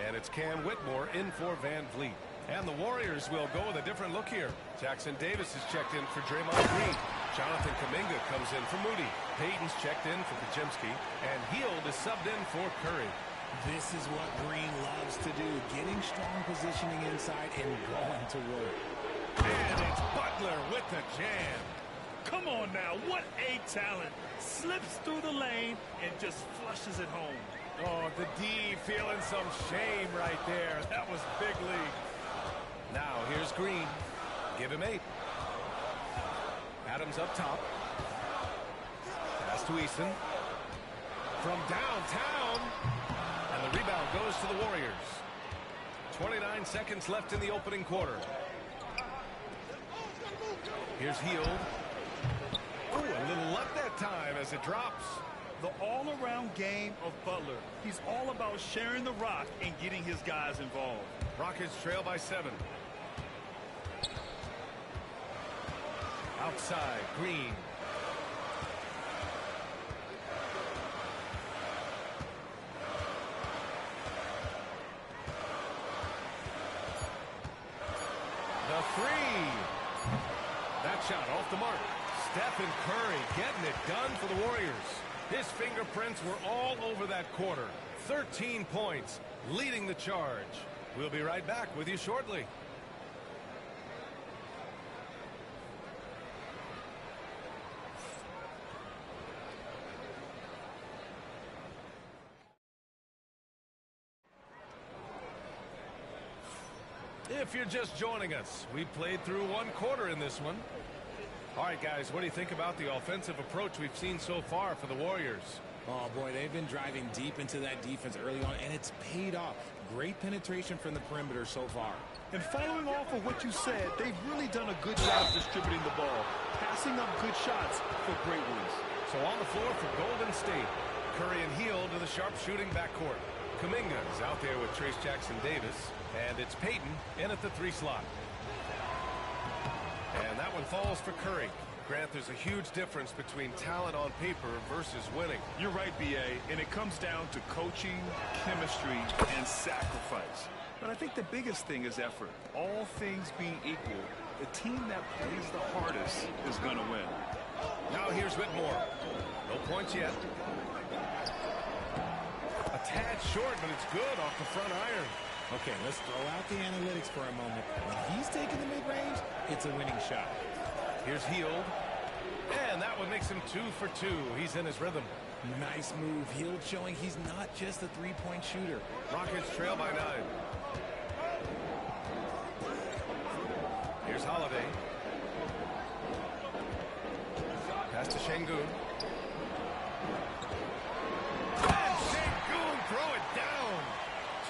And it's Cam Whitmore in for Van Vliet. And the Warriors will go with a different look here. Jackson Davis is checked in for Draymond Green. Jonathan Kuminga comes in for Moody. Payton's checked in for Podziemski. And Hield is subbed in for Curry. This is what Green loves to do, getting strong positioning inside and going to work. And it's Butler with the jam. Come on now, what a talent. Slips through the lane and just flushes it home. Oh, the D feeling some shame right there. That was big league. Now here's Green. Give him 8. Adams up top. Pass to Eason. From downtown. And the rebound goes to the Warriors. 29 seconds left in the opening quarter. Here's Hield. Oh, a little luck that time as it drops. The all-around game of Butler. He's all about sharing the rock and getting his guys involved. Rockets trail by 7. Outside, Green. The 3. That shot off the mark. Stephen Curry getting it done for the Warriors. His fingerprints were all over that quarter. 13 points, leading the charge. We'll be right back with you shortly. If you're just joining us, we played through one quarter in this one. All right, guys, what do you think about the offensive approach we've seen so far for the Warriors? Oh, boy, they've been driving deep into that defense early on, and it's paid off. Great penetration from the perimeter so far. And following off of what you said, they've really done a good job distributing the ball, passing up good shots for great ones. So on the floor for Golden State, Curry and Hield to the sharpshooting backcourt. Kuminga is out there with Trayce Jackson-Davis, and it's Payton in at the 3 slot. And that one falls for Curry. Grant, there's a huge difference between talent on paper versus winning. You're right, B.A., and it comes down to coaching, chemistry, and sacrifice. But I think the biggest thing is effort. All things being equal, the team that plays the hardest is going to win. Now here's Whitmore. No points yet. A tad short, but it's good off the front iron. Okay, let's throw out the analytics for a moment. When he's taking the mid-range, it's a winning shot. Here's Hield. And that one makes him 2 for 2. He's in his rhythm. Nice move. Hield showing he's not just a three-point shooter. Rockets trail by 9. Here's Holiday. Şengün. And Şengün throw it down.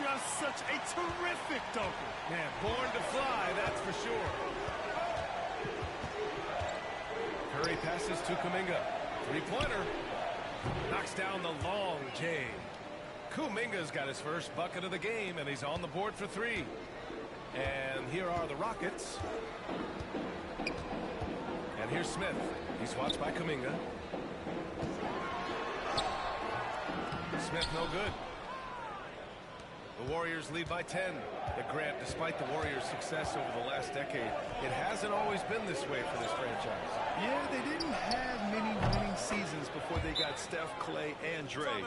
Just such a terrific dunker. Man, born to fly, that's for sure. Curry passes to Kuminga. Three-pointer. Knocks down the long J. Kuminga's got his first bucket of the game, and he's on the board for three. And here are the Rockets. And here's Smith. He's watched by Kuminga. Smith no good. The Warriors lead by 10. But Grant, despite the Warriors' success over the last decade, it hasn't always been this way for this franchise. Yeah, they didn't have many winning seasons before they got Steph, Clay, and Dre.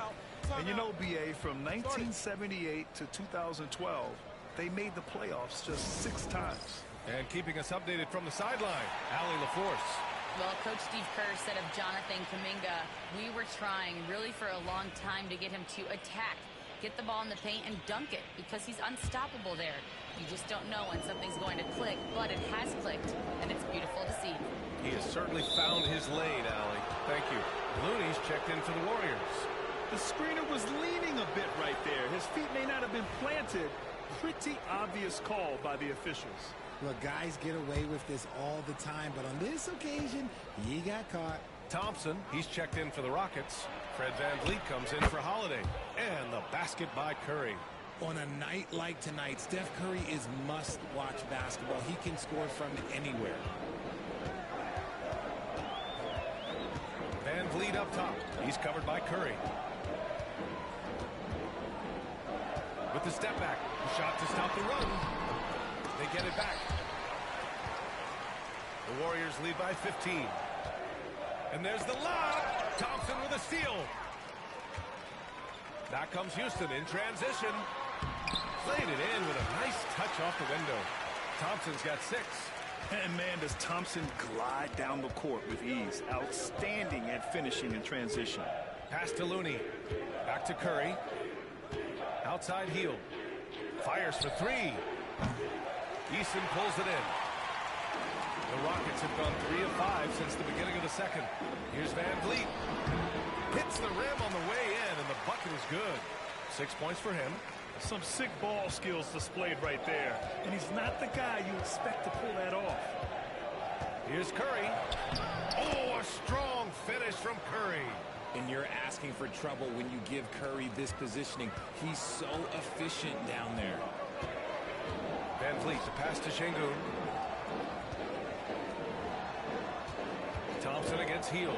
And you know, BA, from 1978 to 2012, they made the playoffs just 6 times. And keeping us updated from the sideline, Allie LaForce. Well, Coach Steve Kerr said of Jonathan Kuminga, we were trying really for a long time to get him to attack, get the ball in the paint and dunk it because he's unstoppable there. You just don't know when something's going to click, but it has clicked, and it's beautiful to see. He has certainly found his lane, Allie. Thank you. Looney's checked in for the Warriors. The screener was leaning a bit right there. His feet may not have been planted. Pretty obvious call by the officials. Look, guys get away with this all the time, but on this occasion, he got caught. Thompson, he's checked in for the Rockets. Fred VanVleet comes in for Holiday. And the basket by Curry. On a night like tonight, Steph Curry is must-watch basketball. He can score from anywhere. VanVleet up top. He's covered by Curry. With the step back. Shot to stop the run. They get it back. The Warriors lead by 15. And there's the lob. Thompson with a steal. Back comes Houston in transition. Played it in with a nice touch off the window. Thompson's got 6. And man, does Thompson glide down the court with ease. Outstanding at finishing in transition. Pass to Looney. Back to Curry. Outside heel. Fires for 3. Eason pulls it in. The Rockets have gone 3 of 5 since the beginning of the second. Here's VanVleet. Hits the rim on the way in, and the bucket is good. 6 points for him. Some sick ball skills displayed right there. And he's not the guy you expect to pull that off. Here's Curry. Oh, a strong finish from Curry. And you're asking for trouble when you give Curry this positioning. He's so efficient down there. VanVleet, the pass to Şengün. Thompson against Hield.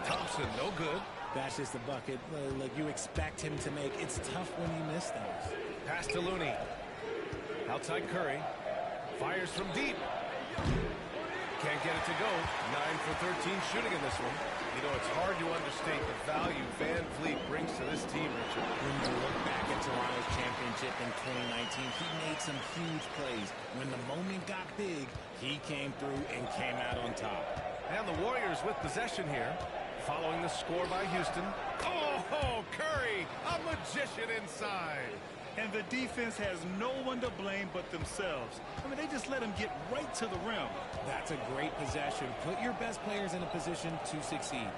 Thompson, no good. That's just a bucket like you expect him to make. It's tough when you miss those. Pass to Looney. Outside Curry. Fires from deep. Can't get it to go. 9 for 13 shooting in this one. You know, it's hard to understate the value VanVleet brings to this team, Richard. When you look back at Toronto's championship in 2019, he made some huge plays. When the moment got big, he came through and came out on top. And the Warriors with possession here. Following the score by Houston. Oh, Curry, a magician inside. And the defense has no one to blame but themselves. I mean, they just let him get right to the rim. That's a great possession. Put your best players in a position to succeed.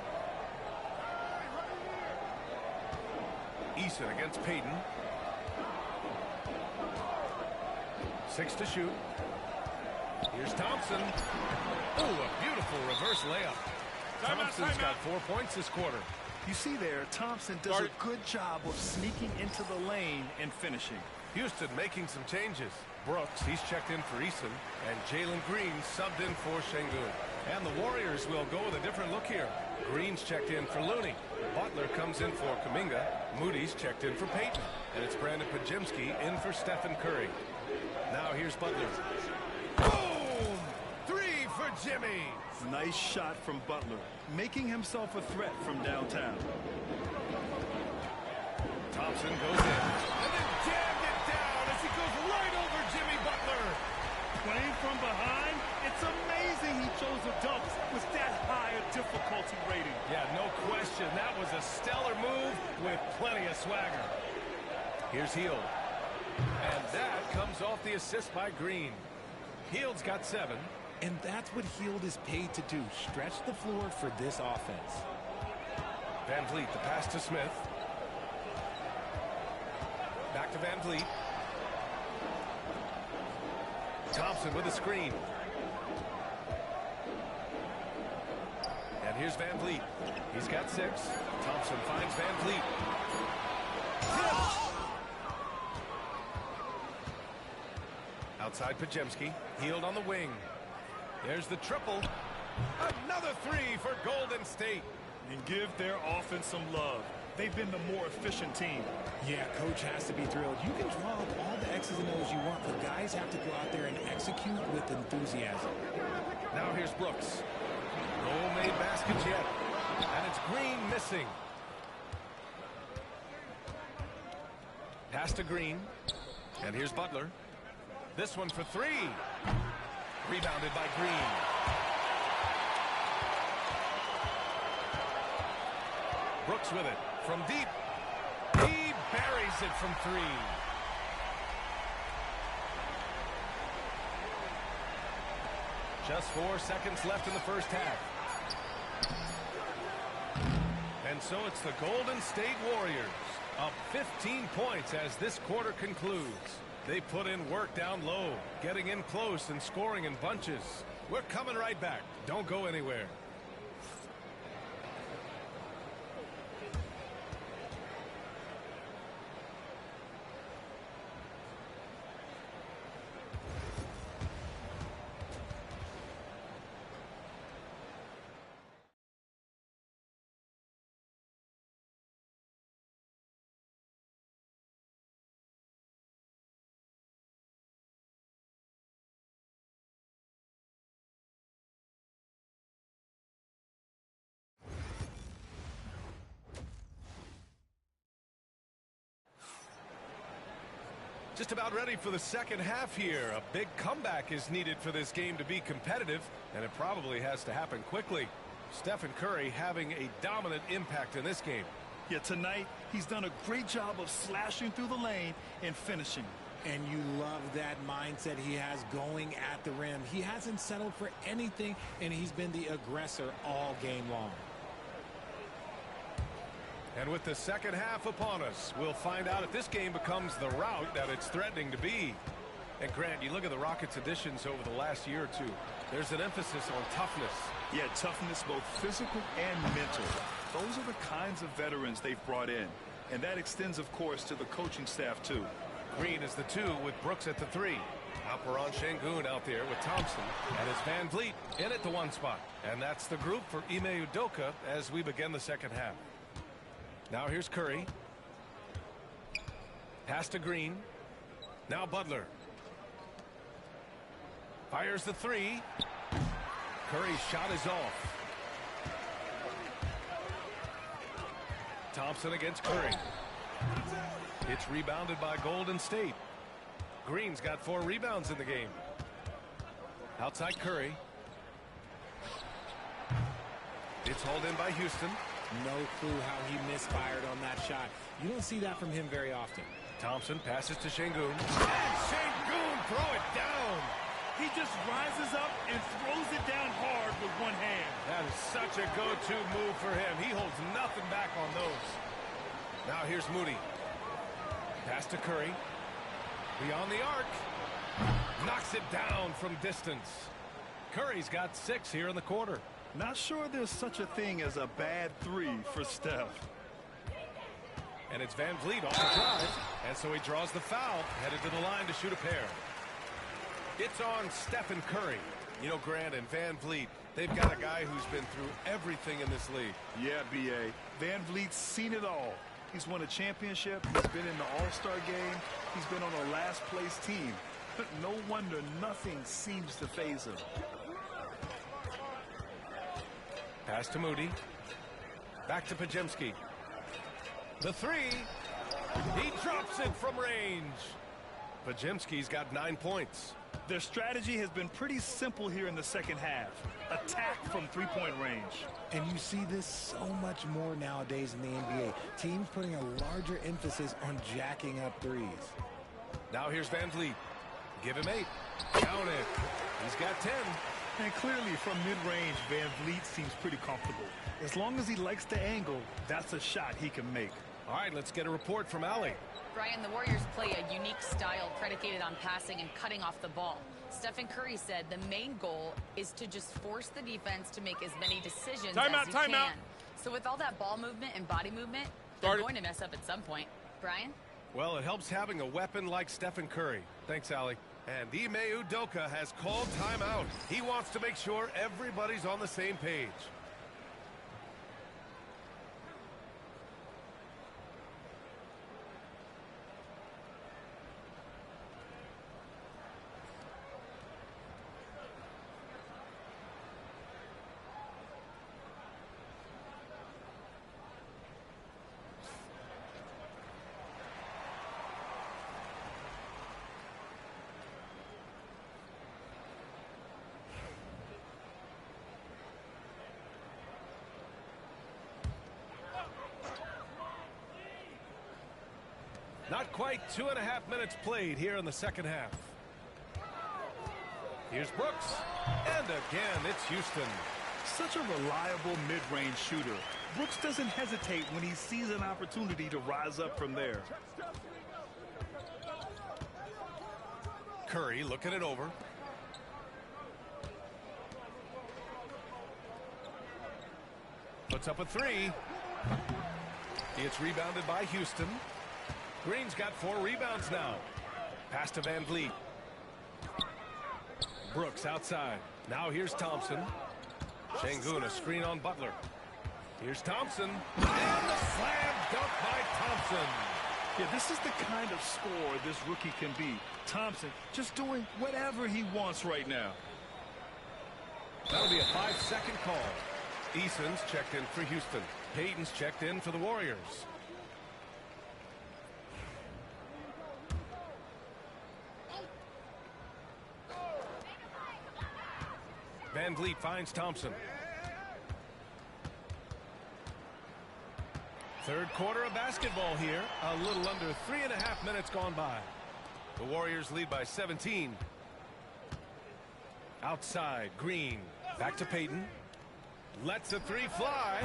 Eason against Payton. 6 to shoot. Here's Thompson. Oh, a beautiful reverse layup. Thompson's got 4 points this quarter. You see there, Thompson does a good job of sneaking into the lane and finishing. Houston making some changes. Brooks, he's checked in for Eason, and Jalen Green subbed in for Şengün. And the Warriors will go with a different look here. Green's checked in for Looney. Butler comes in for Kuminga. Moody's checked in for Payton. And it's Brandon Podziemski in for Stephen Curry. Now here's Butler. Boom! 3 for Jimmy. Nice shot from Butler, making himself a threat from downtown. Thompson goes in. And then jammed it down as he goes right over Jimmy Butler. Playing from behind, it's amazing he chose the dunks with that high a difficulty rating. Yeah, no question. That was a stellar move with plenty of swagger. Here's Hield. And that comes off the assist by Green. Hield's got 7. And that's what Hield is paid to do, stretch the floor for this offense. Van Vliet, the pass to Smith. Back to Van Vliet. Thompson with a screen. And here's Van Vliet. He's got 6. Thompson finds Van Vliet. Outside Podziemski. Hield on the wing. There's the triple. Another 3 for Golden State. And give their offense some love. They've been the more efficient team. Yeah, coach has to be thrilled. You can draw up all the X's and O's you want, but guys have to go out there and execute with enthusiasm. Now here's Brooks. No made baskets yet. And it's Green missing. Pass to Green. And here's Butler. This one for 3. Rebounded by Green. Brooks with it from deep. He buries it from 3. Just 4 seconds left in the first half. And so it's the Golden State Warriors up 15 points as this quarter concludes. They put in work down low, getting in close and scoring in bunches. We're coming right back. Don't go anywhere. Just about ready for the second half here. A big comeback is needed for this game to be competitive, and it probably has to happen quickly. Stephen Curry having a dominant impact in this game. Yeah, tonight he's done a great job of slashing through the lane and finishing. And you love that mindset he has going at the rim. He hasn't settled for anything, and he's been the aggressor all game long. And with the second half upon us, we'll find out if this game becomes the route that it's threatening to be. And Grant, you look at the Rockets' additions over the last year or two. There's an emphasis on toughness. Yeah, toughness, both physical and mental. Those are the kinds of veterans they've brought in. And that extends, of course, to the coaching staff, too. Green is the 2 with Brooks at the 3. Alperen Sengun out there with Thompson. And it's Van Vliet in at the 1 spot. And that's the group for Ime Udoka as we begin the second half. Now here's Curry. Pass to Green. Now Butler. Fires the 3. Curry's shot is off. Thompson against Curry. It's rebounded by Golden State. Green's got 4 rebounds in the game. Outside Curry. It's hauled in by Houston. No clue how he misfired on that shot. You don't see that from him very often. Thompson passes to Sengun. And Sengun throw it down. He just rises up and throws it down hard with one hand. That is such a go-to move for him. He holds nothing back on those. Now here's Moody. Pass to Curry. Beyond the arc. Knocks it down from distance. Curry's got 6 here in the quarter. Not sure there's such a thing as a bad 3 for Steph. And it's Van Vliet off the drive. And so he draws the foul, headed to the line to shoot a pair. It's on Stephen Curry. You know, Grant and Van Vliet, they've got a guy who's been through everything in this league. Yeah, B.A. Van Vliet's seen it all. He's won a championship. He's been in the All-Star game. He's been on a last-place team. But no wonder nothing seems to faze him. Pass to Moody. Back to Podziemski. The 3. He drops it from range. Podziemski's got 9 points. Their strategy has been pretty simple here in the second half. Attack from three-point range. And you see this so much more nowadays in the NBA. Teams putting a larger emphasis on jacking up threes. Now here's Van Vliet. Give him 8. Count it. He's got 10. And clearly from mid-range, Van Vliet seems pretty comfortable. As long as he likes the angle, that's a shot he can make. All right, let's get a report from Allie. Brian, the Warriors play a unique style predicated on passing and cutting off the ball. Stephen Curry said the main goal is to just force the defense to make as many decisions as you can. So with all that ball movement and body movement, they're going to mess up at some point. Brian? Well, it helps having a weapon like Stephen Curry. Thanks, Allie. And Ime Udoka has called timeout. He wants to make sure everybody's on the same page. Not quite 2.5 minutes played here in the second half. Here's Brooks. And again, it's Houston. Such a reliable mid-range shooter. Brooks doesn't hesitate when he sees an opportunity to rise up from there. Curry looking it over. Puts up a three. It's rebounded by Houston. Green's got 4 rebounds now. Pass to Van Vliet. Brooks outside. Now here's Thompson. Şengün, a screen on Butler. Here's Thompson. And the slam dunk by Thompson. Yeah, this is the kind of scorer this rookie can be. Thompson just doing whatever he wants right now. That'll be a 5-second call. Eason's checked in for Houston. Payton's checked in for the Warriors. Van Vliet finds Thompson. Third quarter of basketball here. A little under 3.5 minutes gone by. The Warriors lead by 17. Outside, Green. Back to Payton. Lets a three fly.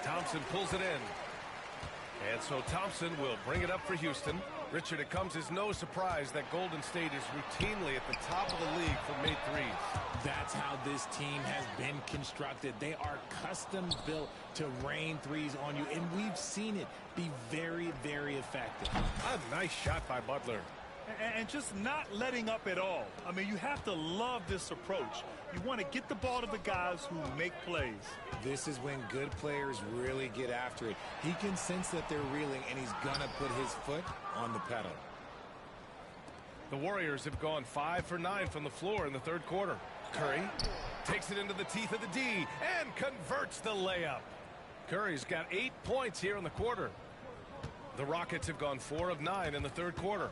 Thompson pulls it in. And so Thompson will bring it up for Houston. Richard, it comes as no surprise that Golden State is routinely at the top of the league for made threes. That's how this team has been constructed. They are custom built to rain threes on you, and we've seen it be very, very effective. A nice shot by Butler. And just not letting up at all. I mean, you have to love this approach. You want to get the ball to the guys who make plays. This is when good players really get after it. He can sense that they're reeling, and he's going to put his foot on the pedal. The Warriors have gone 5 for 9 from the floor in the third quarter. Curry takes it into the teeth of the D and converts the layup. Curry's got 8 points here in the quarter. The Rockets have gone 4 of 9 in the third quarter.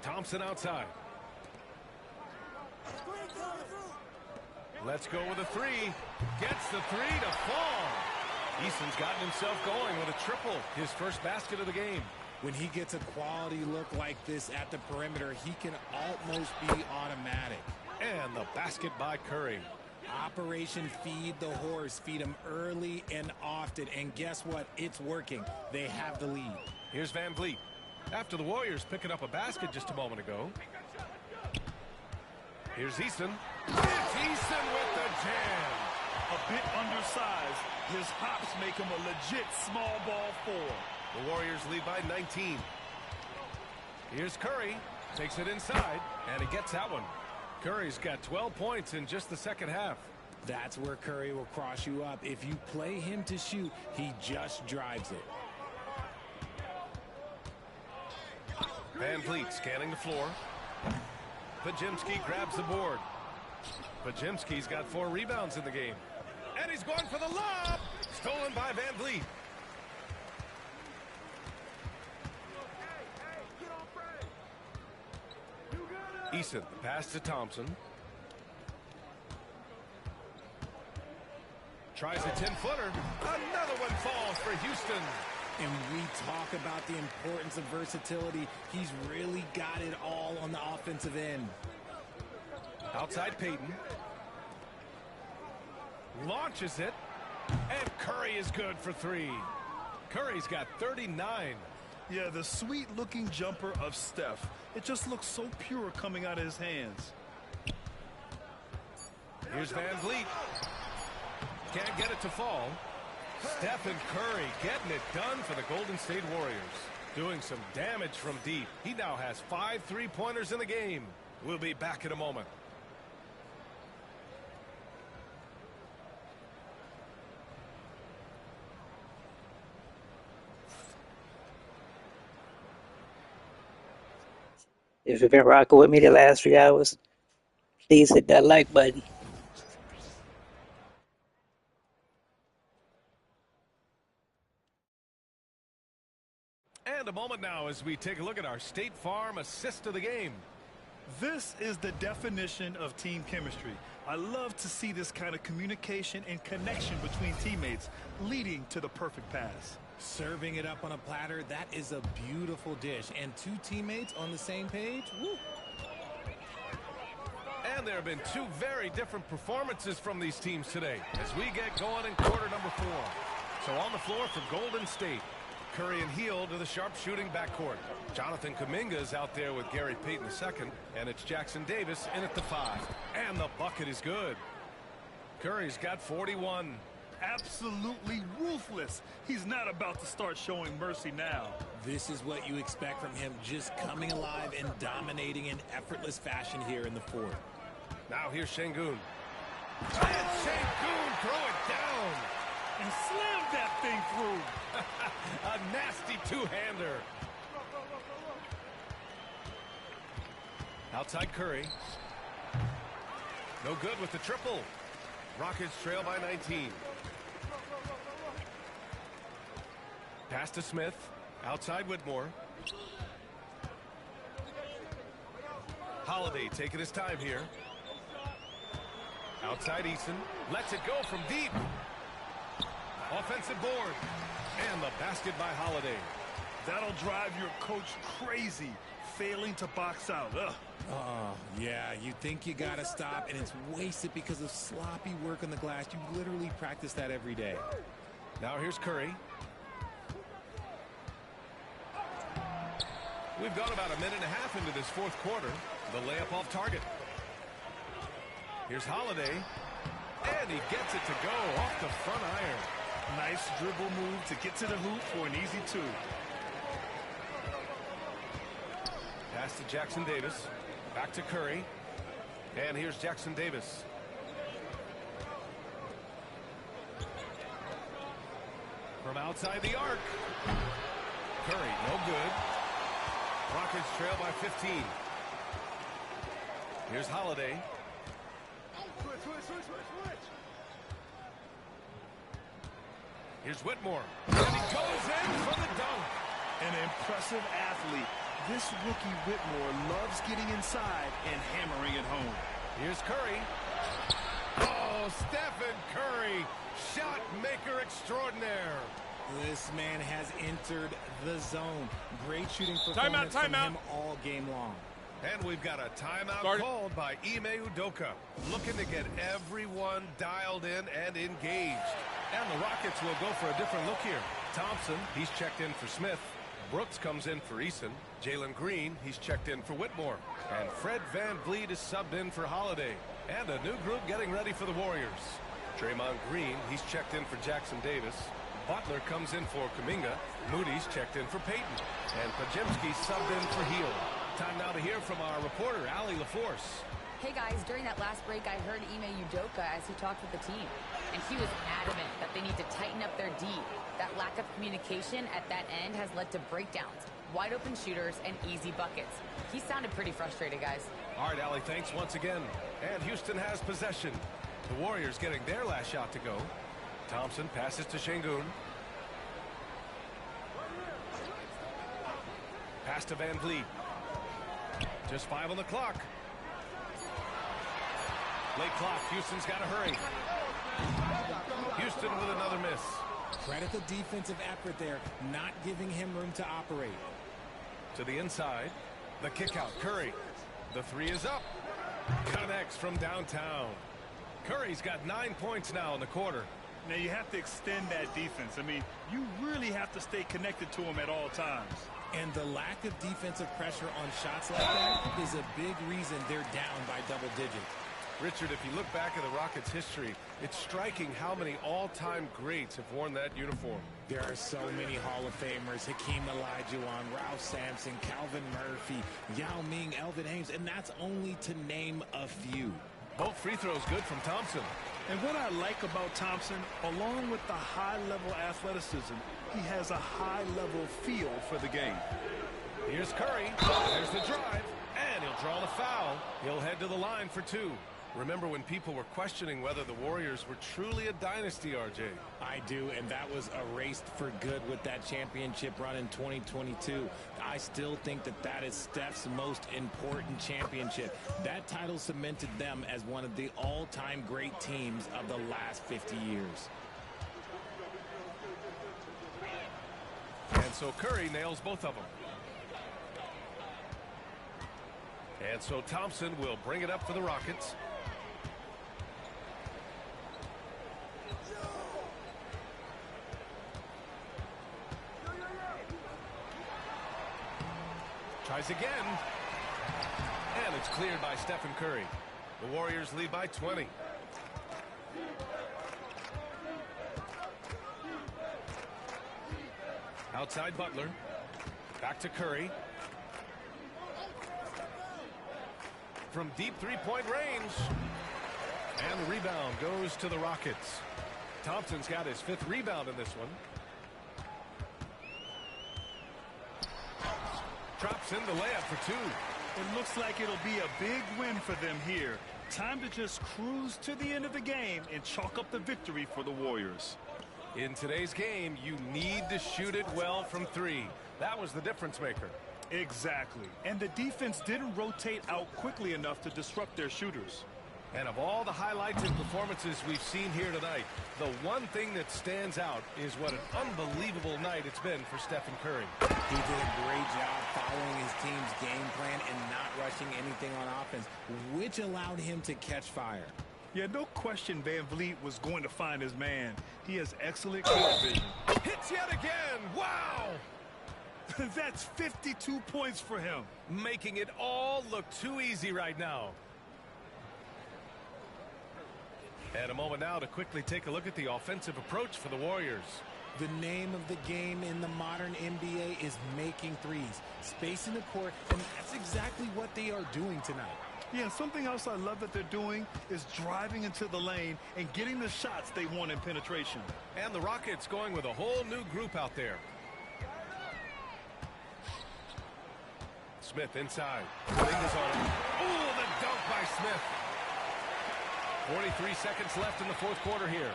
Thompson outside. Let's go with a three. Gets the three to fall. Eason's gotten himself going with a triple. His first basket of the game. When he gets a quality look like this at the perimeter, he can almost be automatic. And the basket by Curry. Operation Feed the Horse. Feed him early and often. And guess what? It's working. They have the lead. Here's Van Vliet. After the Warriors picking up a basket just a moment ago. Here's Eason. It's Eason with the jam. A bit undersized. His hops make him a legit small ball 4. The Warriors lead by 19. Here's Curry. Takes it inside, and he gets that one. Curry's got 12 points in just the second half. That's where Curry will cross you up. If you play him to shoot, he just drives it. Van Vliet scanning the floor. Podziemski grabs the board. Podziemski's got 4 rebounds in the game. And he's going for the lob. Stolen by Van Vliet. Eason, the pass to Thompson. Tries a 10-footer. Another one falls for Houston. And we talk about the importance of versatility. He's really got it all on the offensive end. Outside Payton. Launches it. And Curry is good for 3. Curry's got 39. Yeah, the sweet-looking jumper of Steph. It just looks so pure coming out of his hands. Here's Van Vliet. Can't get it to fall. Stephen Curry getting it done for the Golden State Warriors. Doing some damage from deep. He now has 5 3-pointers in the game. We'll be back in a moment. If you've been rocking with me the last 3 hours, please hit that like button. And a moment now as we take a look at our State Farm assist of the game. This is the definition of team chemistry. I love to see this kind of communication and connection between teammates leading to the perfect pass. Serving it up on a platter, that is a beautiful dish. And 2 teammates on the same page. Woo. And there have been 2 very different performances from these teams today as we get going in quarter number 4. So on the floor for Golden State, Curry and Hield to the sharpshooting backcourt. Jonathan Kuminga is out there with Gary Payton II, and it's Jackson Davis in at the 5. And the bucket is good. Curry's got 41. Absolutely ruthless. He's not about to start showing mercy now. This is what you expect from him, just coming alive and dominating in effortless fashion here in the 4th. Now here's Şengün. And Şengün throw it down. And slam that thing through. A nasty 2-hander. Outside Curry. No good with the triple. Rockets trail by 19. Pass to Smith. Outside Whitmore. Holiday taking his time here. Outside Eason. Lets it go from deep. Offensive board. And the basket by Holiday. That'll drive your coach crazy, failing to box out. Ugh. Oh, yeah, you think you got to stop, and it's wasted because of sloppy work on the glass. You literally practice that every day. Now here's Curry. We've gone about a minute and a half into this 4th quarter. The layup off target. Here's Holiday. And he gets it to go off the front iron. Nice dribble move to get to the hoop for an easy 2. Pass to Jackson Davis. Back to Curry. And here's Jackson Davis. From outside the arc. Curry, no good. Rockets trail by 15. Here's Holiday. Here's Whitmore. And he goes in for the dunk. An impressive athlete. This rookie Whitmore loves getting inside and hammering it home. Here's Curry. Oh, Stephen Curry, shot maker extraordinaire. This man has entered the zone. Great shooting performance from him all game long. And we've got a timeout called by Ime Udoka, looking to get everyone dialed in and engaged. And the Rockets will go for a different look here. Thompson, he's checked in for Smith. Brooks comes in for Eason. Jalen Green, he's checked in for Whitmore. And Fred Van Vliet is subbed in for Holiday. And a new group getting ready for the Warriors. Draymond Green, he's checked in for Jackson Davis. Butler comes in for Kuminga. Moody's checked in for Payton. And Pajemski subbed in for Hield. Time now to hear from our reporter, Allie LaForce. Hey guys, during that last break, I heard Ime Udoka as he talked with the team. And he was adamant that they need to tighten up their D. That lack of communication at that end has led to breakdowns, wide open shooters, and easy buckets. He sounded pretty frustrated, guys. All right, Allie, thanks once again. And Houston has possession. The Warriors getting their last shot to go. Thompson passes to Şengün. Pass to Van Vliet. Just 5 on the clock. Late clock. Houston's got to hurry. Houston with another miss. Credit the defensive effort there, not giving him room to operate. To the inside. The kick out. Curry. The 3 is up. Connects from downtown. Curry's got 9 points now in the quarter. Now you have to extend that defense. I mean, you really have to stay connected to him at all times. And the lack of defensive pressure on shots like that is a big reason they're down by double digits. Richard, if you look back at the Rockets' history, it's striking how many all-time greats have worn that uniform. There are so many Hall of Famers: Hakeem Olajuwon, Ralph Sampson, Calvin Murphy, Yao Ming, Elvin Hayes, and that's only to name a few. Both free throws good from Thompson. And what I like about Thompson, along with the high-level athleticism, he has a high-level feel for the game. Here's Curry. There's the drive. And he'll draw the foul. He'll head to the line for 2. Remember when people were questioning whether the Warriors were truly a dynasty, RJ? I do, and that was erased for good with that championship run in 2022. I still think that that is Steph's most important championship. That title cemented them as one of the all-time great teams of the last 50 years. And so Curry nails both of them. And so Thompson will bring it up for the Rockets. Tries again. And it's cleared by Stephen Curry. The Warriors lead by 20. Outside Butler. Back to Curry. From deep three-point range. And the rebound goes to the Rockets. Thompson's got his 5th rebound in this one. Drops in the layup for 2. It looks like it'll be a big win for them here. Time to just cruise to the end of the game and chalk up the victory for the Warriors. In today's game, you need to shoot it well from 3. That was the difference maker. Exactly. And the defense didn't rotate out quickly enough to disrupt their shooters. And of all the highlights and performances we've seen here tonight, the one thing that stands out is what an unbelievable night it's been for Stephen Curry. He did a great job following his team's game plan and not rushing anything on offense, which allowed him to catch fire. Yeah, no question Van Vliet was going to find his man. He has excellent court vision. Hits yet again. Wow! That's 52 points for him. Making it all look too easy right now. And a moment now to quickly take a look at the offensive approach for the Warriors. The name of the game in the modern NBA is making threes, spacing the court, and that's exactly what they are doing tonight. Yeah, something else I love that they're doing is driving into the lane and getting the shots they want in penetration. And the Rockets going with a whole new group out there. Smith inside. Fingers on him. Ooh, the dunk by Smith. 43 seconds left in the 4th quarter here.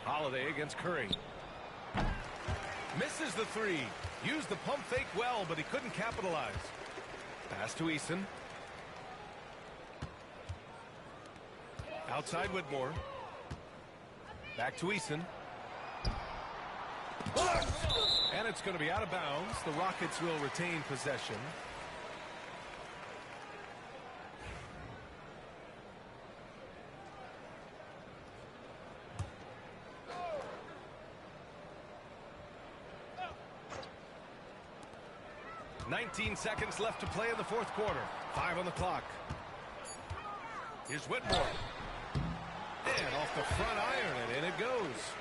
Holiday against Curry. Misses the 3. Used the pump fake well, but he couldn't capitalize. Pass to Eason. Outside Whitmore. Back to Eason. And it's going to be out of bounds. The Rockets will retain possession. "19 seconds left to play in the 4th quarter. 5 on the clock. Here's Whitmore. And off the front iron, and in it goes.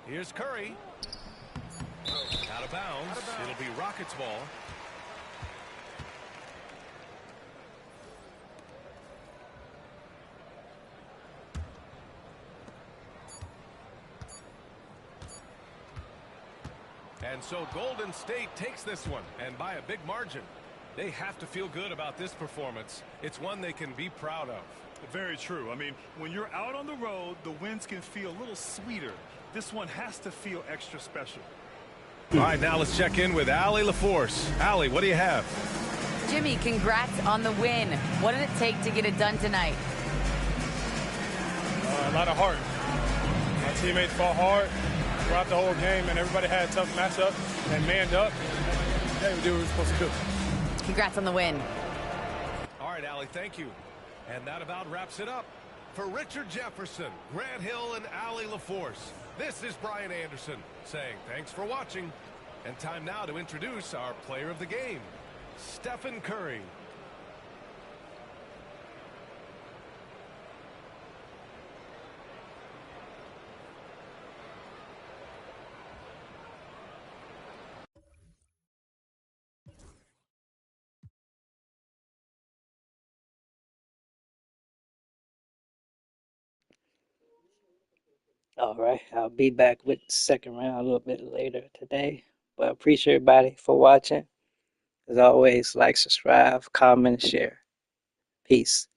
Here's Curry. Out of bounds. It'll be Rockets ball. And so Golden State takes this one, and by a big margin. They have to feel good about this performance. It's one they can be proud of. Very true. I mean, when you're out on the road, the wins can feel a little sweeter. This one has to feel extra special. All right, now let's check in with Allie LaForce. Allie, what do you have? Jimmy, congrats on the win. What did it take to get it done tonight? A lot of heart. My teammates fought hard. throughout the whole game, and everybody had a tough matchup and manned up. Yeah, we did what we were supposed to do. Congrats on the win. All right, Allie, thank you. And that about wraps it up. For Richard Jefferson, Grant Hill, and Allie LaForce, this is Brian Anderson saying thanks for watching. And time now to introduce our player of the game, Stephen Curry. All right, I'll be back with the second round a little bit later today. But I appreciate everybody for watching. As always, like, subscribe, comment, and share. Peace.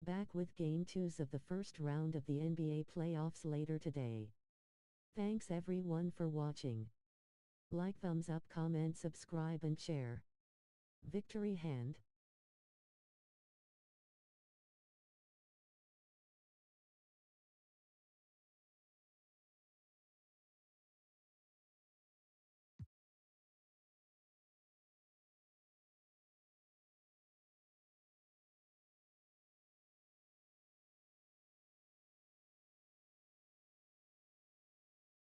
Back with Game 2s of the first round of the NBA playoffs later today. Thanks everyone for watching. Like, thumbs up, comment, subscribe and share. Victory hand.